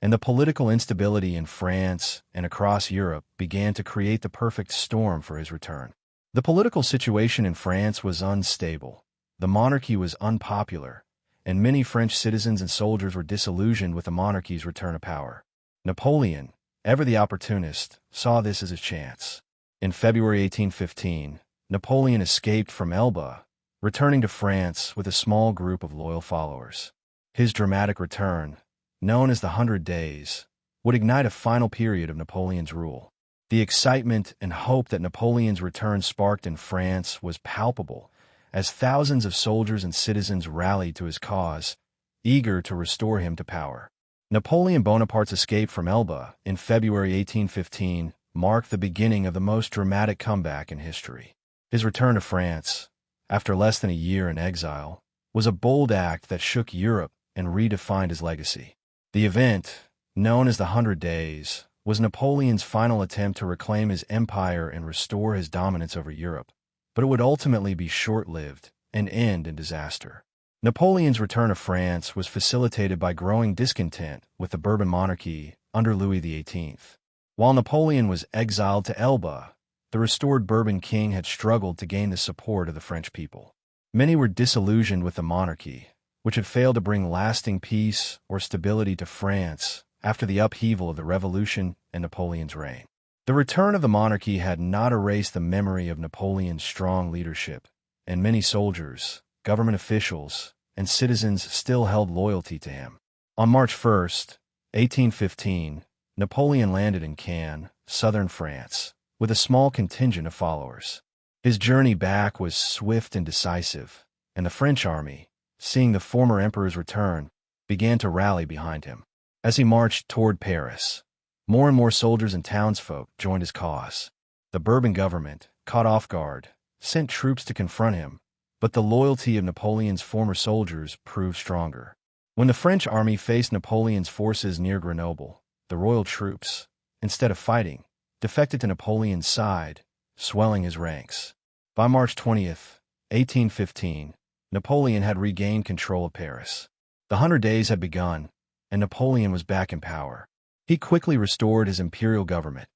and the political instability in France and across Europe began to create the perfect storm for his return. The political situation in France was unstable, the monarchy was unpopular, and many French citizens and soldiers were disillusioned with the monarchy's return to power. Napoleon, ever the opportunist, saw this as his chance. In February 1815, Napoleon escaped from Elba, returning to France with a small group of loyal followers. His dramatic return, known as the 100 Days, would ignite a final period of Napoleon's rule. The excitement and hope that Napoleon's return sparked in France was palpable, as thousands of soldiers and citizens rallied to his cause, eager to restore him to power. Napoleon Bonaparte's escape from Elba in February 1815 marked the beginning of the most dramatic comeback in history. His return to France, after less than a year in exile, was a bold act that shook Europe and redefined his legacy. The event, known as the 100 Days, was Napoleon's final attempt to reclaim his empire and restore his dominance over Europe, but it would ultimately be short-lived and end in disaster. Napoleon's return to France was facilitated by growing discontent with the Bourbon monarchy under Louis XVIII. While Napoleon was exiled to Elba, the restored Bourbon king had struggled to gain the support of the French people. Many were disillusioned with the monarchy, which had failed to bring lasting peace or stability to France after the upheaval of the Revolution and Napoleon's reign. The return of the monarchy had not erased the memory of Napoleon's strong leadership, and many soldiers, government officials, and citizens still held loyalty to him. On March 1, 1815, Napoleon landed in Caen, southern France, with a small contingent of followers. His journey back was swift and decisive, and the French army, seeing the former emperor's return, began to rally behind him. As he marched toward Paris, more and more soldiers and townsfolk joined his cause. The Bourbon government, caught off guard, sent troops to confront him, but the loyalty of Napoleon's former soldiers proved stronger. When the French army faced Napoleon's forces near Grenoble, the royal troops, instead of fighting, defected to Napoleon's side, swelling his ranks. By March 20, 1815, Napoleon had regained control of Paris. The 100 Days had begun, and Napoleon was back in power. He quickly restored his imperial government,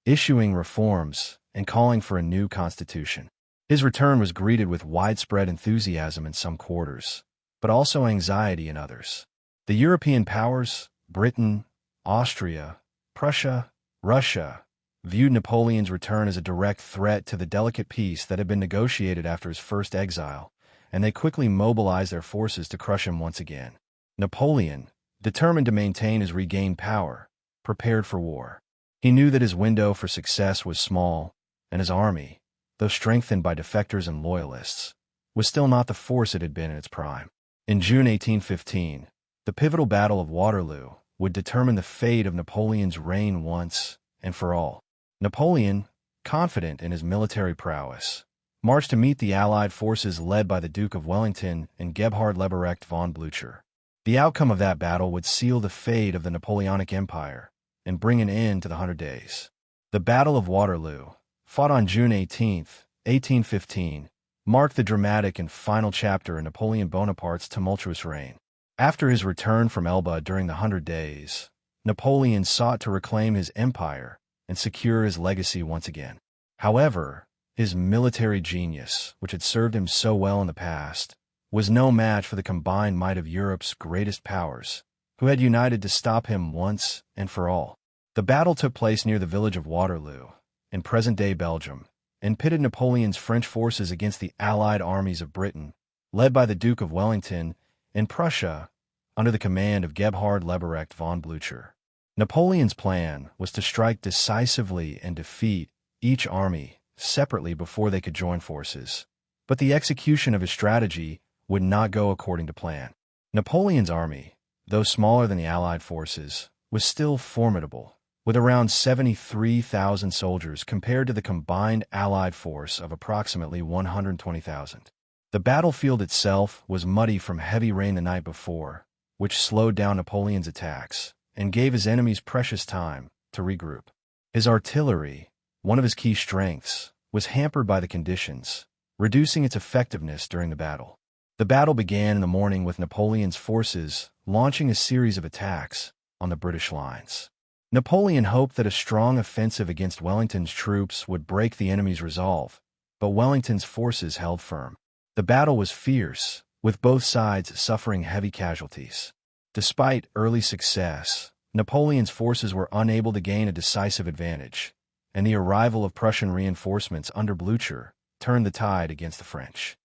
issuing reforms and calling for a new constitution. His return was greeted with widespread enthusiasm in some quarters, but also anxiety in others. The European powers, Britain, Austria, Prussia, Russia, viewed Napoleon's return as a direct threat to the delicate peace that had been negotiated after his first exile, and they quickly mobilized their forces to crush him once again. Napoleon, determined to maintain his regained power, prepared for war. He knew that his window for success was small, and his army, though strengthened by defectors and loyalists, was still not the force it had been in its prime. In June 1815, the pivotal Battle of Waterloo would determine the fate of Napoleon's reign once and for all. Napoleon, confident in his military prowess, marched to meet the Allied forces led by the Duke of Wellington and Gebhard Leberecht von Blücher. The outcome of that battle would seal the fate of the Napoleonic Empire and bring an end to the 100 Days. The Battle of Waterloo, fought on June 18, 1815, marked the dramatic and final chapter in Napoleon Bonaparte's tumultuous reign. After his return from Elba during the 100 Days, Napoleon sought to reclaim his empire and secure his legacy once again. However, his military genius, which had served him so well in the past, was no match for the combined might of Europe's greatest powers, who had united to stop him once and for all. The battle took place near the village of Waterloo, in present-day Belgium, and pitted Napoleon's French forces against the allied armies of Britain, led by the Duke of Wellington, and Prussia, under the command of Gebhard Leberecht von Blücher. Napoleon's plan was to strike decisively and defeat each army separately before they could join forces, but the execution of his strategy would not go according to plan. Napoleon's army, though smaller than the Allied forces, was still formidable, with around 73,000 soldiers compared to the combined Allied force of approximately 120,000. The battlefield itself was muddy from heavy rain the night before, which slowed down Napoleon's attacks and gave his enemies precious time to regroup. His artillery, one of his key strengths, was hampered by the conditions, reducing its effectiveness during the battle. The battle began in the morning with Napoleon's forces launching a series of attacks on the British lines. Napoleon hoped that a strong offensive against Wellington's troops would break the enemy's resolve, but Wellington's forces held firm. The battle was fierce, with both sides suffering heavy casualties. Despite early success, Napoleon's forces were unable to gain a decisive advantage, and the arrival of Prussian reinforcements under Blücher turned the tide against the French.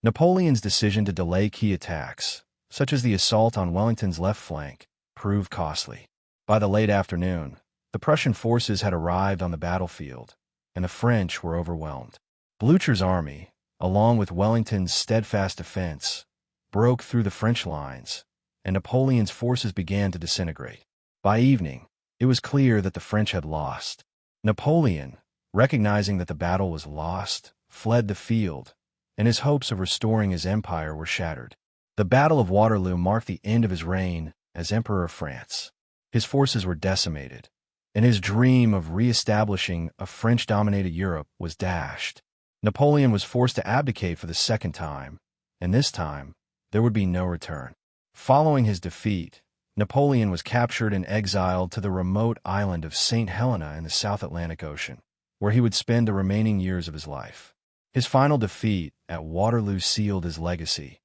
Napoleon's decision to delay key attacks, such as the assault on Wellington's left flank, proved costly. By the late afternoon, the Prussian forces had arrived on the battlefield, and the French were overwhelmed. Blücher's army, along with Wellington's steadfast defense, broke through the French lines, and Napoleon's forces began to disintegrate. By evening, it was clear that the French had lost. Napoleon, recognizing that the battle was lost, fled the field, and his hopes of restoring his empire were shattered. The Battle of Waterloo marked the end of his reign as Emperor of France. His forces were decimated, and his dream of re-establishing a French-dominated Europe was dashed. Napoleon was forced to abdicate for the second time, and this time, there would be no return. Following his defeat, Napoleon was captured and exiled to the remote island of St. Helena in the South Atlantic Ocean, where he would spend the remaining years of his life. His final defeat at Waterloo sealed his legacy,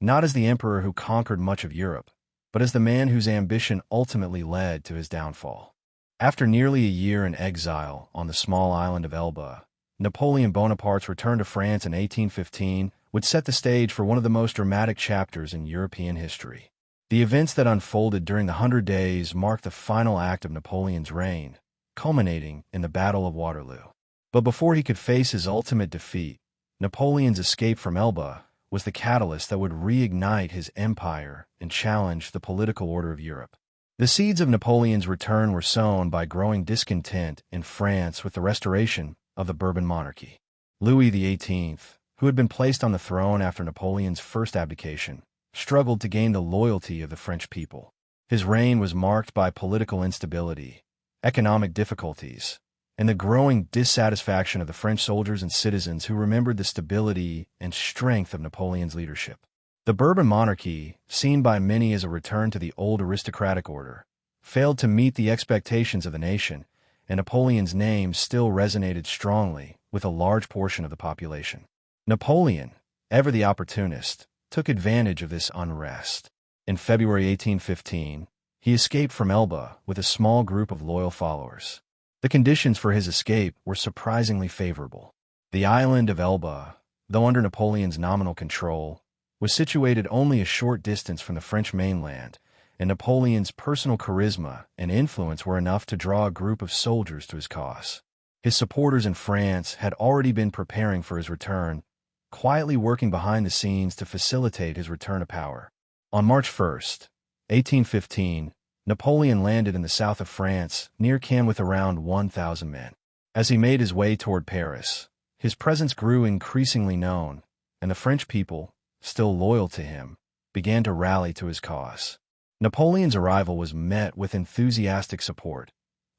not as the emperor who conquered much of Europe, but as the man whose ambition ultimately led to his downfall. After nearly a year in exile on the small island of Elba, Napoleon Bonaparte's return to France in 1815 would set the stage for one of the most dramatic chapters in European history. The events that unfolded during the 100 Days marked the final act of Napoleon's reign, culminating in the Battle of Waterloo. But before he could face his ultimate defeat, Napoleon's escape from Elba was the catalyst that would reignite his empire and challenge the political order of Europe. The seeds of Napoleon's return were sown by growing discontent in France with the restoration of the Bourbon monarchy. Louis XVIII, who had been placed on the throne after Napoleon's first abdication, struggled to gain the loyalty of the French people. His reign was marked by political instability, economic difficulties, and the growing dissatisfaction of the French soldiers and citizens who remembered the stability and strength of Napoleon's leadership. The Bourbon monarchy, seen by many as a return to the old aristocratic order, failed to meet the expectations of the nation, and Napoleon's name still resonated strongly with a large portion of the population. Napoleon, ever the opportunist, took advantage of this unrest. In February 1815, he escaped from Elba with a small group of loyal followers. The conditions for his escape were surprisingly favorable. The island of Elba, though under Napoleon's nominal control, was situated only a short distance from the French mainland, and Napoleon's personal charisma and influence were enough to draw a group of soldiers to his cause. His supporters in France had already been preparing for his return, quietly working behind the scenes to facilitate his return to power. On March 1, 1815, Napoleon landed in the south of France, near Caen, with around 1,000 men. As he made his way toward Paris, his presence grew increasingly known, and the French people, still loyal to him, began to rally to his cause. Napoleon's arrival was met with enthusiastic support,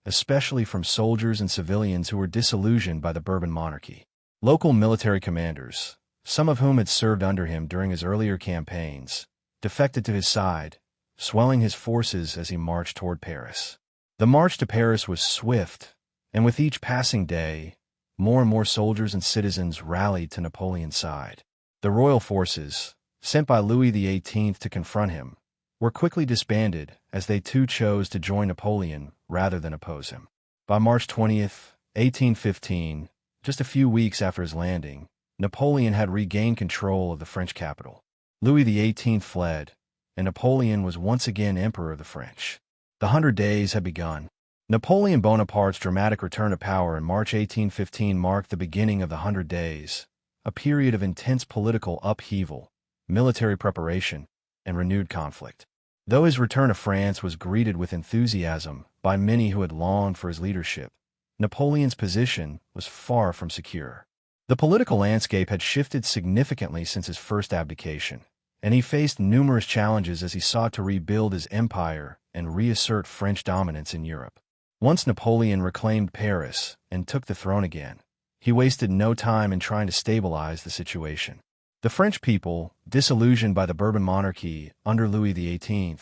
especially from soldiers and civilians who were disillusioned by the Bourbon monarchy. Local military commanders, some of whom had served under him during his earlier campaigns, defected to his side, swelling his forces as he marched toward Paris. The march to Paris was swift, and with each passing day, more and more soldiers and citizens rallied to Napoleon's side. The royal forces, sent by Louis XVIII to confront him, were quickly disbanded as they too chose to join Napoleon rather than oppose him. By March 20th, 1815, just a few weeks after his landing, Napoleon had regained control of the French capital. Louis XVIII fled, and Napoleon was once again Emperor of the French. The 100 Days had begun. Napoleon Bonaparte's dramatic return to power in March 1815 marked the beginning of the 100 Days, a period of intense political upheaval, military preparation, and renewed conflict. Though his return to France was greeted with enthusiasm by many who had longed for his leadership, Napoleon's position was far from secure. The political landscape had shifted significantly since his first abdication, and he faced numerous challenges as he sought to rebuild his empire and reassert French dominance in Europe. Once Napoleon reclaimed Paris and took the throne again, he wasted no time in trying to stabilize the situation. The French people, disillusioned by the Bourbon monarchy under Louis XVIII,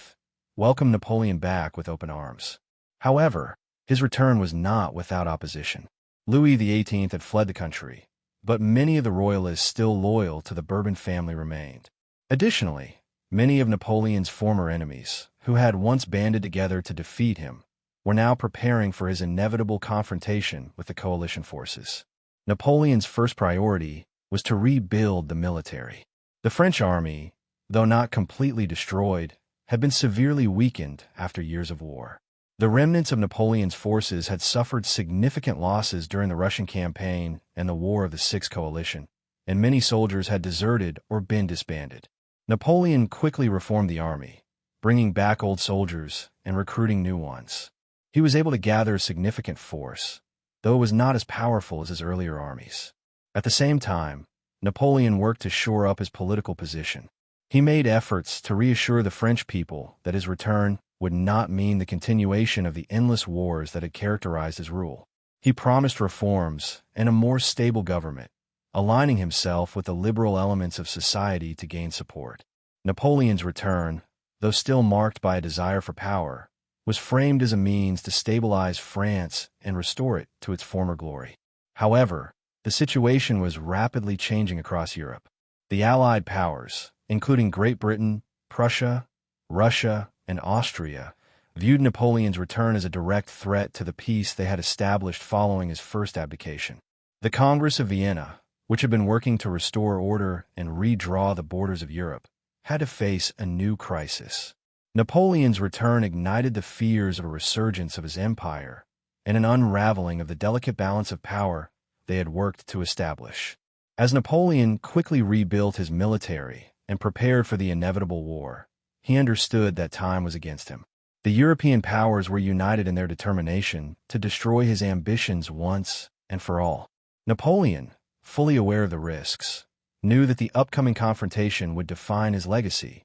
welcomed Napoleon back with open arms. However, his return was not without opposition. Louis XVIII had fled the country, but many of the royalists still loyal to the Bourbon family remained. Additionally, many of Napoleon's former enemies, who had once banded together to defeat him, were now preparing for his inevitable confrontation with the coalition forces. Napoleon's first priority was to rebuild the military. The French army, though not completely destroyed, had been severely weakened after years of war. The remnants of Napoleon's forces had suffered significant losses during the Russian campaign and the War of the Sixth Coalition, and many soldiers had deserted or been disbanded. Napoleon quickly reformed the army, bringing back old soldiers and recruiting new ones. He was able to gather a significant force, though it was not as powerful as his earlier armies. At the same time, Napoleon worked to shore up his political position. He made efforts to reassure the French people that his return would not mean the continuation of the endless wars that had characterized his rule. He promised reforms and a more stable government, aligning himself with the liberal elements of society to gain support. Napoleon's return, though still marked by a desire for power, was framed as a means to stabilize France and restore it to its former glory. However, the situation was rapidly changing across Europe. The Allied powers, including Great Britain, Prussia, Russia, and Austria, viewed Napoleon's return as a direct threat to the peace they had established following his first abdication. The Congress of Vienna, which had been working to restore order and redraw the borders of Europe, had to face a new crisis. Napoleon's return ignited the fears of a resurgence of his empire and an unraveling of the delicate balance of power they had worked to establish. As Napoleon quickly rebuilt his military and prepared for the inevitable war, he understood that time was against him. The European powers were united in their determination to destroy his ambitions once and for all. Napoleon, fully aware of the risks, knew that the upcoming confrontation would define his legacy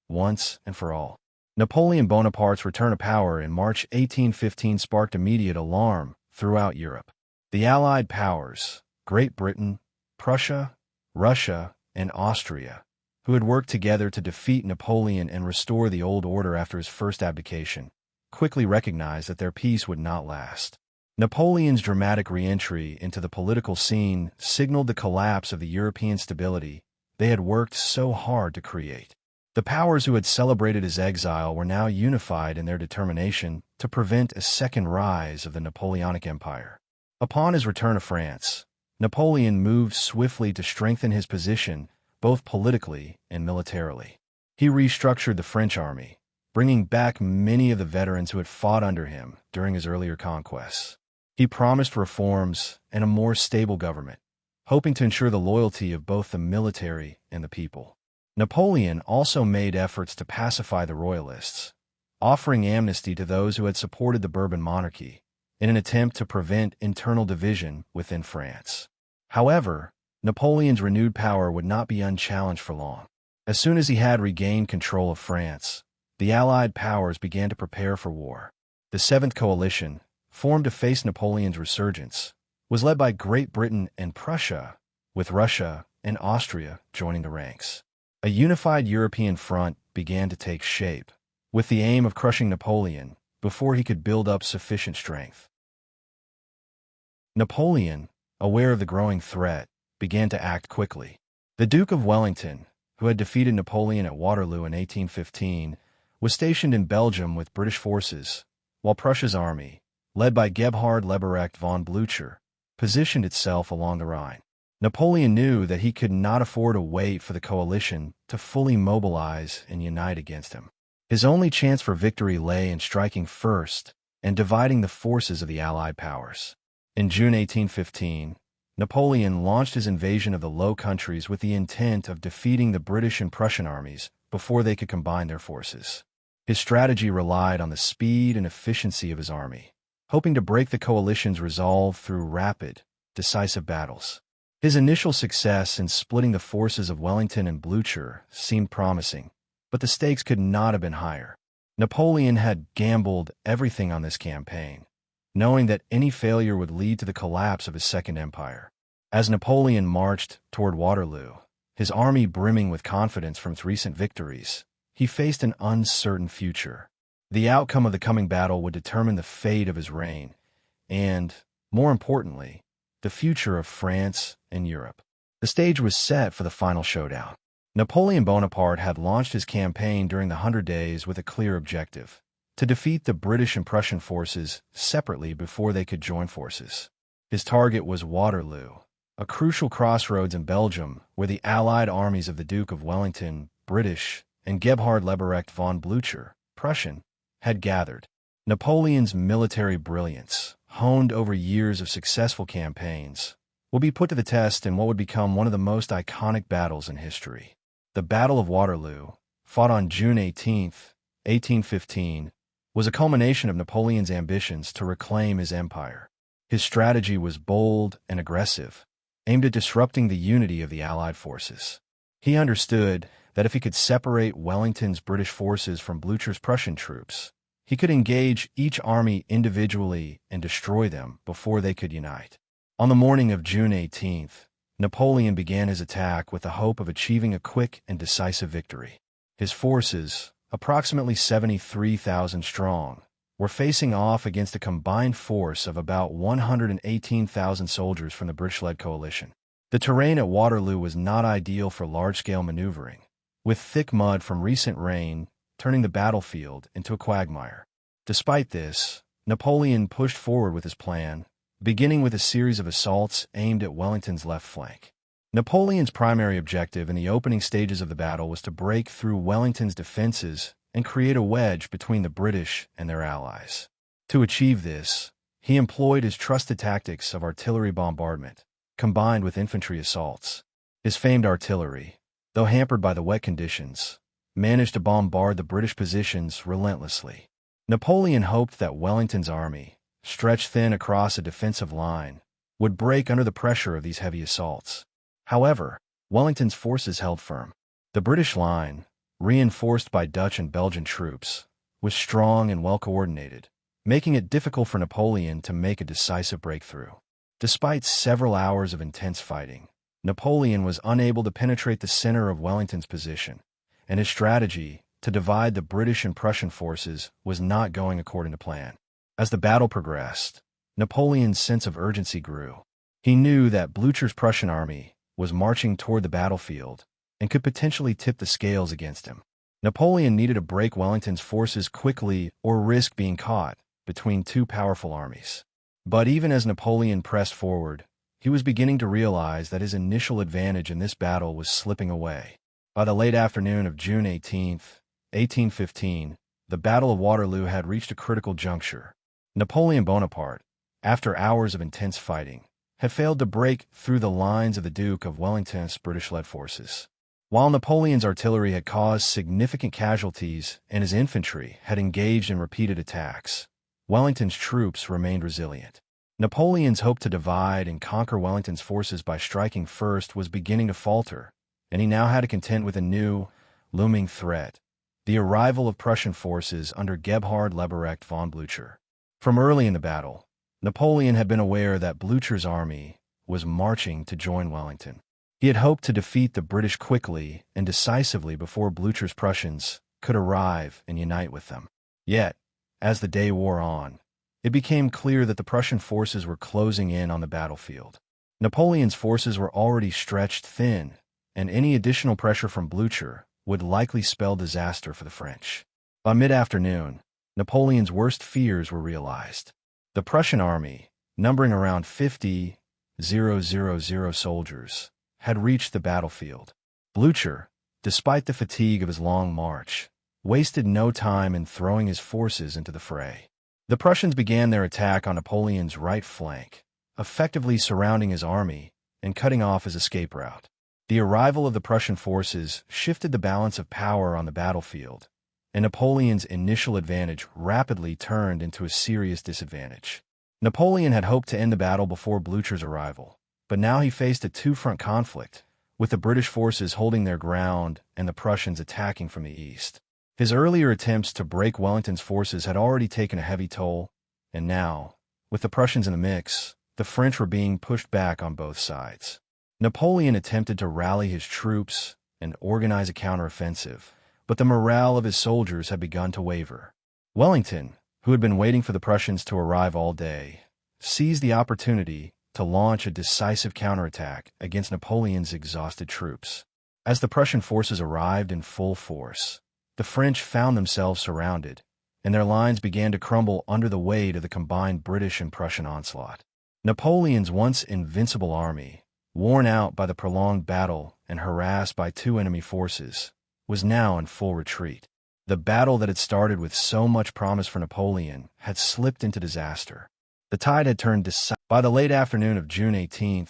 once and for all. Napoleon Bonaparte's return to power in March 1815 sparked immediate alarm throughout Europe. The Allied powers, Great Britain, Prussia, Russia, and Austria, who had worked together to defeat Napoleon and restore the old order after his first abdication, quickly recognized that their peace would not last. Napoleon's dramatic re-entry into the political scene signaled the collapse of the European stability they had worked so hard to create. The powers who had celebrated his exile were now unified in their determination to prevent a second rise of the Napoleonic Empire. Upon his return to France, Napoleon moved swiftly to strengthen his position both politically and militarily. He restructured the French army, bringing back many of the veterans who had fought under him during his earlier conquests. He promised reforms and a more stable government, hoping to ensure the loyalty of both the military and the people. Napoleon also made efforts to pacify the royalists, offering amnesty to those who had supported the Bourbon monarchy in an attempt to prevent internal division within France. However, Napoleon's renewed power would not be unchallenged for long. As soon as he had regained control of France, the Allied powers began to prepare for war. The Seventh Coalition, formed to face Napoleon's resurgence, was led by Great Britain and Prussia, with Russia and Austria joining the ranks. A unified European front began to take shape, with the aim of crushing Napoleon before he could build up sufficient strength. Napoleon, aware of the growing threat, began to act quickly. The Duke of Wellington, who had defeated Napoleon at Waterloo in 1815, was stationed in Belgium with British forces, while Prussia's army, led by Gebhard Leberecht von Blücher, positioned itself along the Rhine. Napoleon knew that he could not afford to wait for the coalition to fully mobilize and unite against him. His only chance for victory lay in striking first and dividing the forces of the Allied powers. In June 1815, Napoleon launched his invasion of the Low Countries with the intent of defeating the British and Prussian armies before they could combine their forces. His strategy relied on the speed and efficiency of his army, hoping to break the coalition's resolve through rapid, decisive battles. His initial success in splitting the forces of Wellington and Blücher seemed promising, but the stakes could not have been higher. Napoleon had gambled everything on this campaign, knowing that any failure would lead to the collapse of his Second Empire. As Napoleon marched toward Waterloo, his army brimming with confidence from its recent victories, he faced an uncertain future. The outcome of the coming battle would determine the fate of his reign and, more importantly, the future of France and Europe. The stage was set for the final showdown. Napoleon Bonaparte had launched his campaign during the 100 Days with a clear objective: to defeat the British and Prussian forces separately before they could join forces. His target was Waterloo, a crucial crossroads in Belgium where the Allied armies of the Duke of Wellington, British, and Gebhard Leberecht von Blücher, Prussian, had gathered. Napoleon's military brilliance, honed over years of successful campaigns, will be put to the test in what would become one of the most iconic battles in history. The Battle of Waterloo, fought on June 18, 1815, was a culmination of Napoleon's ambitions to reclaim his empire. His strategy was bold and aggressive, aimed at disrupting the unity of the Allied forces. He understood that if he could separate Wellington's British forces from Blücher's Prussian troops, he could engage each army individually and destroy them before they could unite. On the morning of June 18th, Napoleon began his attack with the hope of achieving a quick and decisive victory. His forces, approximately 73,000 strong, were facing off against a combined force of about 118,000 soldiers from the British-led coalition. The terrain at Waterloo was not ideal for large-scale maneuvering, with thick mud from recent rain turning the battlefield into a quagmire. Despite this, Napoleon pushed forward with his plan, beginning with a series of assaults aimed at Wellington's left flank. Napoleon's primary objective in the opening stages of the battle was to break through Wellington's defenses and create a wedge between the British and their allies. To achieve this, he employed his trusted tactics of artillery bombardment, combined with infantry assaults. His famed artillery, though hampered by the wet conditions, managed to bombard the British positions relentlessly. Napoleon hoped that Wellington's army, stretched thin across a defensive line, would break under the pressure of these heavy assaults. However, Wellington's forces held firm. The British line, reinforced by Dutch and Belgian troops, was strong and well-coordinated, making it difficult for Napoleon to make a decisive breakthrough. Despite several hours of intense fighting, Napoleon was unable to penetrate the center of Wellington's position, and his strategy to divide the British and Prussian forces was not going according to plan. As the battle progressed, Napoleon's sense of urgency grew. He knew that Blücher's Prussian army was marching toward the battlefield and could potentially tip the scales against him. Napoleon needed to break Wellington's forces quickly or risk being caught between two powerful armies. But even as Napoleon pressed forward, he was beginning to realize that his initial advantage in this battle was slipping away. By the late afternoon of June 18, 1815, the Battle of Waterloo had reached a critical juncture. Napoleon Bonaparte, after hours of intense fighting, had failed to break through the lines of the Duke of Wellington's British-led forces. While Napoleon's artillery had caused significant casualties and his infantry had engaged in repeated attacks, Wellington's troops remained resilient. Napoleon's hope to divide and conquer Wellington's forces by striking first was beginning to falter, and he now had to contend with a new, looming threat: the arrival of Prussian forces under Gebhard Leberecht von Blücher. From early in the battle, Napoleon had been aware that Blücher's army was marching to join Wellington. He had hoped to defeat the British quickly and decisively before Blücher's Prussians could arrive and unite with them. Yet, as the day wore on, it became clear that the Prussian forces were closing in on the battlefield. Napoleon's forces were already stretched thin, and any additional pressure from Blücher would likely spell disaster for the French. By mid-afternoon, Napoleon's worst fears were realized. The Prussian army, numbering around 50,000 soldiers, had reached the battlefield. Blücher, despite the fatigue of his long march, wasted no time in throwing his forces into the fray. The Prussians began their attack on Napoleon's right flank, effectively surrounding his army and cutting off his escape route. The arrival of the Prussian forces shifted the balance of power on the battlefield, and Napoleon's initial advantage rapidly turned into a serious disadvantage. Napoleon had hoped to end the battle before Blücher's arrival, but now he faced a two-front conflict, with the British forces holding their ground and the Prussians attacking from the east. His earlier attempts to break Wellington's forces had already taken a heavy toll, and now, with the Prussians in the mix, the French were being pushed back on both sides. Napoleon attempted to rally his troops and organize a counteroffensive, but the morale of his soldiers had begun to waver. Wellington, who had been waiting for the Prussians to arrive all day, seized the opportunity to launch a decisive counterattack against Napoleon's exhausted troops. As the Prussian forces arrived in full force, the French found themselves surrounded, and their lines began to crumble under the weight of the combined British and Prussian onslaught. Napoleon's once invincible army, worn out by the prolonged battle and harassed by two enemy forces, was now in full retreat. The battle that had started with so much promise for Napoleon had slipped into disaster. The tide had turned decisively. By the late afternoon of June 18,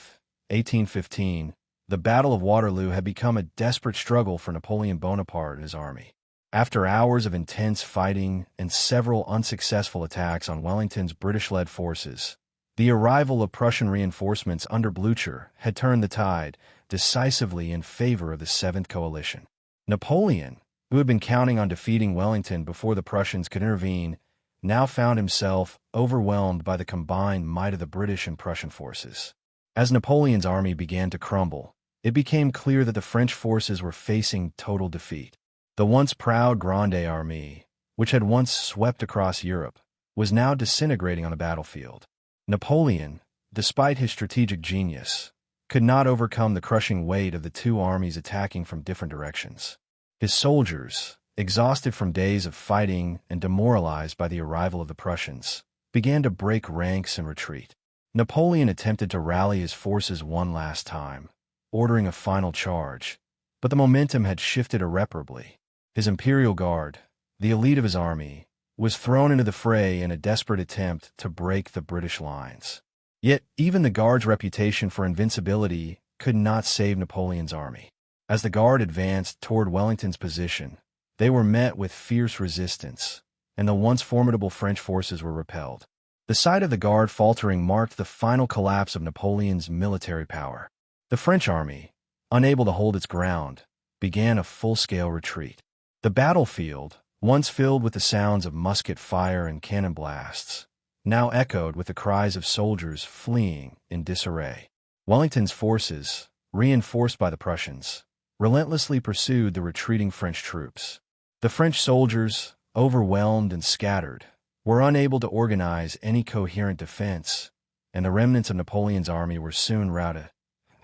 1815, The Battle of Waterloo had become a desperate struggle for Napoleon Bonaparte and his army. After hours of intense fighting and several unsuccessful attacks on Wellington's British-led forces, the arrival of Prussian reinforcements under Blücher had turned the tide decisively in favor of the Seventh Coalition. Napoleon, who had been counting on defeating Wellington before the Prussians could intervene, now found himself overwhelmed by the combined might of the British and Prussian forces. As Napoleon's army began to crumble, it became clear that the French forces were facing total defeat. The once proud Grande Armée, which had once swept across Europe, was now disintegrating on the battlefield. Napoleon, despite his strategic genius, could not overcome the crushing weight of the two armies attacking from different directions. His soldiers, exhausted from days of fighting and demoralized by the arrival of the Prussians, began to break ranks and retreat. Napoleon attempted to rally his forces one last time, ordering a final charge, but the momentum had shifted irreparably. His Imperial Guard, the elite of his army, was thrown into the fray in a desperate attempt to break the British lines. Yet, even the Guard's reputation for invincibility could not save Napoleon's army. As the Guard advanced toward Wellington's position, they were met with fierce resistance, and the once formidable French forces were repelled. The sight of the Guard faltering marked the final collapse of Napoleon's military power. The French army, unable to hold its ground, began a full-scale retreat. The battlefield, once filled with the sounds of musket fire and cannon blasts, now echoed with the cries of soldiers fleeing in disarray. Wellington's forces, reinforced by the Prussians, relentlessly pursued the retreating French troops. The French soldiers, overwhelmed and scattered, were unable to organize any coherent defense, and the remnants of Napoleon's army were soon routed.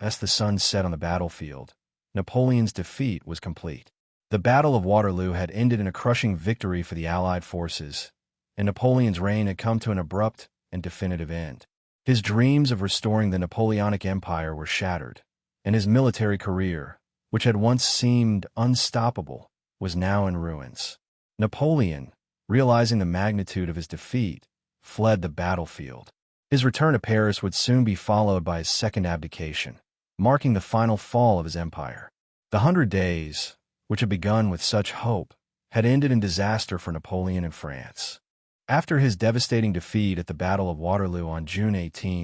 As the sun set on the battlefield, Napoleon's defeat was complete. The Battle of Waterloo had ended in a crushing victory for the Allied forces, and Napoleon's reign had come to an abrupt and definitive end. His dreams of restoring the Napoleonic Empire were shattered, and his military career, which had once seemed unstoppable, was now in ruins. Napoleon, realizing the magnitude of his defeat, fled the battlefield. His return to Paris would soon be followed by his second abdication, marking the final fall of his empire. The 100 Days, which had begun with such hope, had ended in disaster for Napoleon and France. After his devastating defeat at the Battle of Waterloo on June 18,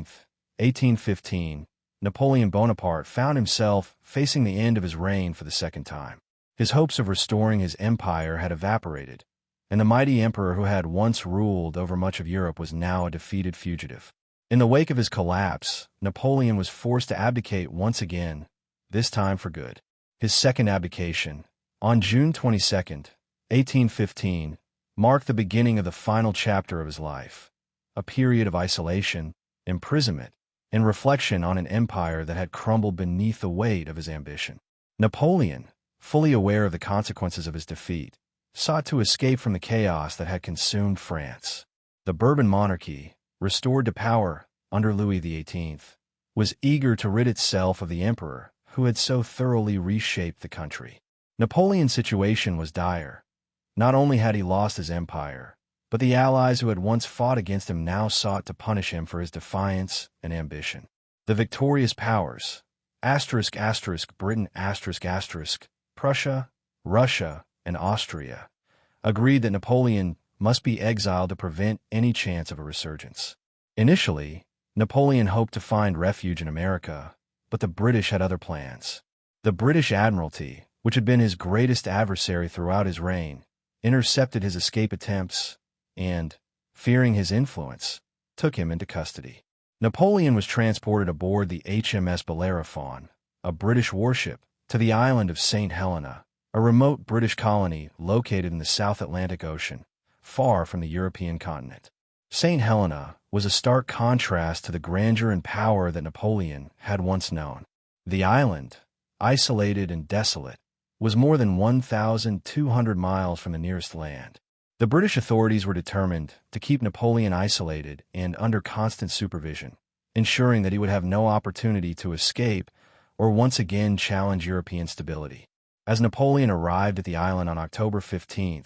1815, Napoleon Bonaparte found himself facing the end of his reign for the second time. His hopes of restoring his empire had evaporated, and the mighty emperor who had once ruled over much of Europe was now a defeated fugitive. In the wake of his collapse, Napoleon was forced to abdicate once again, this time for good. His second abdication, on June 22, 1815, marked the beginning of the final chapter of his life, a period of isolation, imprisonment, and reflection on an empire that had crumbled beneath the weight of his ambition. Napoleon, fully aware of the consequences of his defeat, sought to escape from the chaos that had consumed France. The Bourbon monarchy, restored to power under Louis XVIII, was eager to rid itself of the emperor who had so thoroughly reshaped the country. Napoleon's situation was dire. Not only had he lost his empire, but the allies who had once fought against him now sought to punish him for his defiance and ambition. The victorious powers, Britain, Prussia, Russia, and Austria, agreed that Napoleon must be exiled to prevent any chance of a resurgence. Initially, Napoleon hoped to find refuge in America, but the British had other plans. The British Admiralty, which had been his greatest adversary throughout his reign, intercepted his escape attempts and, fearing his influence, took him into custody. Napoleon was transported aboard the HMS Bellerophon, a British warship, to the island of St. Helena, a remote British colony located in the South Atlantic Ocean, far from the European continent. St. Helena was a stark contrast to the grandeur and power that Napoleon had once known. The island, isolated and desolate, was more than 1,200 miles from the nearest land. The British authorities were determined to keep Napoleon isolated and under constant supervision, ensuring that he would have no opportunity to escape or once again challenge European stability. As Napoleon arrived at the island on October 15,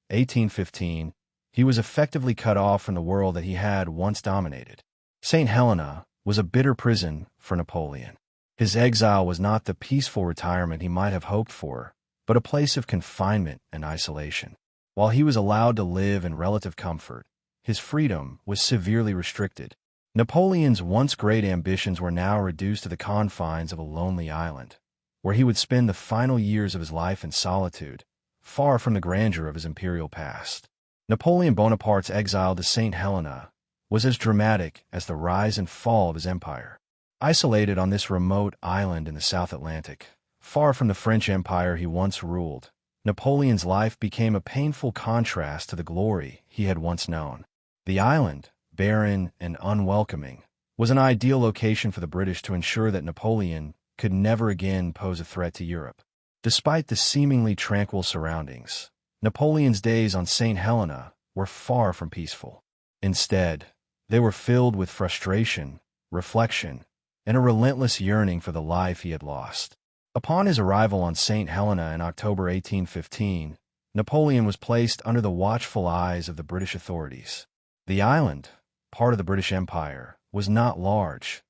1815, he was effectively cut off from the world that he had once dominated. St. Helena was a bitter prison for Napoleon. His exile was not the peaceful retirement he might have hoped for, but a place of confinement and isolation. While he was allowed to live in relative comfort, his freedom was severely restricted. Napoleon's once great ambitions were now reduced to the confines of a lonely island, where he would spend the final years of his life in solitude, far from the grandeur of his imperial past. Napoleon Bonaparte's exile to St. Helena was as dramatic as the rise and fall of his empire. Isolated on this remote island in the South Atlantic, far from the French Empire he once ruled, Napoleon's life became a painful contrast to the glory he had once known. The island, barren and unwelcoming, was an ideal location for the British to ensure that Napoleon could never again pose a threat to Europe. Despite the seemingly tranquil surroundings, Napoleon's days on St. Helena were far from peaceful. Instead, they were filled with frustration, reflection, and a relentless yearning for the life he had lost. Upon his arrival on St. Helena in October 1815, Napoleon was placed under the watchful eyes of the British authorities. The island, part of the British Empire, was not large,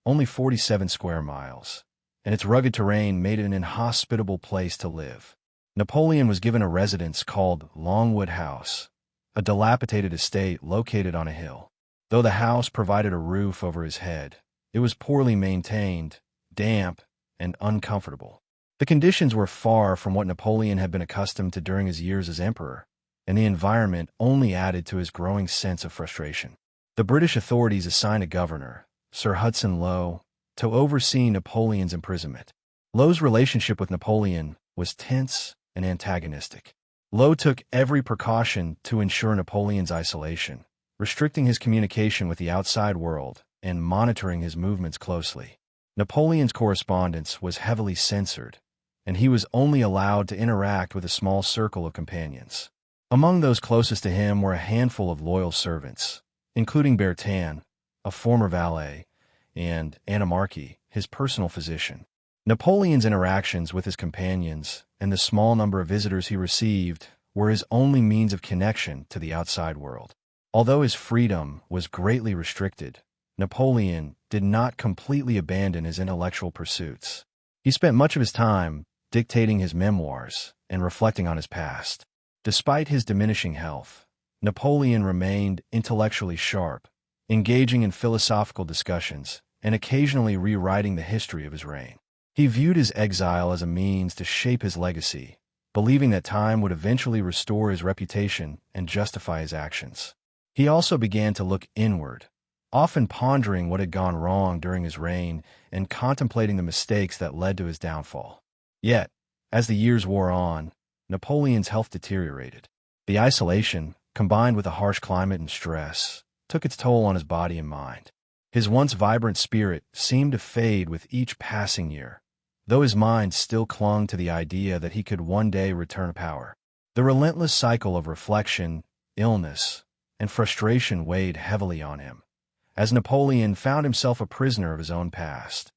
only 47 square miles, and its rugged terrain made it an inhospitable place to live. Napoleon was given a residence called Longwood House, a dilapidated estate located on a hill. Though the house provided a roof over his head, it was poorly maintained, damp, and uncomfortable. The conditions were far from what Napoleon had been accustomed to during his years as emperor, and the environment only added to his growing sense of frustration. The British authorities assigned a governor, Sir Hudson Lowe, to oversee Napoleon's imprisonment. Lowe's relationship with Napoleon was tense and antagonistic. Lowe took every precaution to ensure Napoleon's isolation, restricting his communication with the outside world and monitoring his movements closely. Napoleon's correspondence was heavily censored, and he was only allowed to interact with a small circle of companions. Among those closest to him were a handful of loyal servants, including Bertin, a former valet, and Anna Marquis, his personal physician. Napoleon's interactions with his companions and the small number of visitors he received were his only means of connection to the outside world. Although his freedom was greatly restricted, Napoleon did not completely abandon his intellectual pursuits. He spent much of his time dictating his memoirs and reflecting on his past. Despite his diminishing health, Napoleon remained intellectually sharp, engaging in philosophical discussions and occasionally rewriting the history of his reign. He viewed his exile as a means to shape his legacy, believing that time would eventually restore his reputation and justify his actions. He also began to look inward, often pondering what had gone wrong during his reign and contemplating the mistakes that led to his downfall. Yet, as the years wore on, Napoleon's health deteriorated. The isolation, combined with a harsh climate and stress, took its toll on his body and mind. His once vibrant spirit seemed to fade with each passing year, though his mind still clung to the idea that he could one day return to power. The relentless cycle of reflection, illness, and frustration weighed heavily on him, as Napoleon found himself a prisoner of his own past,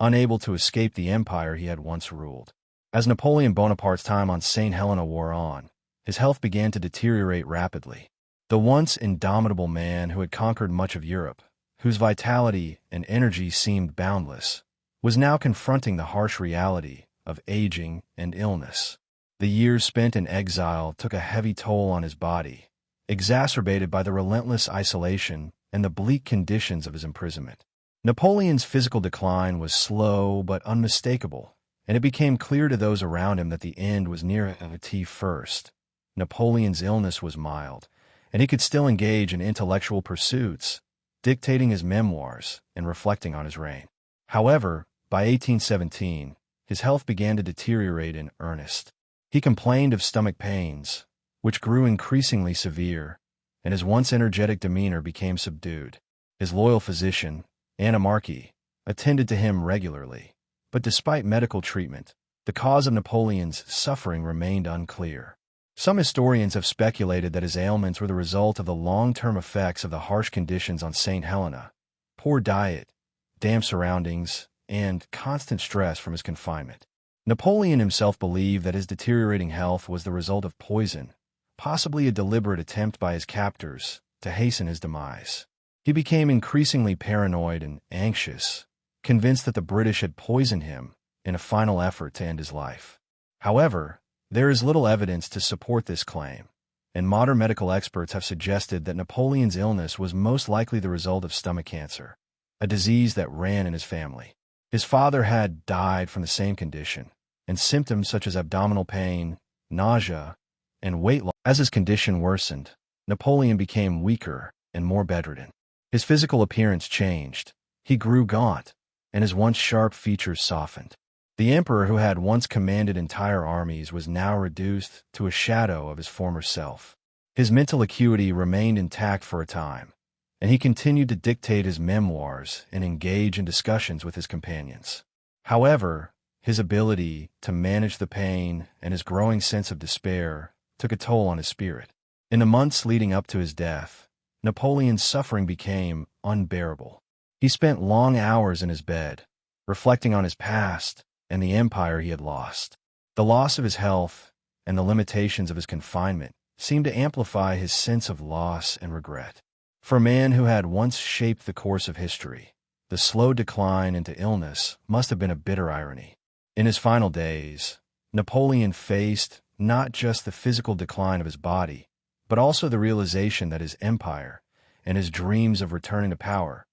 unable to escape the empire he had once ruled. As Napoleon Bonaparte's time on St. Helena wore on, his health began to deteriorate rapidly. The once indomitable man who had conquered much of Europe, whose vitality and energy seemed boundless, was now confronting the harsh reality of aging and illness. The years spent in exile took a heavy toll on his body, exacerbated by the relentless isolation and the bleak conditions of his imprisonment. Napoleon's physical decline was slow but unmistakable, and it became clear to those around him that the end was near at first. Napoleon's illness was mild, and he could still engage in intellectual pursuits, dictating his memoirs and reflecting on his reign. However, by 1817, his health began to deteriorate in earnest. He complained of stomach pains, which grew increasingly severe, and his once energetic demeanor became subdued. His loyal physician, Anna Marquis, attended to him regularly, but despite medical treatment, the cause of Napoleon's suffering remained unclear. Some historians have speculated that his ailments were the result of the long-term effects of the harsh conditions on St. Helena: poor diet, damp surroundings, and constant stress from his confinement. Napoleon himself believed that his deteriorating health was the result of poison, possibly a deliberate attempt by his captors to hasten his demise. He became increasingly paranoid and anxious, convinced that the British had poisoned him in a final effort to end his life. However, there is little evidence to support this claim, and modern medical experts have suggested that Napoleon's illness was most likely the result of stomach cancer, a disease that ran in his family. His father had died from the same condition, and symptoms such as abdominal pain, nausea, and weight loss. As his condition worsened, Napoleon became weaker and more bedridden. His physical appearance changed. He grew gaunt, and his once sharp features softened. The emperor who had once commanded entire armies was now reduced to a shadow of his former self. His mental acuity remained intact for a time, and he continued to dictate his memoirs and engage in discussions with his companions. However, his ability to manage the pain and his growing sense of despair took a toll on his spirit. In the months leading up to his death, Napoleon's suffering became unbearable. He spent long hours in his bed, reflecting on his past and the empire he had lost. The loss of his health and the limitations of his confinement seemed to amplify his sense of loss and regret. For a man who had once shaped the course of history, the slow decline into illness must have been a bitter irony. In his final days, Napoleon faced not just the physical decline of his body, but also the realization that his empire and his dreams of returning to power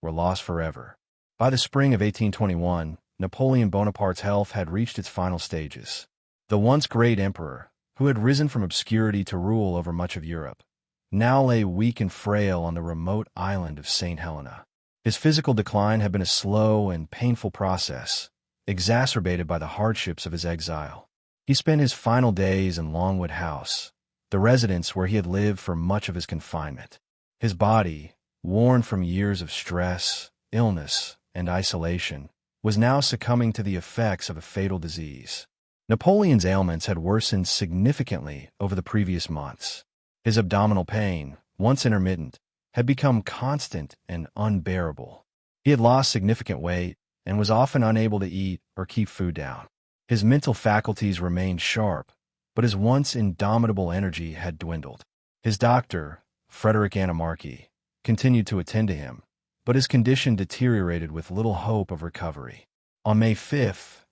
were lost forever. By the spring of 1821, Napoleon Bonaparte's health had reached its final stages. The once great emperor, who had risen from obscurity to rule over much of Europe, now lay weak and frail on the remote island of St. Helena. His physical decline had been a slow and painful process, exacerbated by the hardships of his exile. He spent his final days in Longwood House, the residence where he had lived for much of his confinement. His body, worn from years of stress, illness, and isolation, was now succumbing to the effects of a fatal disease. Napoleon's ailments had worsened significantly over the previous months. His abdominal pain, once intermittent, had become constant and unbearable. He had lost significant weight and was often unable to eat or keep food down. His mental faculties remained sharp, but his once indomitable energy had dwindled. His doctor, Frederick Annemarchi, continued to attend to him, but his condition deteriorated with little hope of recovery. On May 5,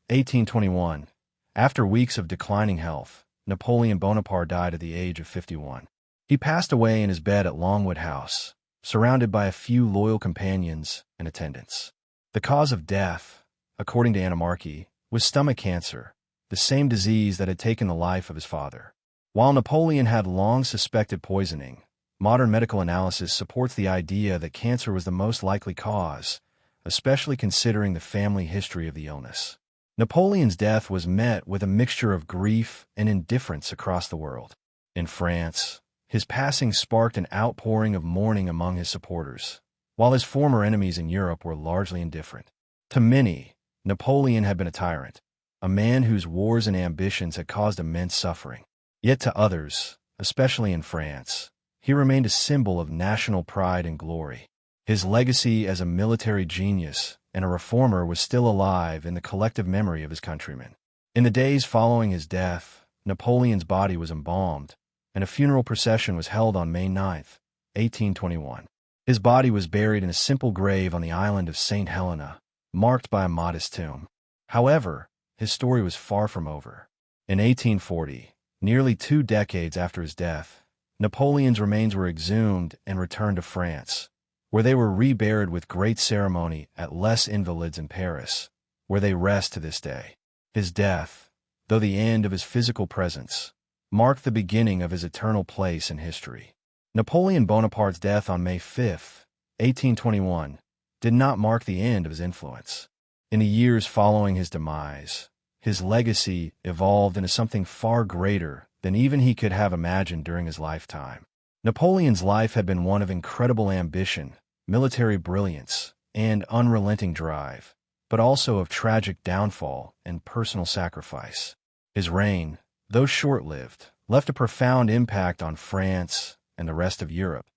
1821, after weeks of declining health, Napoleon Bonaparte died at the age of 51. He passed away in his bed at Longwood House, surrounded by a few loyal companions and attendants. The cause of death, according to Annemarchi, was stomach cancer, the same disease that had taken the life of his father. While Napoleon had long suspected poisoning, modern medical analysis supports the idea that cancer was the most likely cause, especially considering the family history of the illness. Napoleon's death was met with a mixture of grief and indifference across the world. In France, his passing sparked an outpouring of mourning among his supporters, while his former enemies in Europe were largely indifferent. To many, Napoleon had been a tyrant, a man whose wars and ambitions had caused immense suffering. Yet to others, especially in France, he remained a symbol of national pride and glory. His legacy as a military genius and a reformer was still alive in the collective memory of his countrymen. In the days following his death, Napoleon's body was embalmed, and a funeral procession was held on May 9, 1821. His body was buried in a simple grave on the island of St. Helena, marked by a modest tomb. However, his story was far from over. In 1840, nearly 2 decades after his death, Napoleon's remains were exhumed and returned to France, where they were reburied with great ceremony at Les Invalides in Paris, where they rest to this day. His death, though the end of his physical presence, marked the beginning of his eternal place in history. Napoleon Bonaparte's death on May 5, 1821, did not mark the end of his influence. In the years following his demise, his legacy evolved into something far greater than even he could have imagined during his lifetime. Napoleon's life had been one of incredible ambition, military brilliance, and unrelenting drive, but also of tragic downfall and personal sacrifice. His reign, though short-lived, left a profound impact on France and the rest of Europe,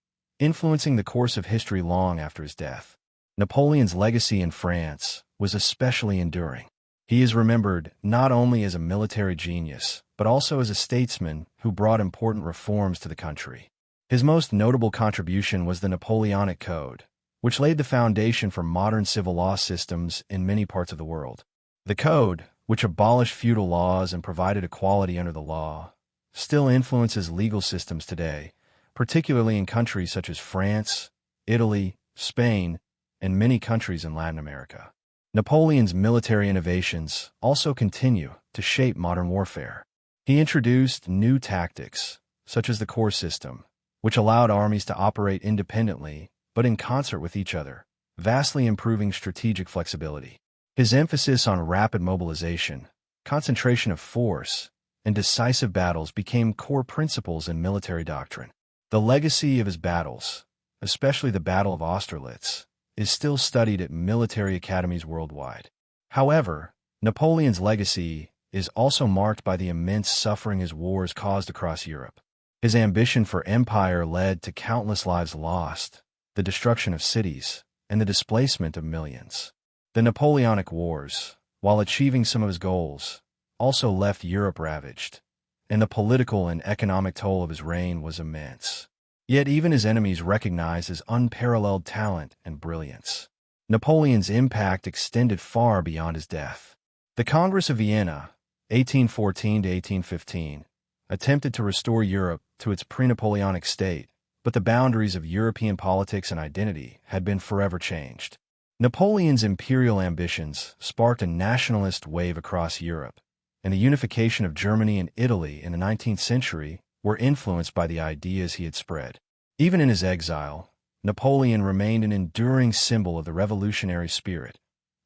influencing the course of history long after his death. Napoleon's legacy in France was especially enduring. He is remembered not only as a military genius, but also as a statesman who brought important reforms to the country. His most notable contribution was the Napoleonic Code, which laid the foundation for modern civil law systems in many parts of the world. The Code, which abolished feudal laws and provided equality under the law, still influences legal systems today, particularly in countries such as France, Italy, Spain, and many countries in Latin America. Napoleon's military innovations also continue to shape modern warfare. He introduced new tactics, such as the corps system, which allowed armies to operate independently but in concert with each other, vastly improving strategic flexibility. His emphasis on rapid mobilization, concentration of force, and decisive battles became core principles in military doctrine. The legacy of his battles, especially the Battle of Austerlitz, is still studied at military academies worldwide. However, Napoleon's legacy is also marked by the immense suffering his wars caused across Europe. His ambition for empire led to countless lives lost, the destruction of cities, and the displacement of millions. The Napoleonic Wars, while achieving some of his goals, also left Europe ravaged, and the political and economic toll of his reign was immense. Yet even his enemies recognized his unparalleled talent and brilliance. Napoleon's impact extended far beyond his death. The Congress of Vienna, 1814 to 1815, attempted to restore Europe to its pre-Napoleonic state, but the boundaries of European politics and identity had been forever changed. Napoleon's imperial ambitions sparked a nationalist wave across Europe, and the unification of Germany and Italy in the 19th century were influenced by the ideas he had spread. Even in his exile, Napoleon remained an enduring symbol of the revolutionary spirit,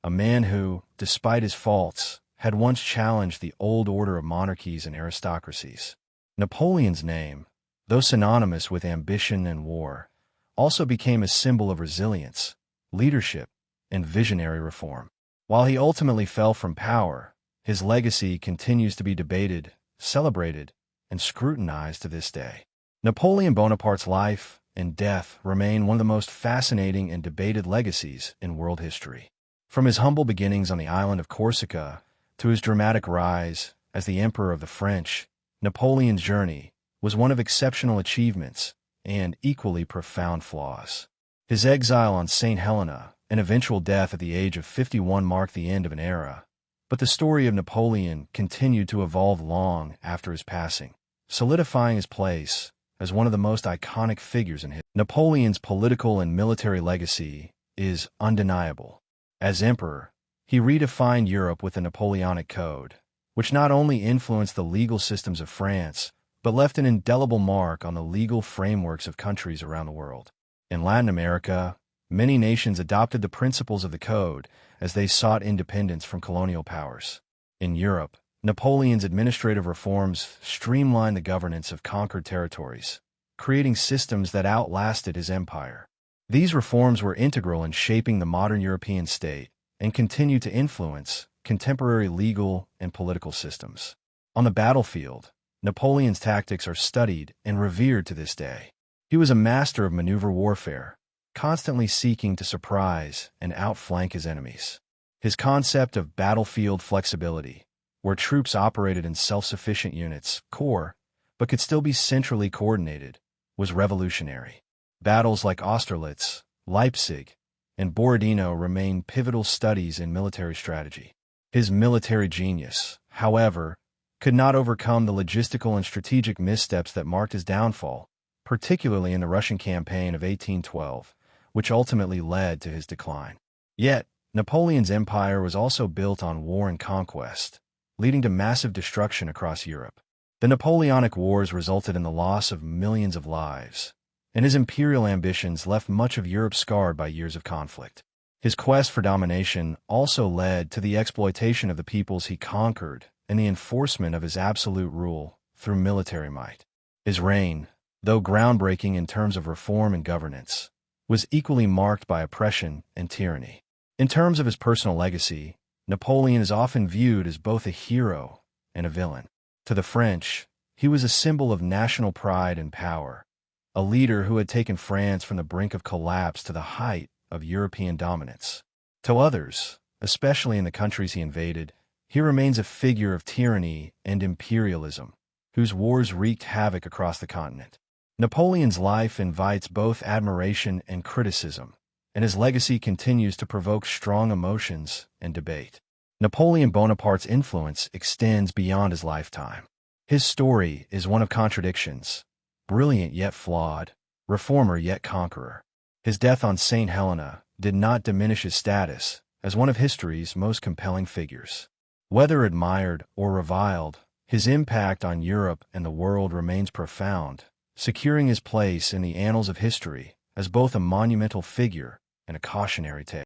a man who, despite his faults, had once challenged the old order of monarchies and aristocracies. Napoleon's name, though synonymous with ambition and war, also became a symbol of resilience, leadership, and visionary reform. While he ultimately fell from power, his legacy continues to be debated, celebrated, and scrutinized to this day. Napoleon Bonaparte's life and death remain one of the most fascinating and debated legacies in world history. From his humble beginnings on the island of Corsica to his dramatic rise as the Emperor of the French, Napoleon's journey was one of exceptional achievements and equally profound flaws. His exile on St. Helena and eventual death at the age of 51 marked the end of an era, but the story of Napoleon continued to evolve long after his passing, solidifying his place as one of the most iconic figures in history. Napoleon's political and military legacy is undeniable. As emperor, he redefined Europe with the Napoleonic Code, which not only influenced the legal systems of France, but left an indelible mark on the legal frameworks of countries around the world. In Latin America, many nations adopted the principles of the Code as they sought independence from colonial powers. In Europe, Napoleon's administrative reforms streamlined the governance of conquered territories, creating systems that outlasted his empire. These reforms were integral in shaping the modern European state and continue to influence contemporary legal and political systems. On the battlefield, Napoleon's tactics are studied and revered to this day. He was a master of maneuver warfare, constantly seeking to surprise and outflank his enemies. His concept of battlefield flexibility, where troops operated in self-sufficient units, corps, but could still be centrally coordinated, was revolutionary. Battles like Austerlitz, Leipzig, and Borodino remain pivotal studies in military strategy. His military genius, however, could not overcome the logistical and strategic missteps that marked his downfall, particularly in the Russian campaign of 1812, which ultimately led to his decline. Yet, Napoleon's empire was also built on war and conquest, leading to massive destruction across Europe. The Napoleonic Wars resulted in the loss of millions of lives, and his imperial ambitions left much of Europe scarred by years of conflict. His quest for domination also led to the exploitation of the peoples he conquered and the enforcement of his absolute rule through military might. His reign, though groundbreaking in terms of reform and governance, was equally marked by oppression and tyranny. In terms of his personal legacy, Napoleon is often viewed as both a hero and a villain. To the French, he was a symbol of national pride and power, a leader who had taken France from the brink of collapse to the height of European dominance. To others, especially in the countries he invaded, he remains a figure of tyranny and imperialism, whose wars wreaked havoc across the continent. Napoleon's life invites both admiration and criticism, and his legacy continues to provoke strong emotions and debate. Napoleon Bonaparte's influence extends beyond his lifetime. His story is one of contradictions, brilliant yet flawed, reformer yet conqueror. His death on St. Helena did not diminish his status as one of history's most compelling figures. Whether admired or reviled, his impact on Europe and the world remains profound, securing his place in the annals of history as both a monumental figure and a cautionary tale.